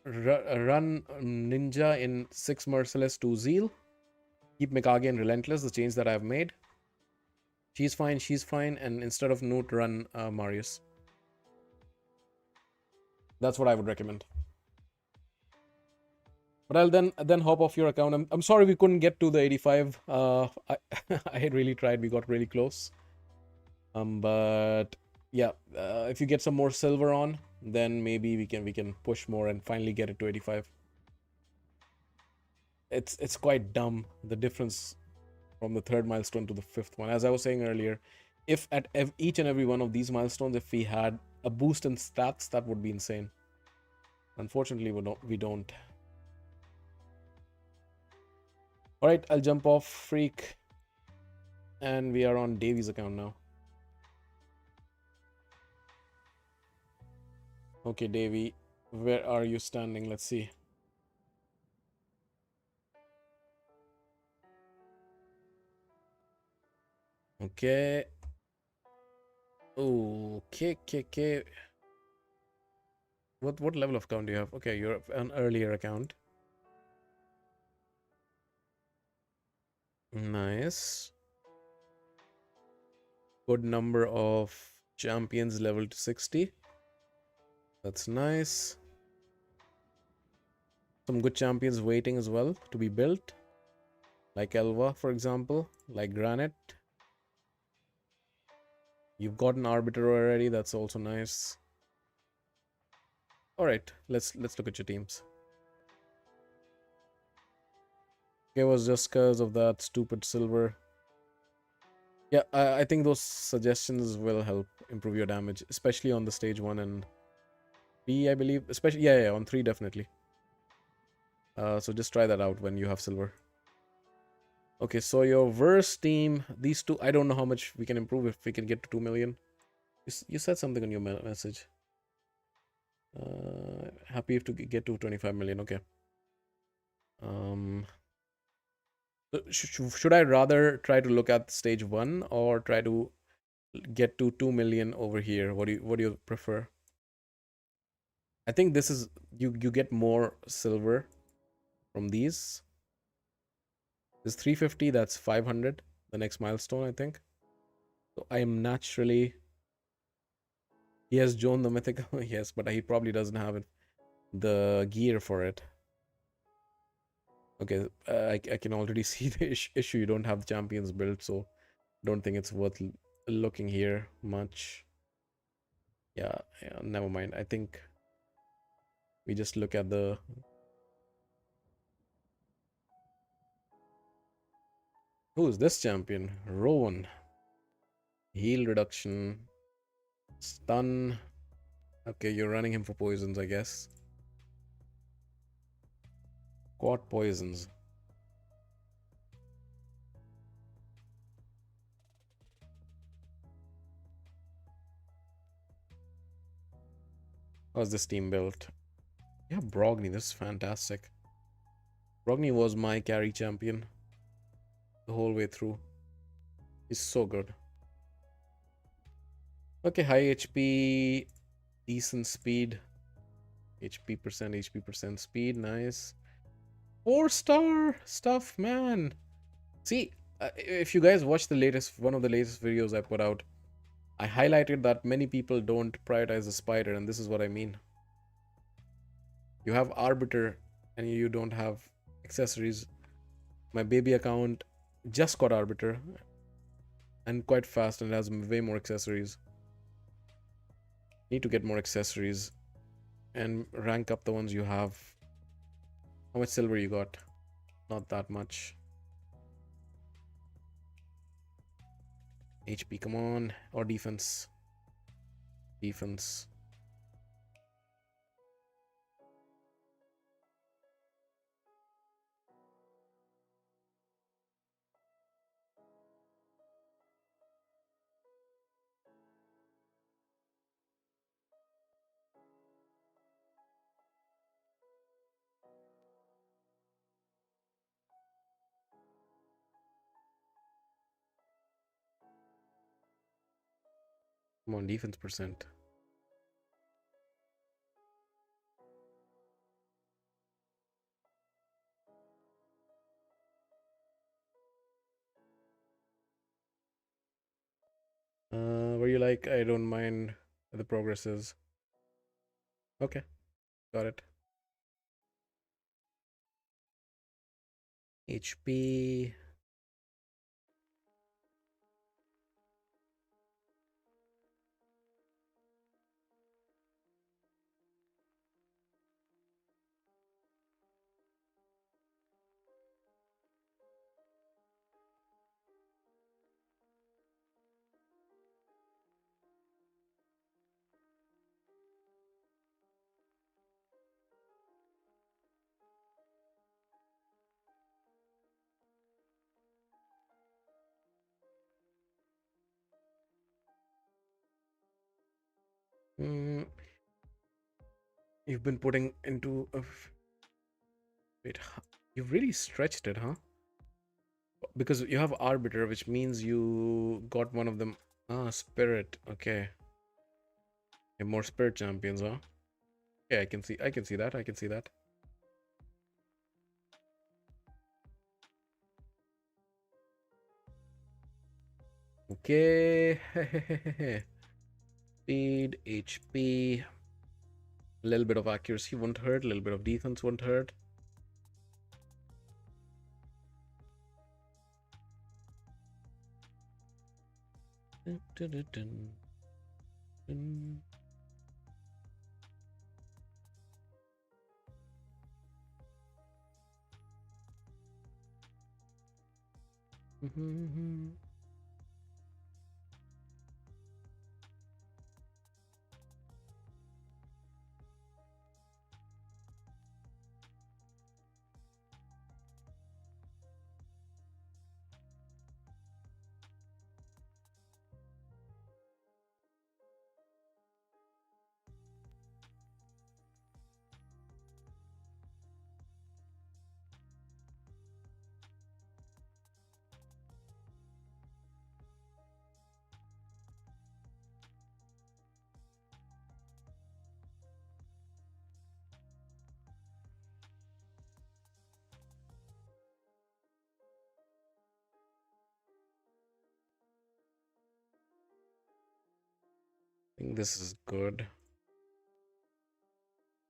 run Ninja in 6 Merciless, 2 Zeal. Keep Mikage in Relentless, the change that I've made. She's fine, and instead of Newt, run Marius. That's what I would recommend. But I'll then hop off your account. I'm sorry we couldn't get to the 85. I had really tried. We got really close. But yeah, if you get some more silver on, then maybe we can push more and finally get it to 85. It's quite dumb, the difference from the 3rd milestone to the 5th one. As I was saying earlier, if at each and every one of these milestones, if we had a boost in stats, that would be insane. Unfortunately, we don't. All right, I'll jump off Freak, and we are on Davy's account now. Okay, Davy, where are you standing? Let's see. Okay. Okay. What level of account do you have? Okay, you're an earlier account. Nice. Good number of champions level to 60. That's nice. Some good champions waiting as well to be built. Like Elva, for example. Like Granite. You've got an Arbiter already. That's also nice. Alright, let's look at your teams. It was just because of that stupid silver. Yeah, I think those suggestions will help improve your damage, especially on the stage 1 and 3, I believe. Especially, yeah, on 3 definitely. So just try that out when you have silver. Okay, so your verse team, these two, I don't know how much we can improve if we can get to 2 million. You said something on your message. Happy if to get to 25 million. Okay. Um, should I rather try to look at stage 1 or try to get to 2 million over here? What do you prefer? I think this is you get more silver from these. This 350, that's 500. The next milestone, I think. So I am naturally. He has Joan the Mythical, yes, but he probably doesn't have it, the gear for it. Okay, I can already see the issue. You don't have the champions built, so don't think it's worth looking here much. Yeah, never mind. I think we just look at the. Who's this champion? Rowan. Heal reduction. Stun. Okay, you're running him for poisons, I guess. Quad poisons. How's this team built? Yeah, Brogni. This is fantastic. Brogni was my carry champion the whole way through. He's so good. Okay, high HP, decent speed. HP percent speed. Nice. 4-star stuff, man. See, if you guys watch the latest, one of the latest videos I put out, I highlighted that many people don't prioritize the spider, and this is what I mean. You have Arbiter, and you don't have accessories. My baby account just got Arbiter, and quite fast, and it has way more accessories. Need to get more accessories, and rank up the ones you have. How much silver you got? Not that much. HP, come on. Or defense. Defense. Come on, defense percent. Were you like, I don't mind the progress is. Okay, got it. HP. Mm, you've been putting into a. Wait, you've really stretched it, huh? Because you have Arbiter, which means you got one of them. Ah, Spirit. Okay. You have more Spirit champions, huh? Yeah, I can see that. I can see that. Okay. Speed, HP. A little bit of accuracy won't hurt. A little bit of defense won't hurt. Dun, dun, dun, dun, dun. think this is good.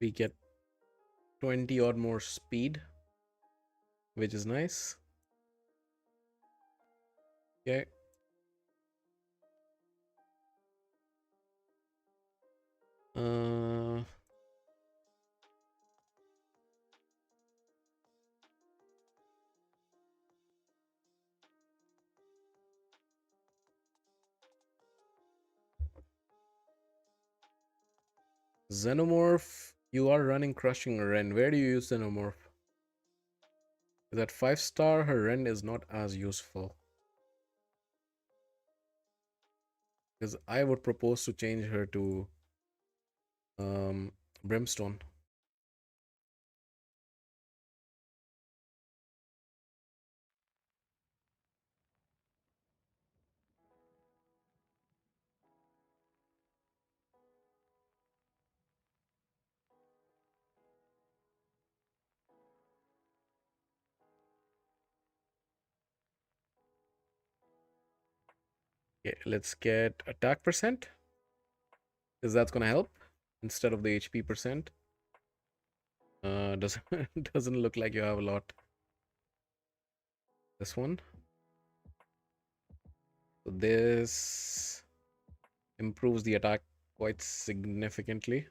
We get 20 odd more speed, which is nice. Okay. Xenomorph, you are running Crushing Rend. Where do you use Xenomorph? Is that 5-star? Her Rend is not as useful. Because I would propose to change her to Brimstone. Okay, let's get attack percent. Because that's gonna help instead of the HP percent. Doesn't doesn't look like you have a lot. This one. So this improves the attack quite significantly,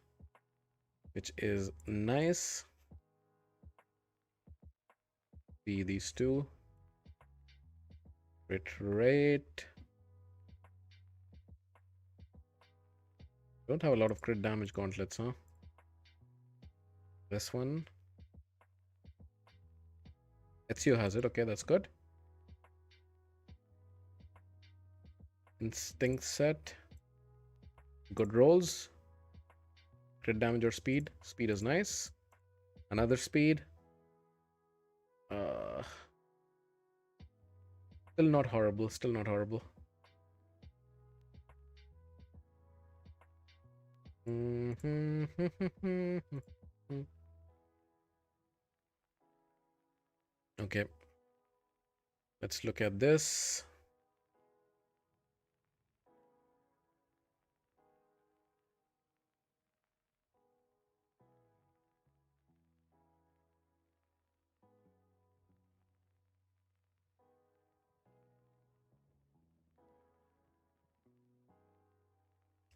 which is nice. See these two. Crit rate. Don't have a lot of crit damage gauntlets, huh? This one. Ezio has it. Okay, that's good. Instinct set. Good rolls. Crit damage or speed. Speed is nice. Another speed. Still not horrible. Still not horrible. Okay. Let's look at this.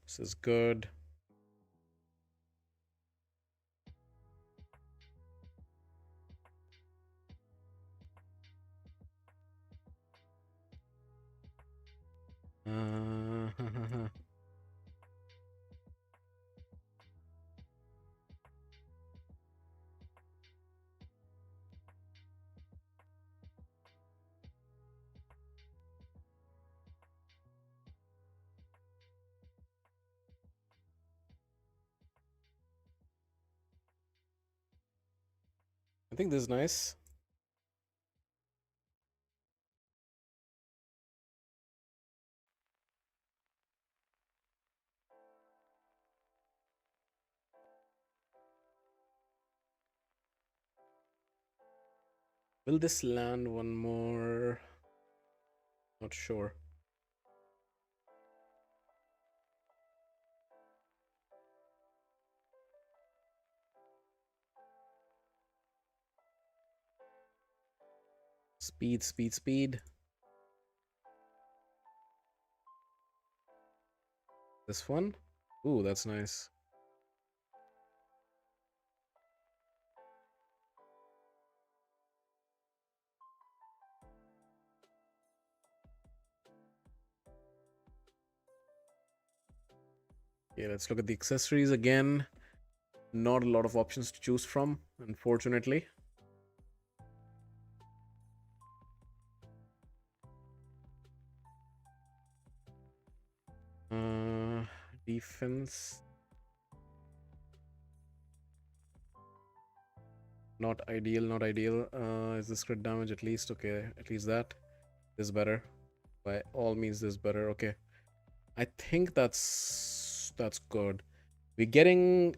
This is good. I think this is nice. Will this land one more? Not sure. Speed, speed, speed. This one. Ooh, that's nice. Okay, let's look at the accessories again. Not a lot of options to choose from, unfortunately. Defense. Not ideal, not ideal. Is this crit damage at least? Okay, at least that is better. By all means, this is better. Okay. I think that's good. We're getting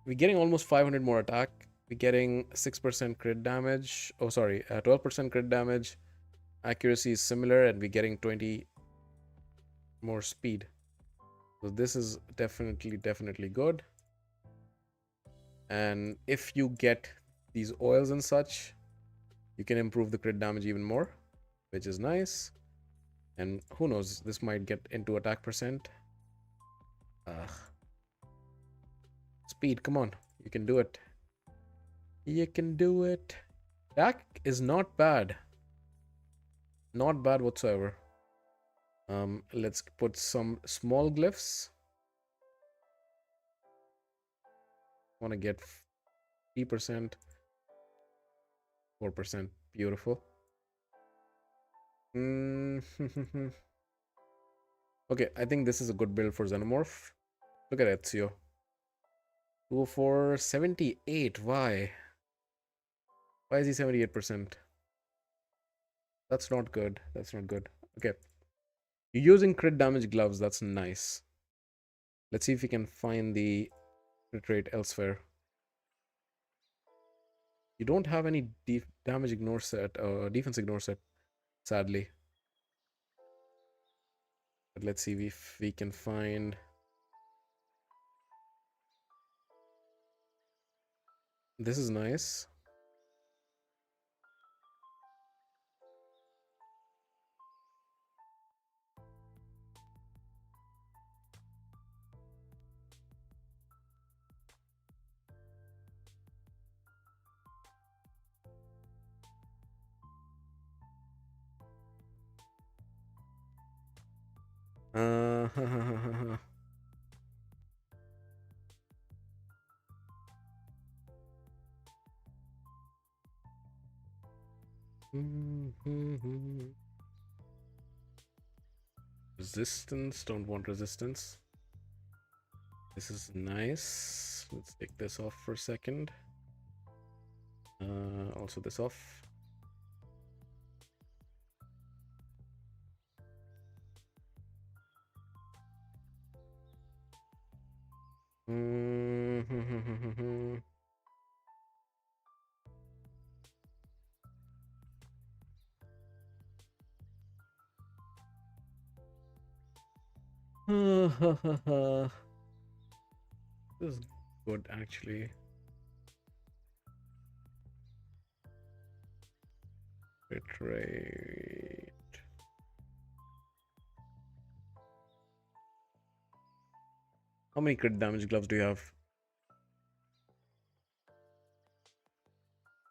almost 500 more attack. We're getting 6% crit damage. Oh, sorry, 12% crit damage. Accuracy is similar, and we're getting 20 more speed. So this is definitely good. And if you get these oils and such, you can improve the crit damage even more, which is nice. And who knows, this might get into attack percent. Speed, come on, you can do it. You can do it. Attack is not bad. Not bad whatsoever. Let's put some small glyphs. Want to get 3%, 4%. Beautiful. Okay, I think this is a good build for Xenomorph. Look at Ezio. 204, 78. Why? Why is he 78%? That's not good. That's not good. Okay. You're using crit damage gloves. That's nice. Let's see if we can find the crit rate elsewhere. You don't have any damage ignore set, defense ignore set, sadly. But let's see if we can find. This is nice. Uh, Resistance, don't want resistance. This is nice. Let's take this off for a second. Also this off. This is good actually. Crit rate. How many crit damage gloves do you have?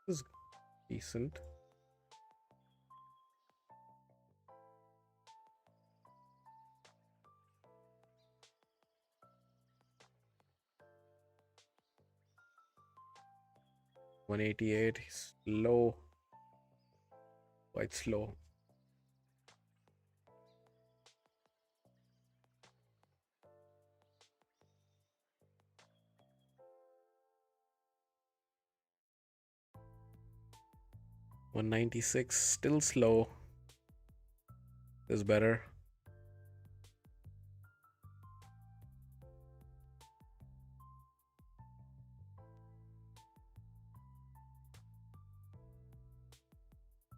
This is decent. $188. Slow. Quite slow. $196. Still slow. This is better.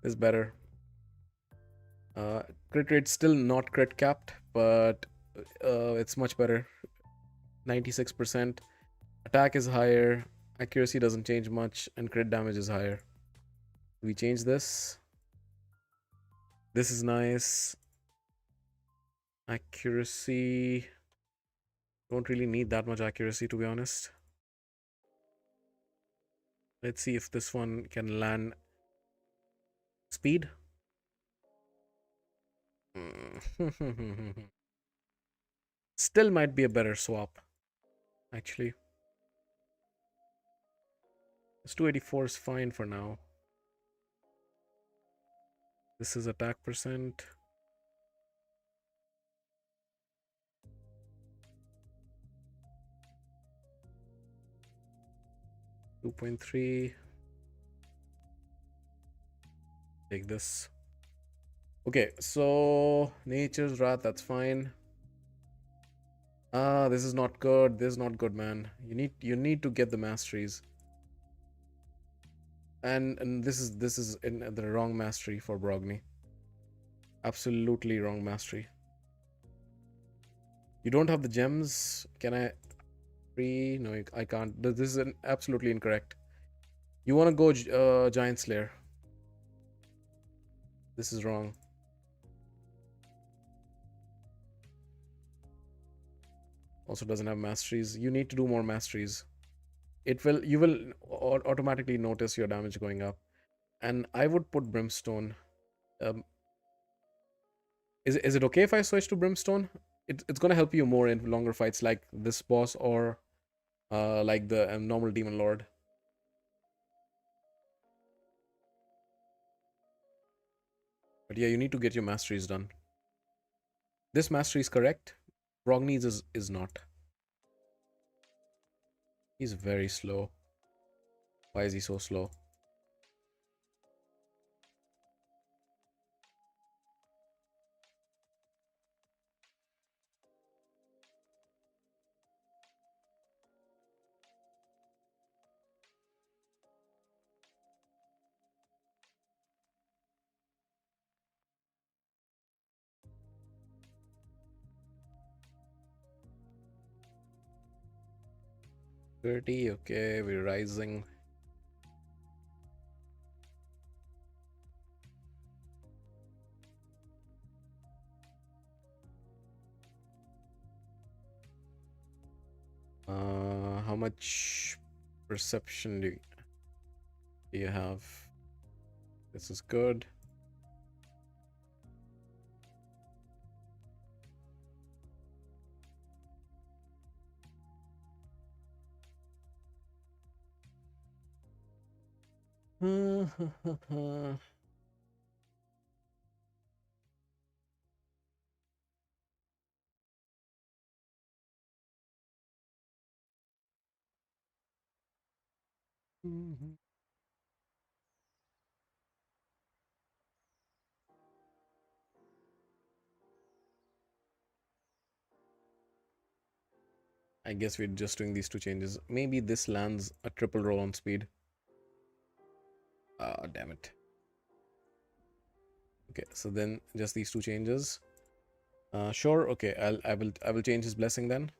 Is better. Crit rate still not crit capped, but it's much better. 96%. Attack is higher. Accuracy doesn't change much, and crit damage is higher. We change this. This is nice. Accuracy. Don't really need that much accuracy, to be honest. Let's see if this one can land speed. Still might be a better swap, actually. This 284 is fine for now. This is attack percent. $2.3. Take this. Okay, so Nature's Wrath, that's fine. This is not good. This is not good, man. You need to get the masteries. And this is in the wrong mastery for Brogni. Absolutely wrong mastery. You don't have the gems. Can I free? No, I can't. This is absolutely incorrect. You want to go Giant Slayer. This is wrong. Also doesn't have masteries. You need to do more masteries. You will automatically notice your damage going up. And I would put Brimstone. Um, is it okay if I switch to Brimstone? It's gonna help you more in longer fights like this boss or like the normal Demon Lord. But yeah, you need to get your masteries done. This mastery is correct. Brogni's is not. He's very slow. Why is he so slow? $30. Okay, we're rising. How much perception do you have? This is good. I guess we're just doing these two changes. Maybe this lands a triple roll on speed. Ah, damn it. Okay, so then just these two changes. Sure. Okay, I will change his blessing then.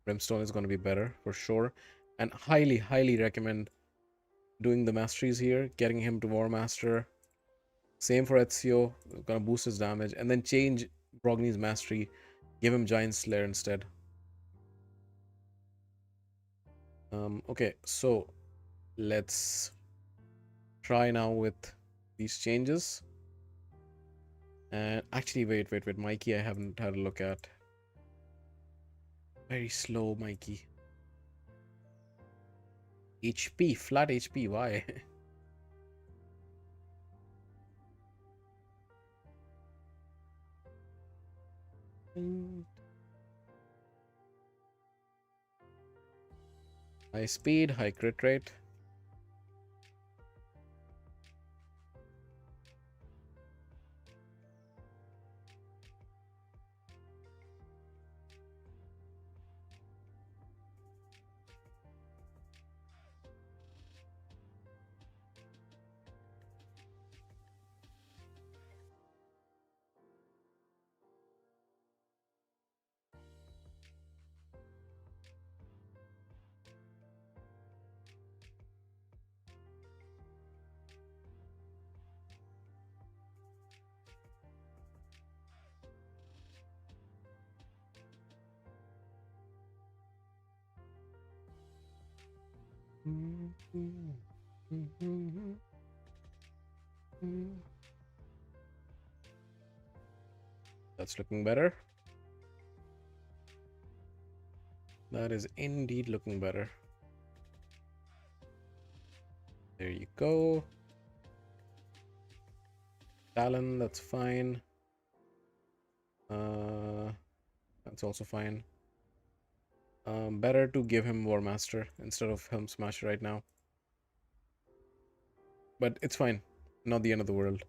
Brimstone is going to be better for sure, and highly recommend doing the masteries here, getting him to War Master. Same for Ezio, gonna boost his damage, and then change Brogni's mastery, give him Giant Slayer instead. Okay, so let's try now with these changes. And actually, wait, Mikey, I haven't had a look at. Very slow, Mikey. HP, flat HP, why? High speed, high crit rate. That's looking better. That is indeed looking better. There you go. Talon, that's fine. That's also fine. Better to give him War Master instead of Helm Smash right now. But it's fine. Not the end of the world.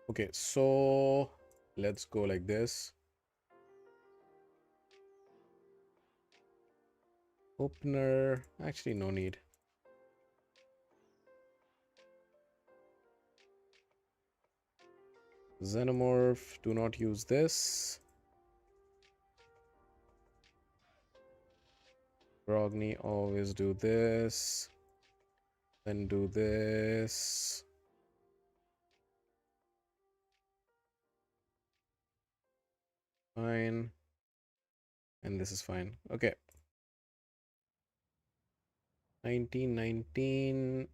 Okay, so let's go like this. Opener. Actually, no need. Xenomorph, do not use this. Brogni, always do this. Then do this. Fine. And this is fine. Okay. 1919.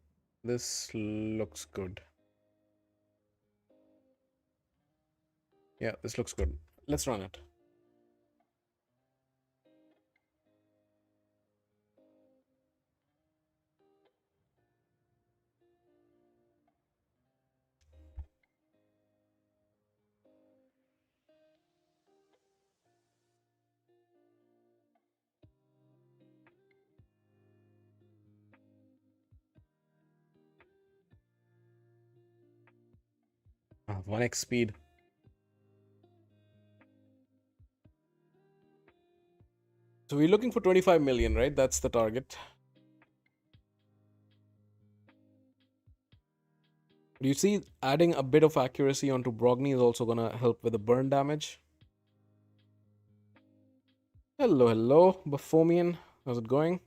This looks good. Yeah, this looks good. Let's run it. Ah, 1x speed. So we're looking for 25 million, right? That's the target. Do you see adding a bit of accuracy onto Brogni is also going to help with the burn damage? Hello, hello, Baphomian. How's it going?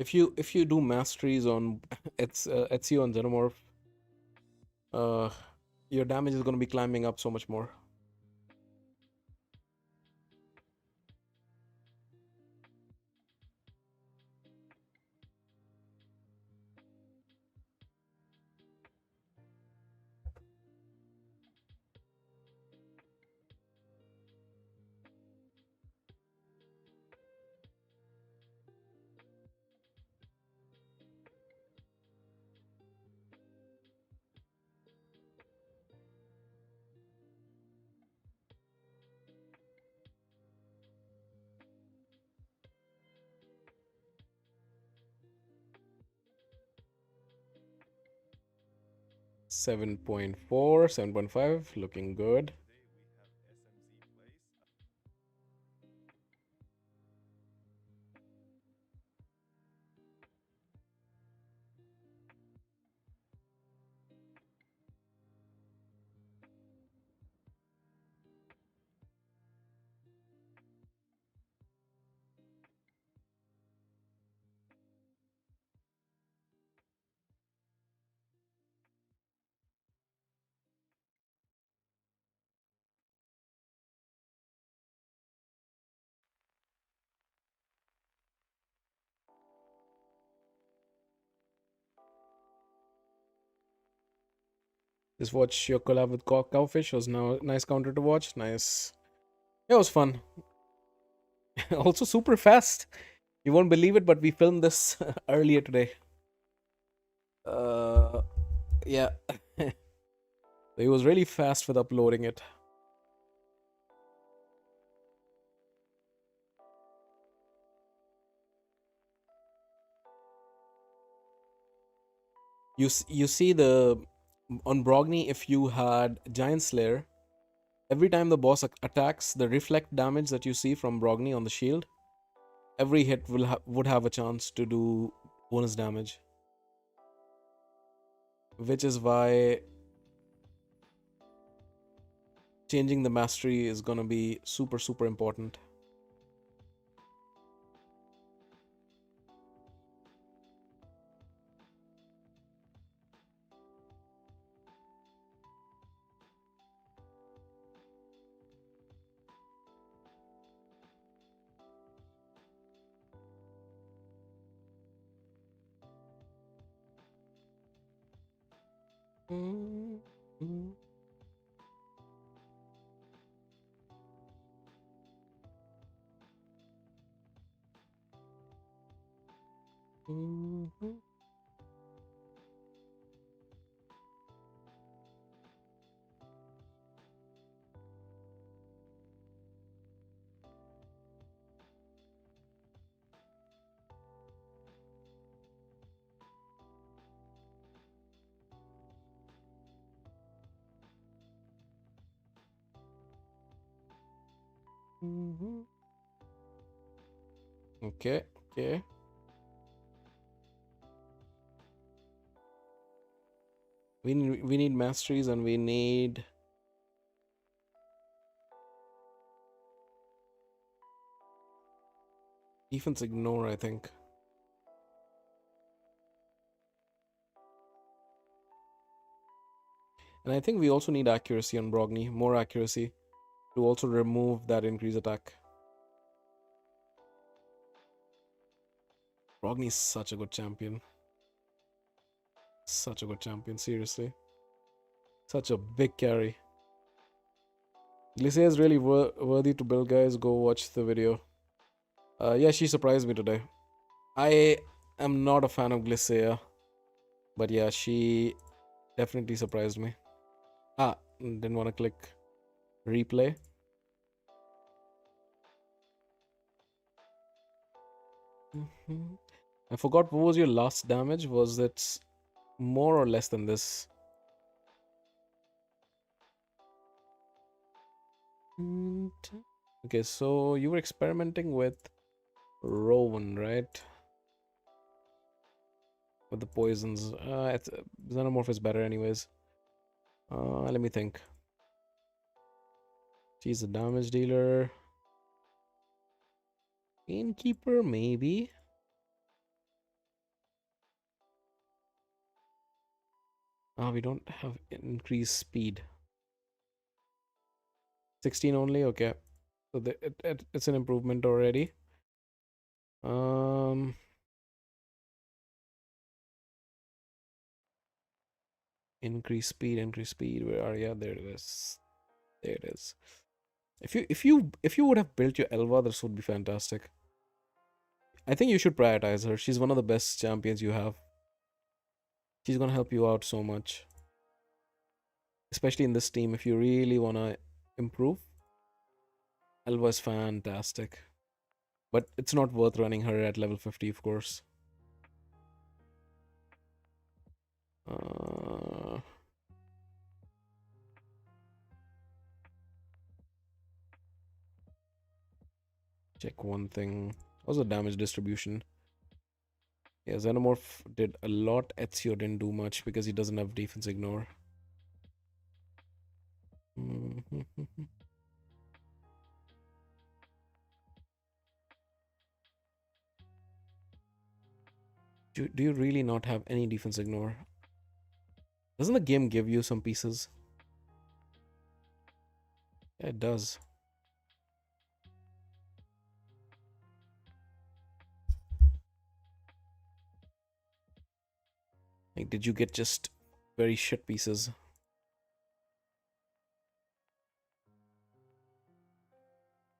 If you do masteries on Ezio and Xenomorph, uh, your damage is going to be climbing up so much more. Seven 7.4, 7.5, looking good. Just watch your collab with Cowfish. Was now nice counter to watch. Nice. It was fun. Also super fast. You won't believe it, but we filmed this earlier today. Yeah. He was really fast with uploading it. You see the on Brogni, if you had Giant Slayer, every time the boss attacks, the reflect damage that you see from Brogni on the shield, every hit would have a chance to do bonus damage, which is why changing the mastery is gonna be super important. Okay, okay. We need masteries and we need defense ignore, I think. And I think we also need accuracy on Brogni, more accuracy to also remove that increased attack. Brogni is such a good champion. Such a good champion, seriously. Such a big carry. Glisea is really worthy to build, guys. Go watch the video. Yeah, she surprised me today. I am not a fan of Glisea, but yeah, she definitely surprised me. Didn't want to click replay. I forgot what was your last damage. Was it more or less than this? Okay, so you were experimenting with Rowan, right? With the poisons. Xenomorph is better anyways. Let me think. She's a damage dealer. Gamekeeper, maybe. We don't have increased speed. 16 only? Okay. So it's an improvement already. Increase speed. Where are you? There it is. There it is. If you would have built your Elva, this would be fantastic. I think you should prioritize her. She's one of the best champions you have. She's gonna help you out so much. Especially in this team, if you really wanna improve. Elva is fantastic. But it's not worth running her at level 50, of course. Check one thing. How's the damage distribution? Yeah, Xenomorph did a lot. Ezio didn't do much because he doesn't have defense ignore. Do you really not have any defense ignore? Doesn't the game give you some pieces? Yeah, it does. Like, did you get just very shit pieces?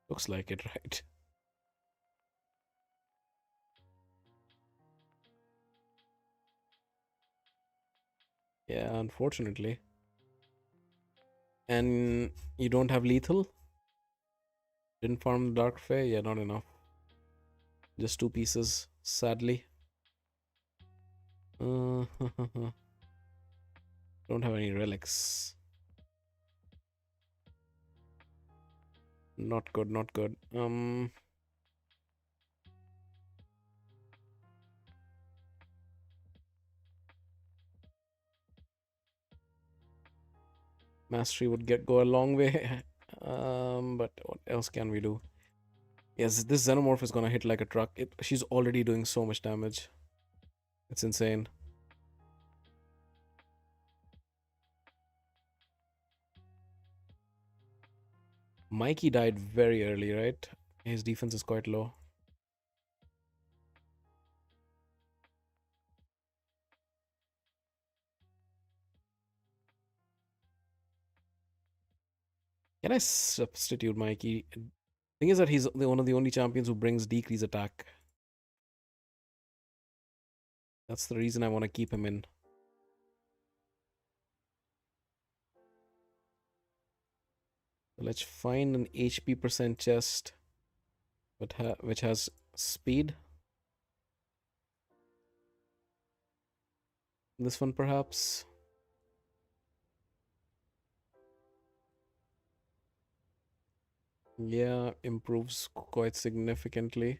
Looks like it, right? Yeah, unfortunately. And you don't have lethal? Didn't farm the Dark Fae? Yeah, not enough. Just two pieces, sadly. Don't have any relics. Not good, not good. Mastery would go a long way. But what else can we do? Yes, this Xenomorph is gonna hit like a truck. She's already doing so much damage. It's insane. Mikey died very early, right? His defense is quite low. Can I substitute Mikey? Thing is that he's one of the only champions who brings decrease attack. That's the reason I want to keep him in. So let's find an HP percent chest, which has speed. This one perhaps. Yeah, improves quite significantly.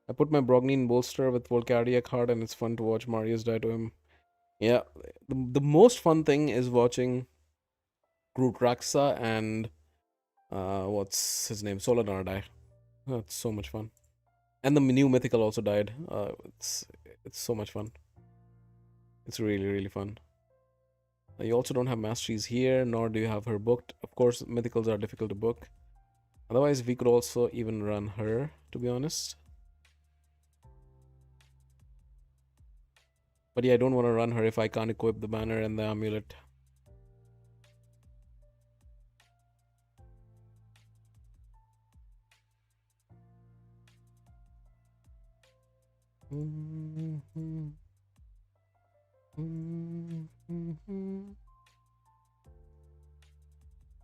I put my Brogni in bolster with Volcardia card, and it's fun to watch Marius die to him. Yeah, the most fun thing is watching Groot Raxa and what's his name, Solanar die. Oh, it's so much fun. And the new mythical also died. It's so much fun. It's really really fun. You also don't have masteries here, nor do you have her booked. Of course, mythicals are difficult to book. Otherwise, we could also even run her, to be honest. But yeah, I don't want to run her if I can't equip the banner and the amulet. To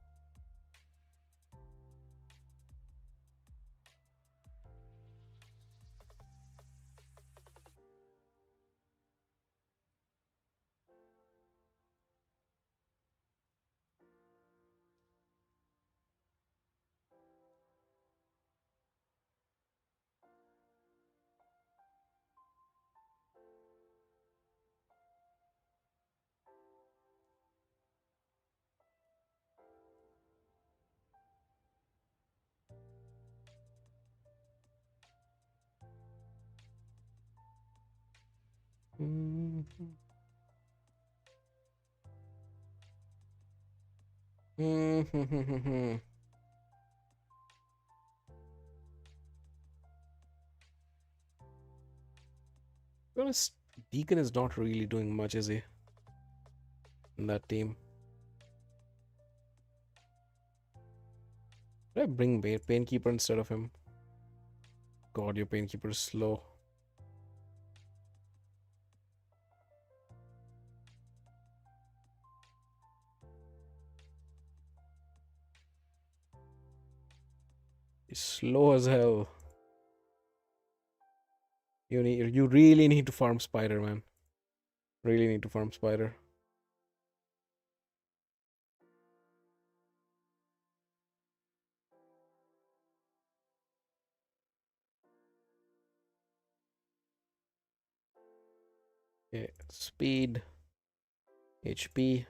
be honest, Deacon is not really doing much, is he? In that team. Should I bring Painkeeper instead of him? God, your Painkeeper is slow. He's slow as hell. You really need to farm Spider, man. Really need to farm Spider. Okay, speed, HP,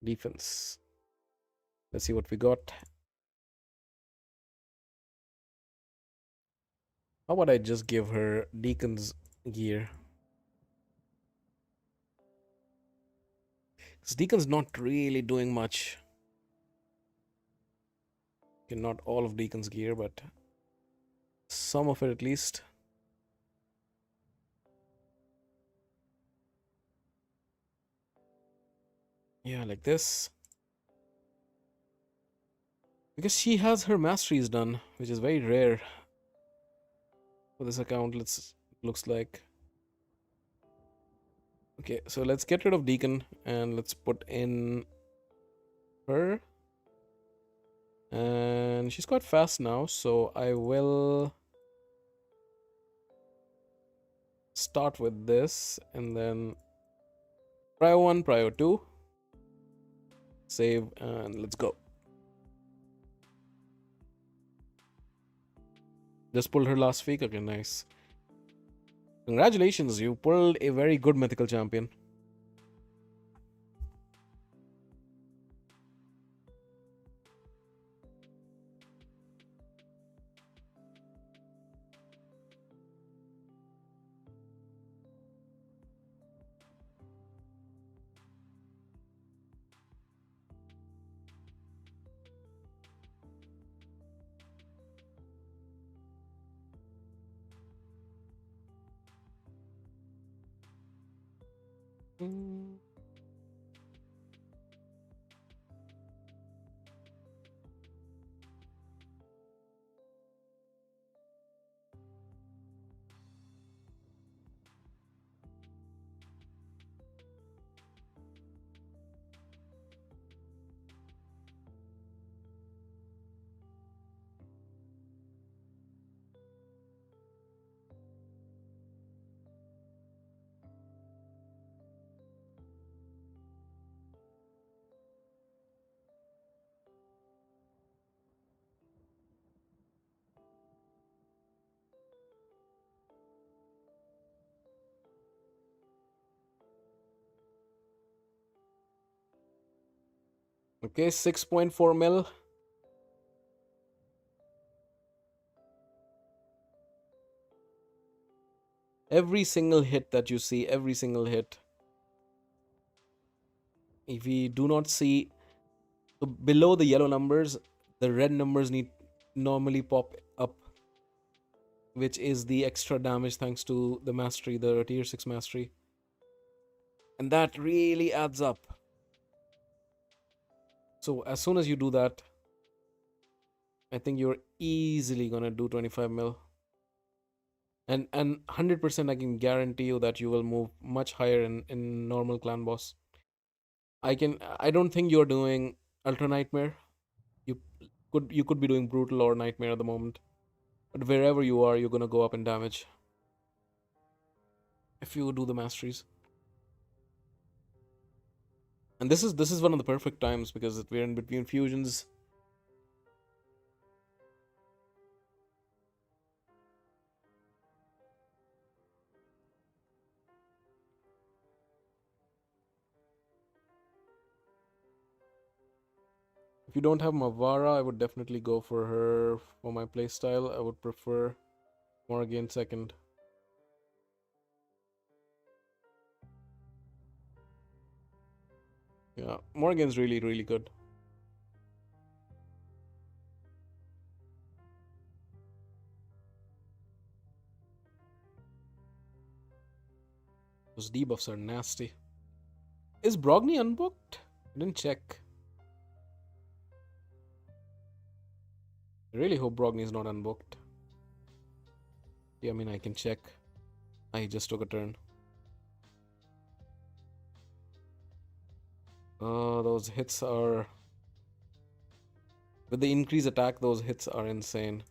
defense. Let's see what we got. How about I just give her Deacon's gear? Because Deacon's not really doing much. Okay, not all of Deacon's gear, but some of it at least. Yeah, like this. Because she has her masteries done, which is very rare for this account. Looks like. Okay, so let's get rid of Deacon and let's put in her. And she's quite fast now, so I will start with this and then prio 1, prio 2. Save and let's go. Just pulled her last week. Okay, nice. Congratulations, you pulled a very good mythical champion. Okay, 6.4 mil. Every single hit that you see, every single hit. If we do not see, so below the yellow numbers, the red numbers need normally pop up, which is the extra damage thanks to the mastery, the tier 6 mastery. And that really adds up. So as soon as you do that, I think you're easily gonna do 25 mil. And 100% I can guarantee you that you will move much higher in normal clan boss. I don't think you're doing Ultra Nightmare. You you could be doing Brutal or Nightmare at the moment. But wherever you are, you're gonna go up in damage if you do the masteries. And this is one of the perfect times because we're in between fusions. If you don't have Mavara, I would definitely go for her for my playstyle. I would prefer Morgan second. Yeah, Morgan's really, really good. Those debuffs are nasty. Is Brogni unbooked? I didn't check. I really hope Brogni is not unbooked. Yeah, I mean, I can check. I just took a turn. Those hits are... With the increased attack, those hits are insane.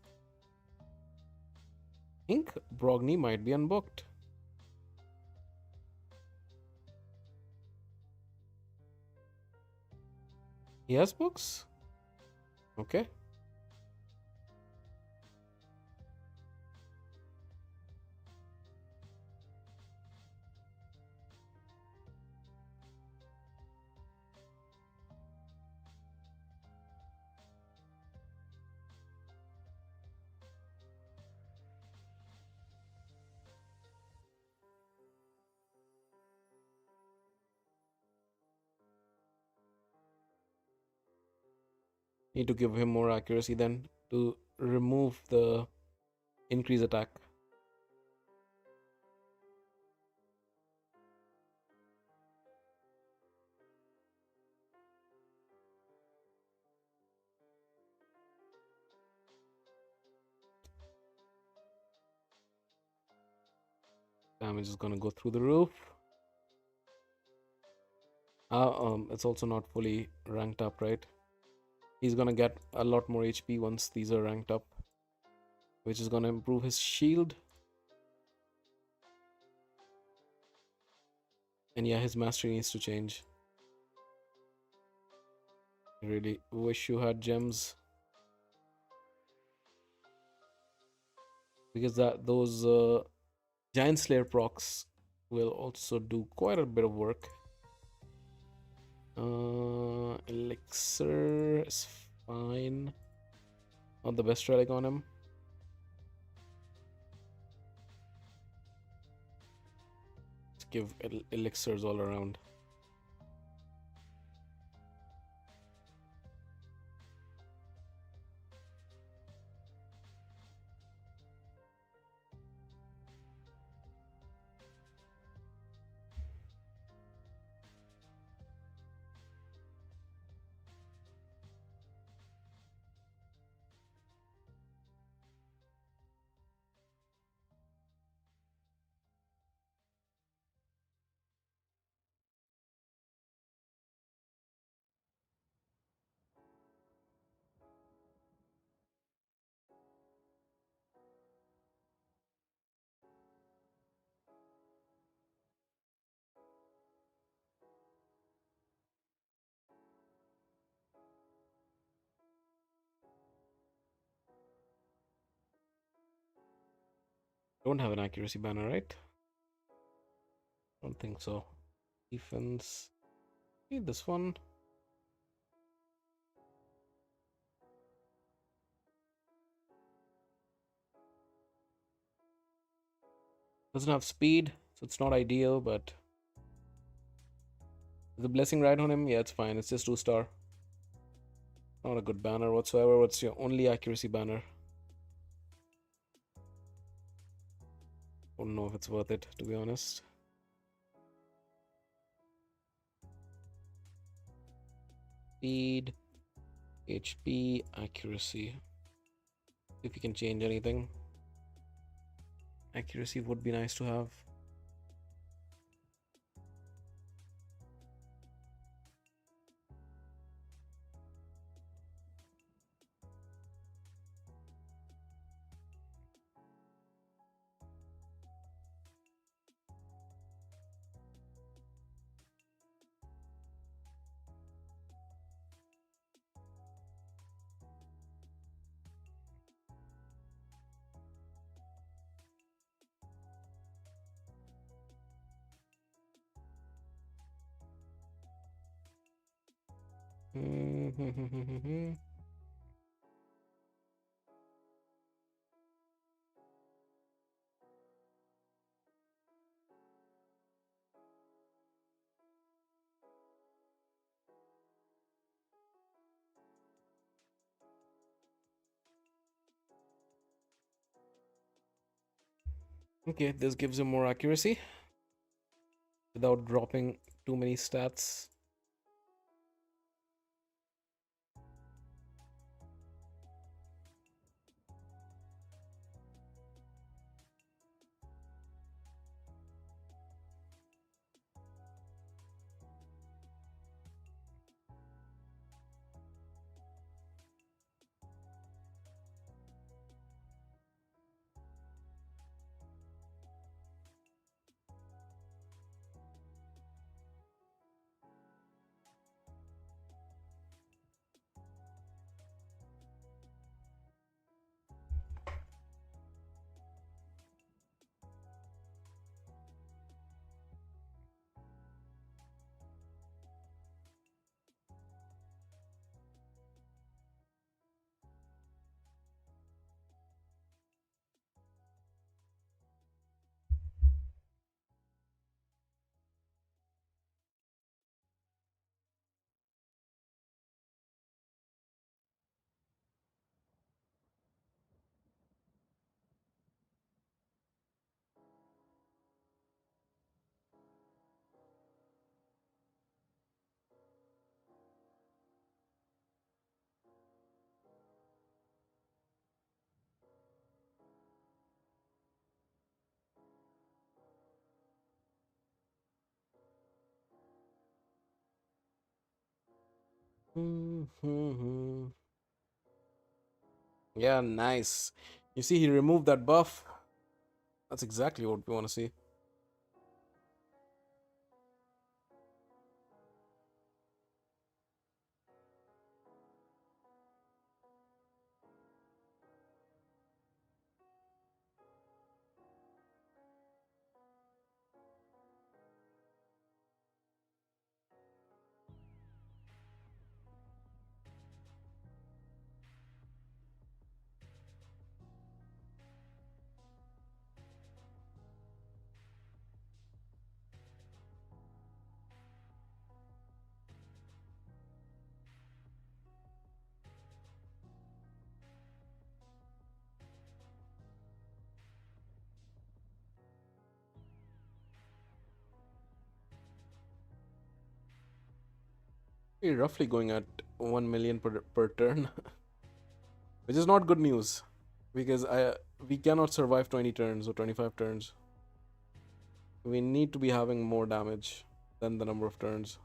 I think Brogni might be unbooked. He has books? Okay. Need to give him more accuracy then to remove the increased attack. Damage is gonna go through the roof. It's also not fully ranked up, right? He's gonna get a lot more HP once these are ranked up, which is gonna improve his shield. And yeah, his mastery needs to change. I really wish you had gems. Because those Giant Slayer procs will also do quite a bit of work. Elixir is fine. Not the best relic on him. Let's give elixirs all around. Don't have an accuracy banner, right? Don't think so. Defense. Need this one. Doesn't have speed, so it's not ideal, but the blessing right on him, yeah, it's fine. It's just 2-star. Not a good banner whatsoever. What's your only accuracy banner? Don't know if it's worth it, to be honest. Speed, HP, accuracy. If you can change anything. Accuracy would be nice to have. Okay, this gives him more accuracy without dropping too many stats. Yeah, nice. You see, he removed that buff. That's exactly what we want to see. We're roughly going at 1 million per turn, which is not good news because we cannot survive 20 turns or 25 turns. We need to be having more damage than the number of turns.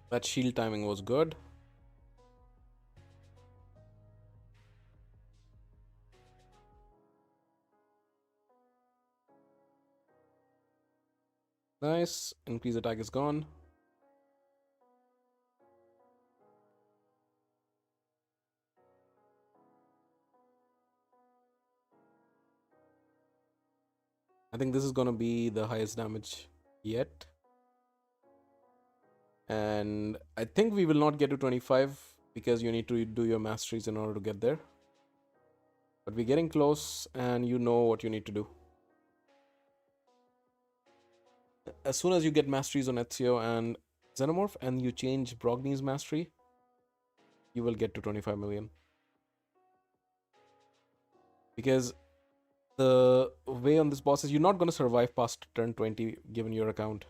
That shield timing was good. Nice. Increase attack is gone. I think this is gonna be the highest damage yet. And I think we will not get to 25 because you need to do your masteries in order to get there. But we're getting close and you know what you need to do. As soon as you get masteries on Ezio and Xenomorph and you change Brogni's mastery, you will get to 25 million. Because the way on this boss is you're not going to survive past turn 20 given your account.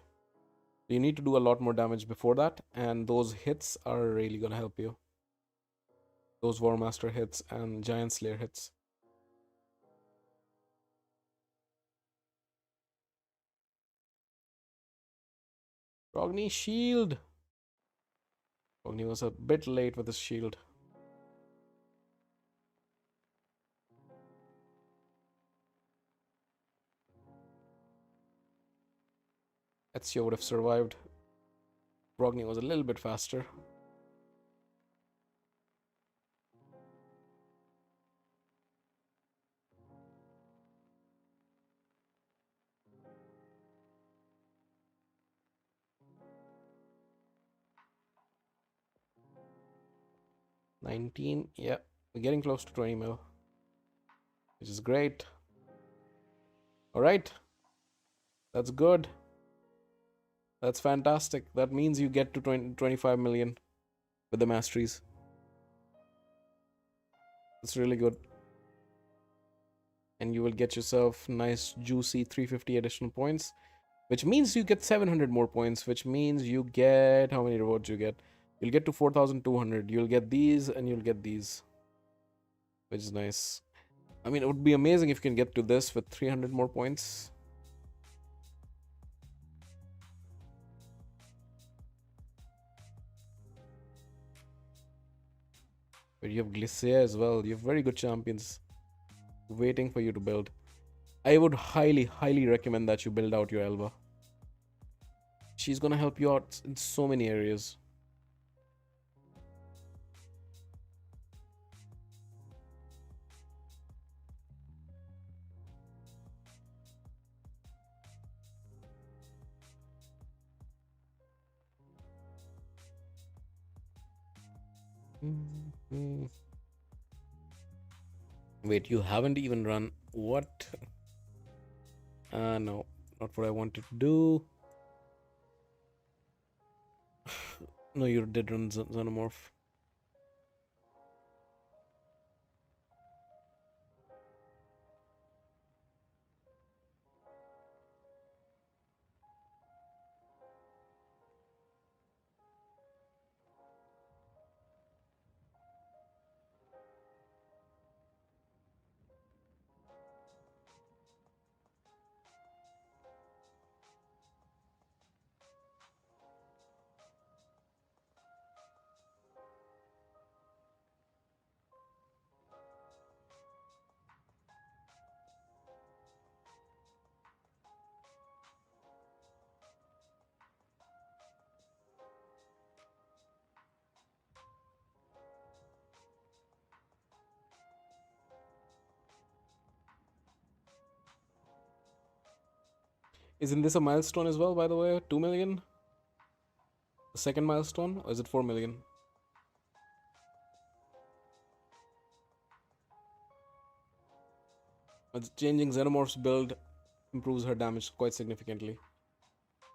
You need to do a lot more damage before that, and those hits are really going to help you. Those War Master hits and Giant Slayer hits. Brogni shield! Brogni was a bit late with his shield. Ezio would have survived. Brogni was a little bit faster. $19, yeah, we're getting close to 20 mil, which is great. All right, that's good. That's fantastic. That means you get to 25 million with the masteries. That's really good. And you will get yourself nice juicy 350 additional points, which means you get 700 more points, which means you get, how many rewards you get? You'll get to 4,200. You'll get these and you'll get these, which is nice. I mean, it would be amazing if you can get to this with 300 more points. But you have Glycia as well. You have very good champions waiting for you to build. I would highly recommend that you build out your Elva. She's gonna help you out in so many areas. Wait, you haven't even run what? No, not what I wanted to do. No, you did run Xenomorph. Isn't this a milestone as well, by the way? 2 million? The second milestone? Or is it 4 million? Changing Xenomorph's build improves her damage quite significantly,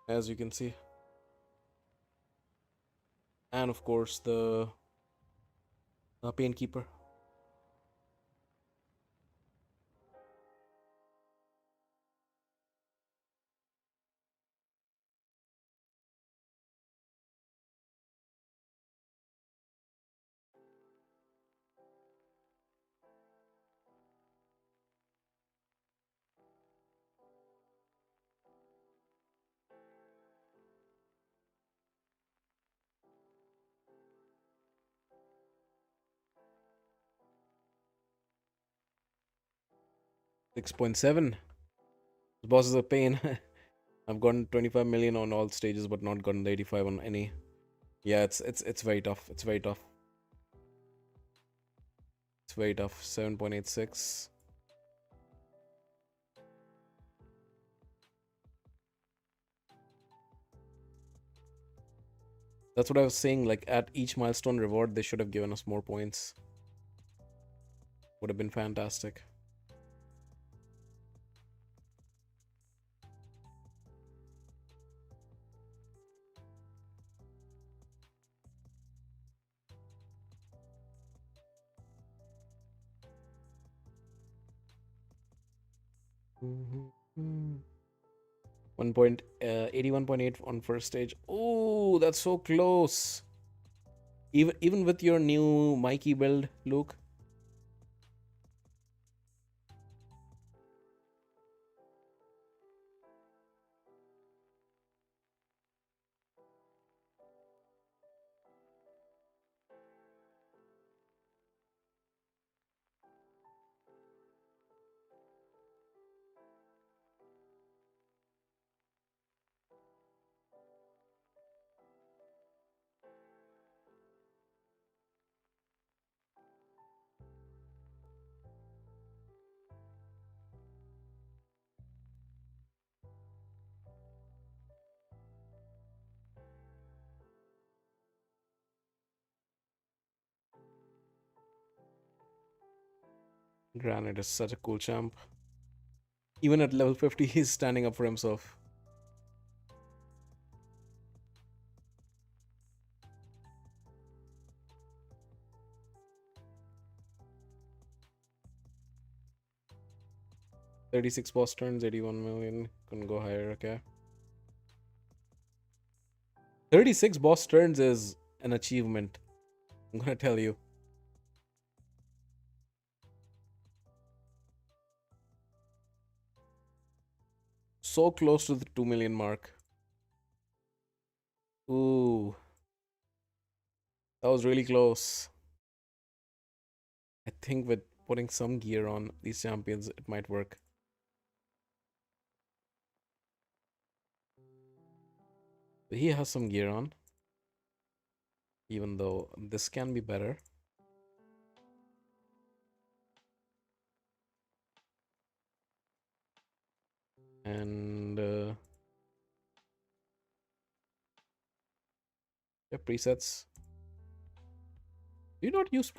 as you can see. And of course, the Painkeeper. $6.7. This boss is a pain. I've gotten 25 million on all stages, but not gotten the 85 on any. Yeah, it's very tough. It's very tough. It's very tough. 7.86. That's what I was saying. Like at each milestone reward, they should have given us more points. Would have been fantastic. Mm-hmm. 81.8 on first stage. Oh, that's so close. Even with your new Mikey build, Luke. Granite is such a cool champ. Even at level 50, he's standing up for himself. $36 boss turns, 81 million. Couldn't go higher, okay. 36 boss turns is an achievement. I'm gonna tell you. So close to the 2 million mark. Ooh, that was really close. I think with putting some gear on these champions, it might work. But he has some gear on, even though this can be better. And yeah, presets. Do you not use?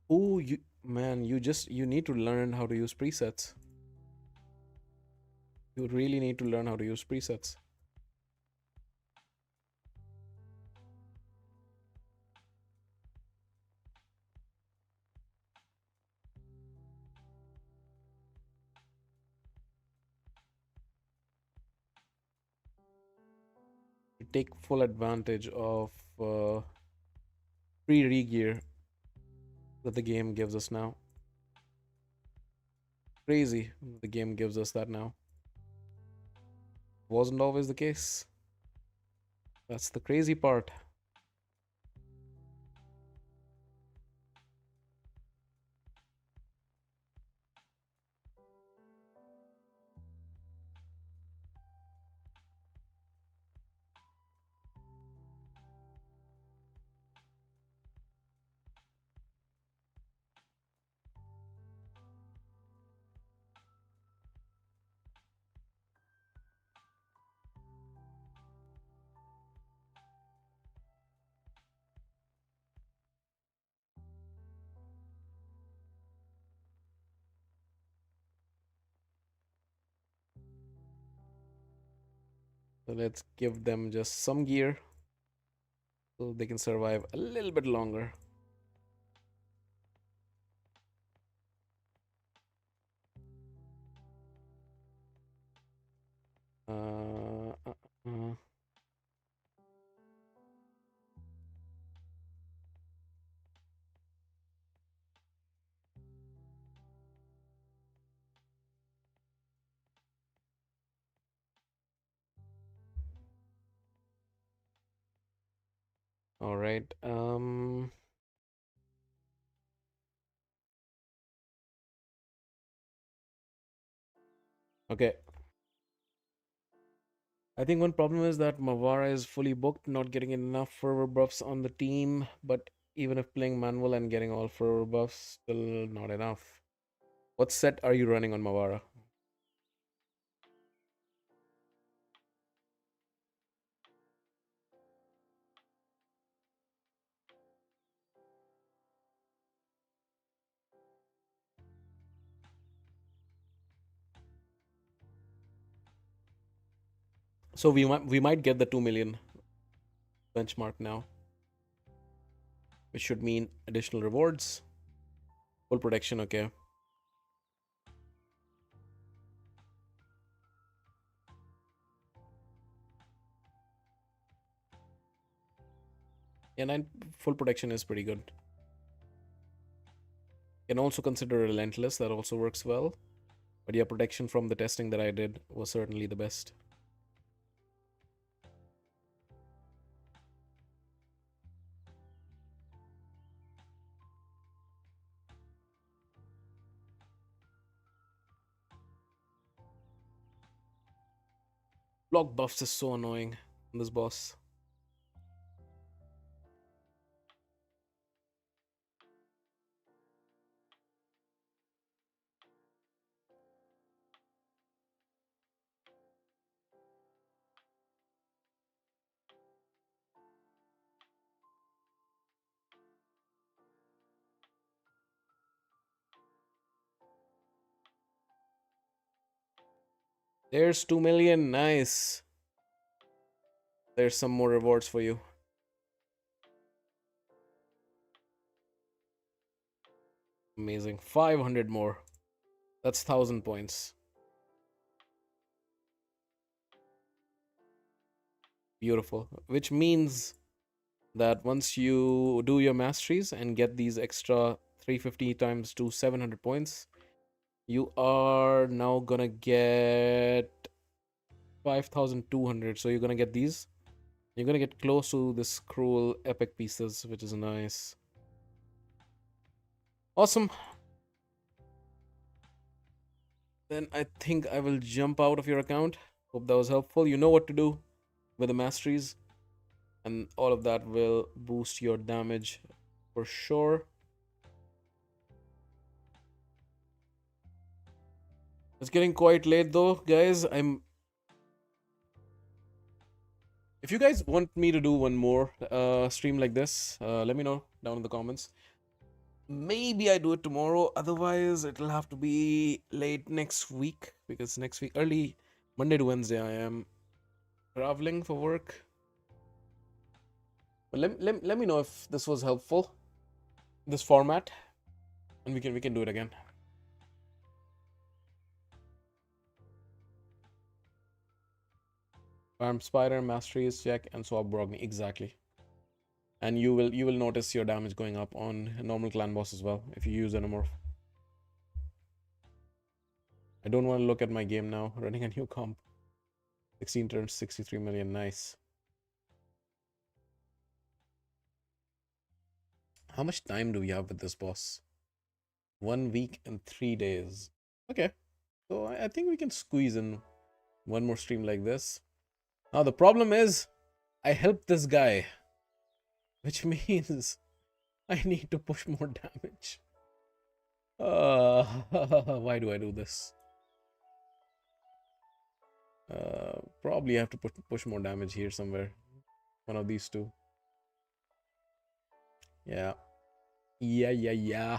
Oh, you man, you need to learn how to use presets. You really need to learn how to use presets. To take full advantage of free regear that the game gives us now. Crazy, the game gives us that now. Wasn't always the case. That's the crazy part. So let's give them just some gear so they can survive a little bit longer. Uh, uh, uh. All right. Okay. I think one problem is that Mavara is fully booked, not getting enough fervor buffs on the team. But even if playing manual and getting all fervor buffs, still not enough. What set are you running on Mavara? So we might get the 2 million benchmark now, which should mean additional rewards. Full protection, okay. Yeah, 9 full protection is pretty good. Can also consider relentless, that also works well. But yeah, protection from the testing that I did was certainly the best. Block buffs is so annoying on this boss. There's 2 million, nice. There's some more rewards for you. Amazing. 500 more. That's 1,000 points. Beautiful. Which means that once you do your masteries and get these extra 350 times to 700 points, you are now gonna get 5,200. So you're gonna get these. You're gonna get close to this cruel epic pieces, which is nice. Awesome. Then I think I will jump out of your account. Hope that was helpful. You know what to do with the masteries, and all of that will boost your damage for sure. It's getting quite late though, guys. If you guys want me to do one more stream like this, let me know down in the comments. Maybe I do it tomorrow. Otherwise, it'll have to be late next week, because next week, early Monday to Wednesday, I am traveling for work. But let me know if this was helpful, this format, and we can do it again. Farm Spider, Masteries, check, and Swap Brogni. Exactly. And you will notice your damage going up on normal clan boss as well if you use Xenomorph. I don't want to look at my game now. Running a new comp. 16 turns, 63 million. Nice. How much time do we have with this boss? 1 week and 3 days. Okay. So I think we can squeeze in one more stream like this. Now the problem is, I helped this guy, which means I need to push more damage. Why do I do this? Probably have to push more damage here somewhere. One of these two. Yeah. Yeah.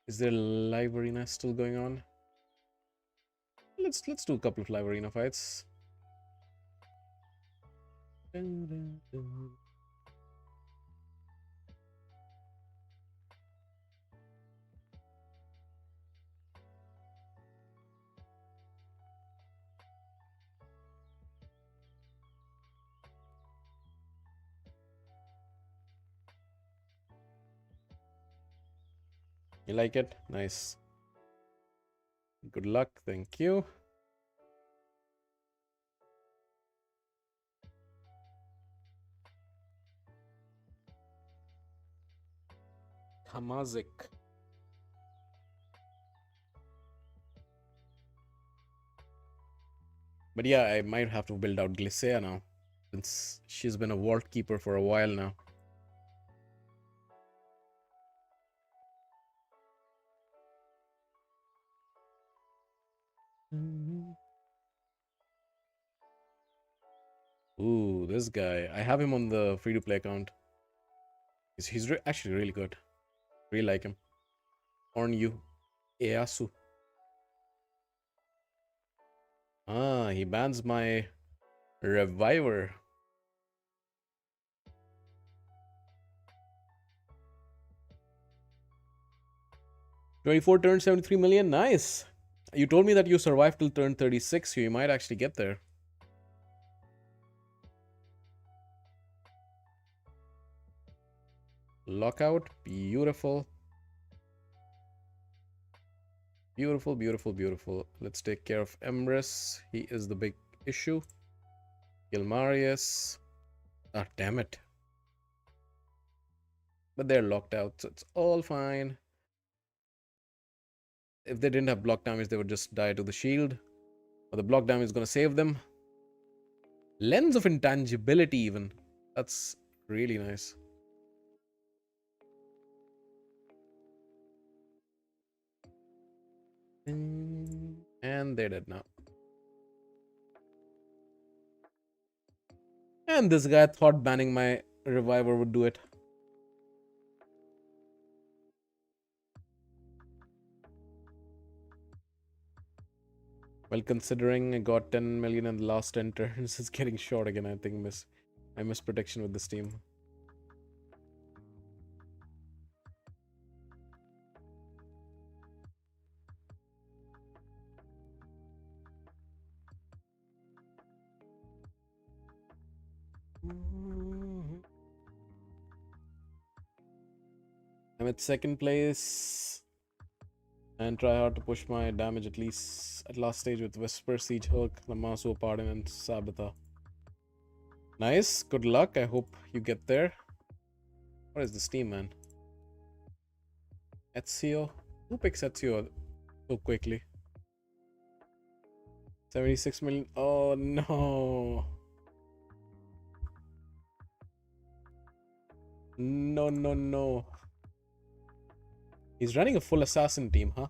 Is there live arena still going on? Let's do a couple of live arena fights. You like it? Nice. Good luck. Thank you. Kamazik. But yeah, I might have to build out Glycea now, since she's been a vault keeper for a while now. Ooh, this guy. I have him on the free-to-play account. He's actually really good. Really like him. On you. Easu. Ah, he bans my Reviver. 24 turn 73 million. Nice. You told me that you survived till turn 36, so you might actually get there. Lockout. Beautiful. Beautiful, beautiful, beautiful. Let's take care of Emrys. He is the big issue. Gilmarius. Ah, damn it. But they're locked out, so it's all fine. If they didn't have block damage, they would just die to the shield. But the block damage is going to save them. Lens of Intangibility even. That's really nice. And they're dead now. And this guy thought banning my Reviver would do it. Well, considering I got 10 million in the last 10 turns, it's getting short again. I think I miss protection with this team. I'm at second place and try hard to push my damage at least at last stage with Whisper, Siege Hook, Lamasu, Pardon, and Sabata. Nice, good luck. I hope you get there. What is this team, man? Ezio? Who picks Ezio so quickly? 76 million. Oh no. No, no, no. He's running a full assassin team, huh?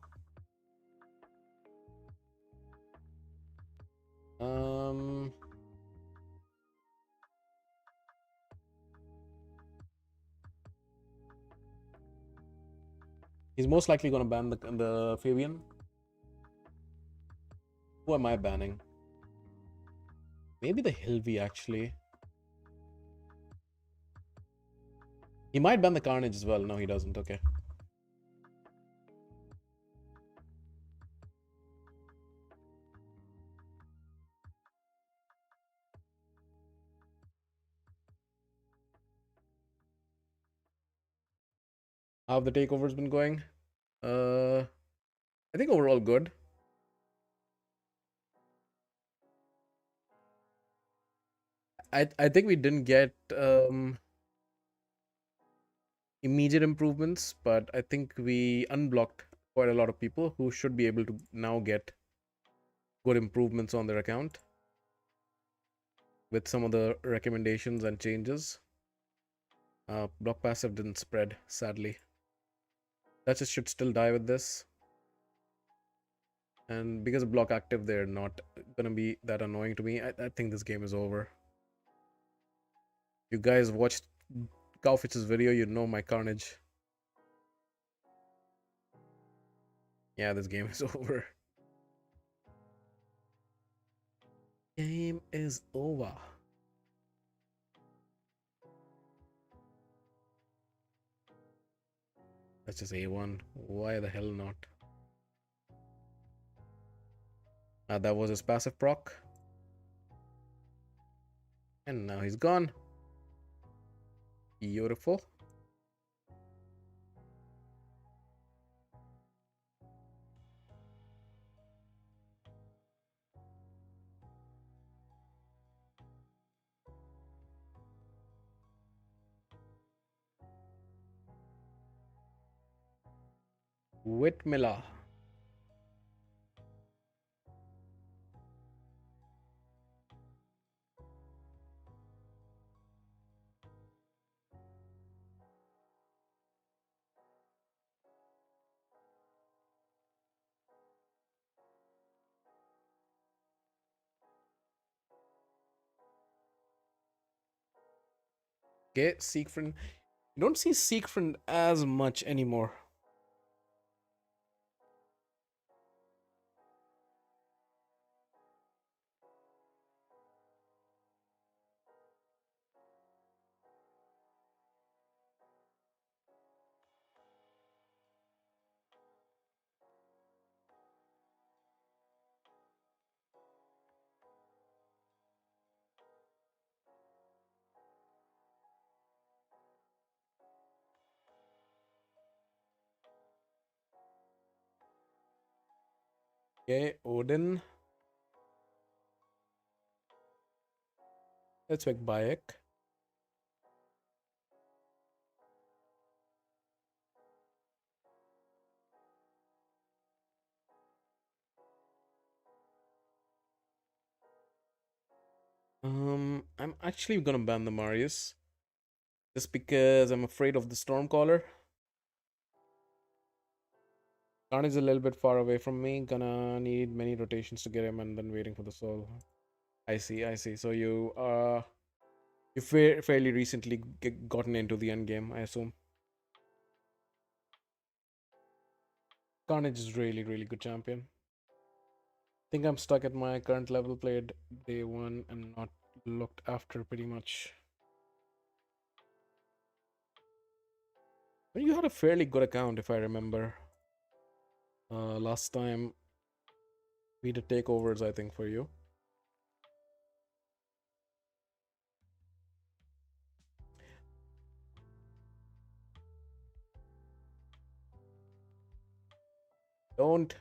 He's most likely gonna ban the Fabian. Who am I banning? Maybe the Hilvi actually. He might ban the Carnage as well. No, he doesn't. Okay. How have the takeovers been going? I think overall good. I think we didn't get immediate improvements, but I think we unblocked quite a lot of people who should be able to now get good improvements on their account with some of the recommendations and changes. Block passive didn't spread, sadly. Duchess should still die with this. And because of block active, they're not gonna be that annoying to me. I think this game is over. You guys watched Cowfitch's video, you know my carnage. Yeah, this game is over. Game is over. That's just A1. Why the hell not? That was his passive proc. And now he's gone. Beautiful. Whitmiller. Okay, Siegfried. You don't see Siegfried as much anymore. Okay, Odin. Let's pick Bayek. I'm actually gonna ban the Marius. Just because I'm afraid of the Stormcaller. Carnage is a little bit far away from me. Gonna need many rotations to get him and then waiting for the soul. I see, I see. So you fairly recently gotten into the end game, I assume. Carnage is really, really good champion. Think I'm stuck at my current level, played day one and not looked after pretty much. But you had a fairly good account if I remember. Last time we did takeovers, I think, for you. Don't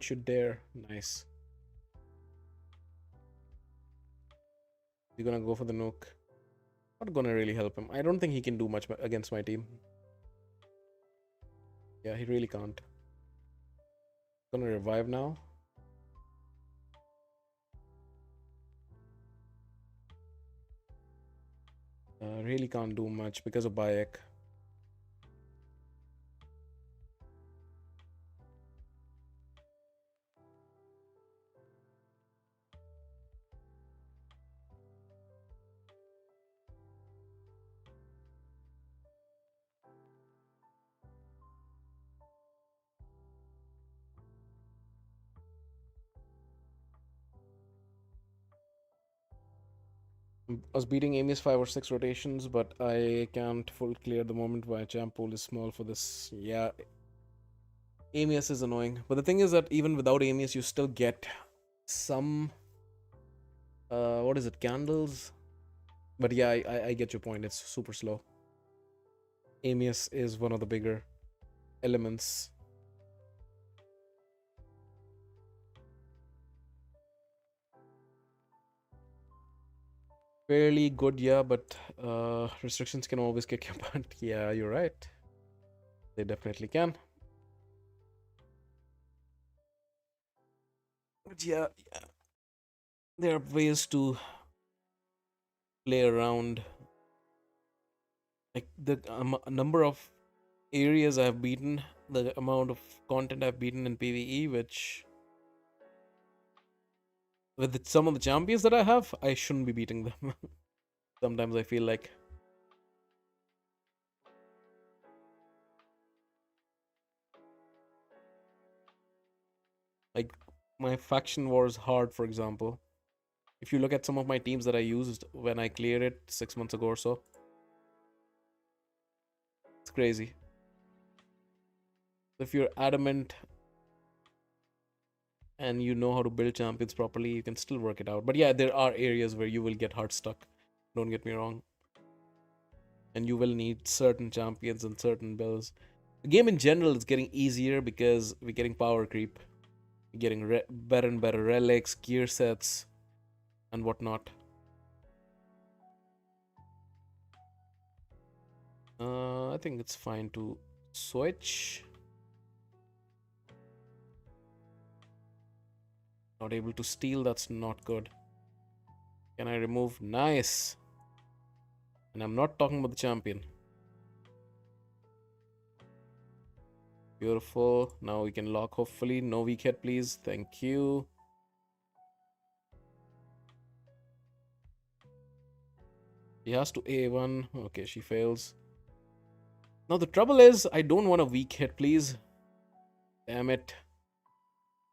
you dare. Nice. You're gonna go for the nuke. Not gonna really help him. I don't think he can do much against my team. Yeah, he really can't. Gonna revive now. Really can't do much because of Bayek. I was beating Amy's 5 or 6 rotations, but I can't full clear the moment my champ pool is small for this. Yeah, Amius is annoying. But the thing is that even without Amius, you still get some. What is it? Candles? But yeah, I get your point. It's super slow. Amius is one of the bigger elements. Fairly good, yeah, but restrictions can always kick your butt. Yeah, you're right. They definitely can. But yeah, there are ways to play around. Like the number of areas I've beaten, the amount of content I've beaten in PvE, which with some of the champions that I have, I shouldn't be beating them. Sometimes I feel like my faction wars hard, for example. If you look at some of my teams that I used when I cleared it 6 months ago or so, it's crazy. If you're adamant and you know how to build champions properly, you can still work it out. But yeah, there are areas where you will get hard stuck. Don't get me wrong. And you will need certain champions and certain builds. The game in general is getting easier because we're getting power creep. We're getting better and better relics, gear sets, and whatnot. I think it's fine to switch. Not able to steal, that's not good. Can I remove? Nice. And I'm not talking about the champion. Beautiful. Now we can lock, hopefully. No weak hit, please. Thank you. She has to A1. Okay, she fails. Now the trouble is, I don't want a weak hit, please. Damn it.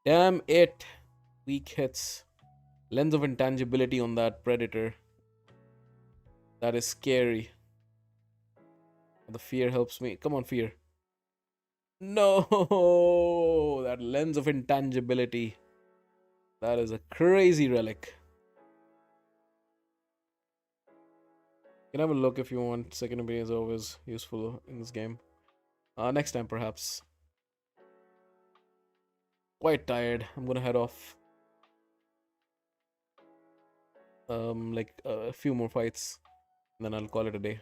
Damn it. Weak hits. Lens of intangibility on that predator. That is scary. The fear helps me. Come on, fear. No, that lens of intangibility. That is a crazy relic. You can have a look if you want. Second ability is always useful in this game. Next time, perhaps. Quite tired. I'm gonna head off. Like a few more fights, and then I'll call it a day.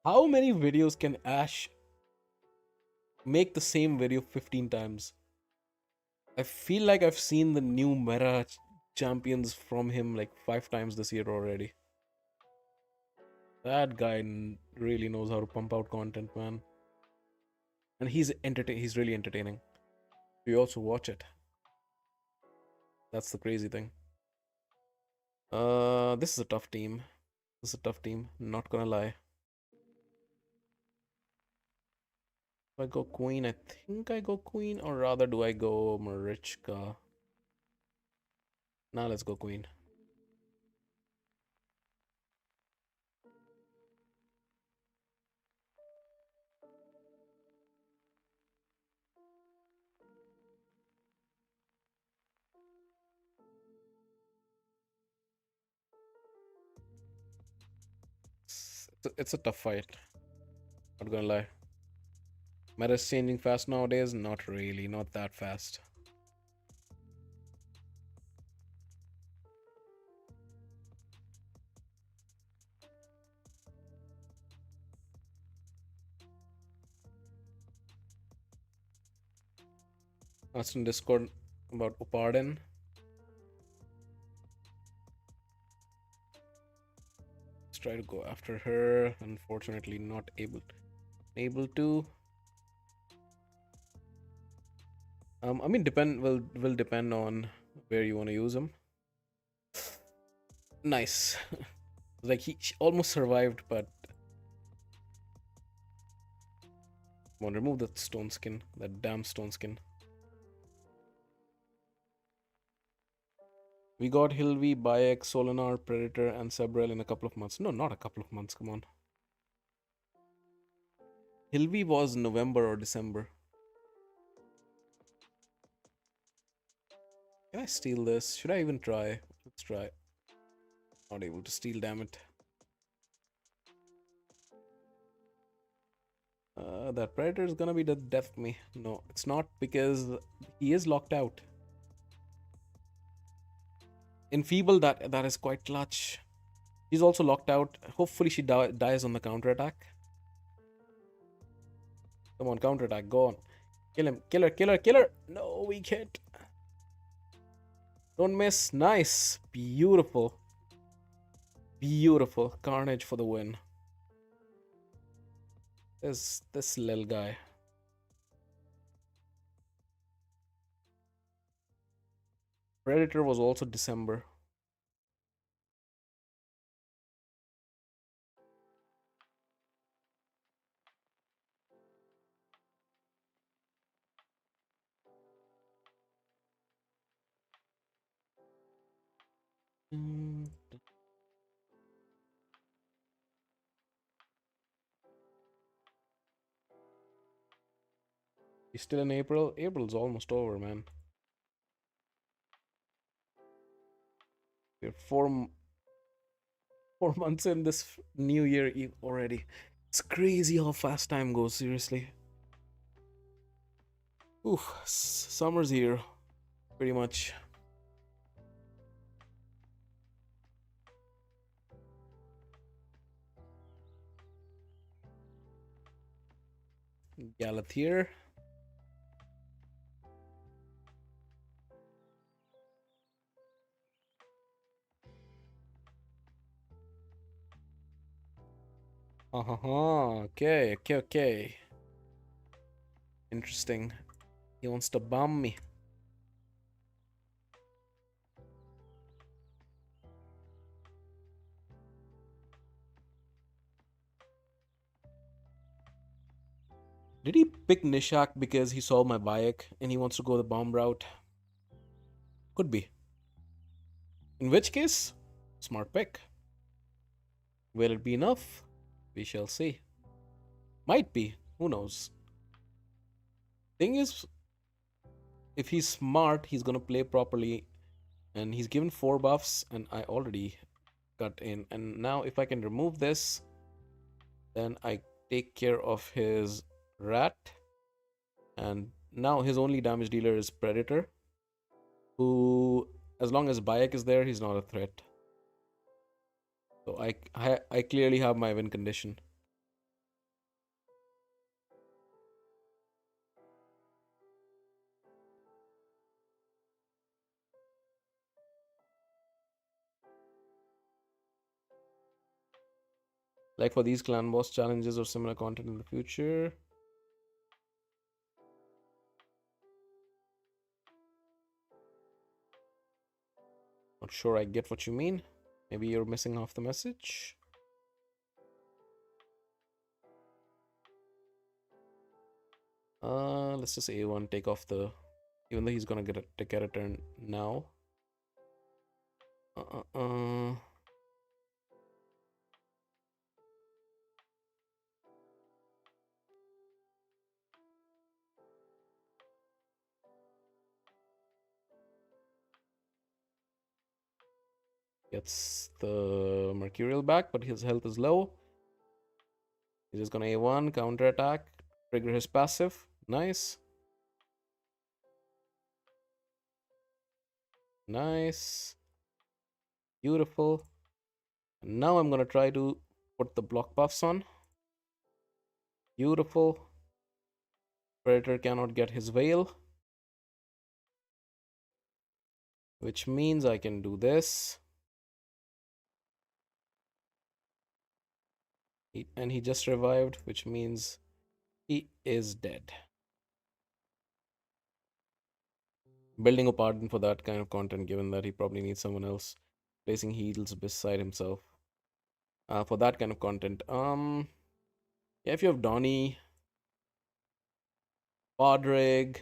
How many videos can Ash make the same video 15 times? I feel like I've seen the new meta champions from him like 5 times this year already. That guy really knows how to pump out content, man. And he's really entertaining. You also watch it. That's the crazy thing. This is a tough team. This is a tough team, not gonna lie. If I go queen, I think I go queen, or rather do I go Marichka? Now let's go queen. It's a tough fight. Not gonna lie. Meta's changing fast nowadays? Not really, not that fast. Asked in Discord about Uparden. Let's try to go after her. Unfortunately, not able to. I mean, will depend on where you want to use him. Nice. Like he almost survived, but come on, remove that stone skin, that damn stone skin. We got Hilvi, Bayek, Solinar, Predator, and Sebrel in a couple of months. No, not a couple of months. Come on. Hilvi was November or December. Can I steal this? Should I even try? Let's try. Not able to steal, damn it. That Predator is gonna be the death of me. No, it's not, because he is locked out. Enfeeble, that is quite clutch. She's also locked out. Hopefully she dies on the counterattack. Come on, counterattack, go on. Kill him, kill her, kill her, kill her! No, we can't. Don't miss, nice, beautiful. Beautiful, carnage for the win. This little guy. Predator was also December. You still in April? April's almost over, man. We're 4 months in this new year already. It's crazy how fast time goes, seriously. Oof, summer's here, pretty much. Galathier. Okay, okay, okay. Interesting. He wants to bomb me. Did he pick Nishak because he saw my Bayek and he wants to go the bomb route? Could be. In which case, smart pick. Will it be enough? We shall see. Might be. Who knows? Thing is, if he's smart, he's gonna play properly. And he's given 4 buffs, and I already got in. And now, if I can remove this, then I take care of his rat. And now his only damage dealer is Predator, who, as long as Bayek is there, he's not a threat. So I clearly have my win condition. Like for these clan boss challenges or similar content in the future. Not sure I get what you mean. Maybe you're missing half the message. Let's just A1, take off the... Even though he's gonna take a return now. Gets the Mercurial back, but his health is low. He's just gonna A1, counter attack, trigger his passive. Nice. Nice. Beautiful. And now I'm gonna try to put the block buffs on. Beautiful. Predator cannot get his veil, which means I can do this. And he just revived, which means he is dead. Building a pardon for that kind of content, given that he probably needs someone else placing heals beside himself. For that kind of content. Yeah, if you have Donnie, Podrig,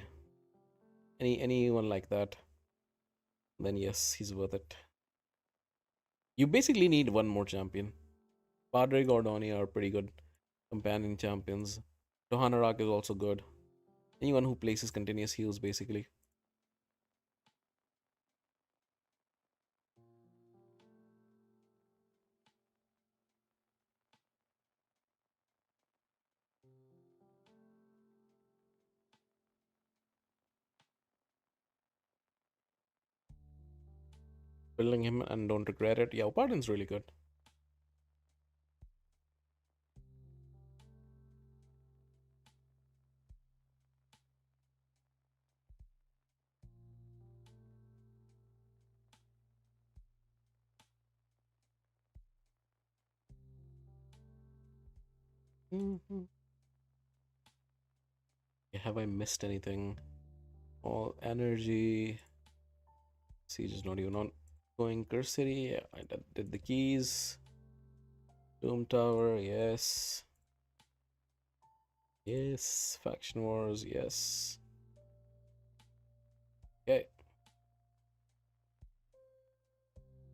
anyone like that, then yes, he's worth it. You basically need one more champion. Podrig or Donnie are pretty good companion champions. Johanarak is also good. Anyone who places continuous heals, basically. Building him and don't regret it. Yeah, Pardon's really good. Have I missed anything? All energy. Siege is not even on. Going Curse City. Yeah, I did the keys. Doom Tower. Yes. Yes. Faction Wars. Yes. Okay.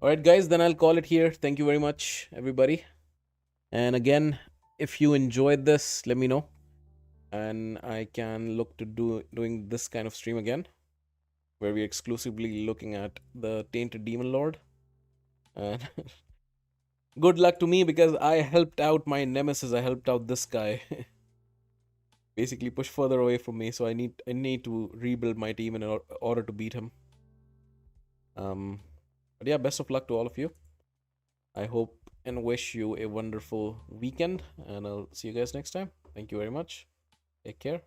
Alright, guys. Then I'll call it here. Thank you very much, everybody. And again, if you enjoyed this, let me know. And I can look to doing this kind of stream again, where we're exclusively looking at the Tainted Demon Lord. And good luck to me, because I helped out my nemesis. I helped out this guy. Basically push further away from me, so I need to rebuild my team in order to beat him. But yeah, best of luck to all of you. I hope and wish you a wonderful weekend, and I'll see you guys next time. Thank you very much. Take care.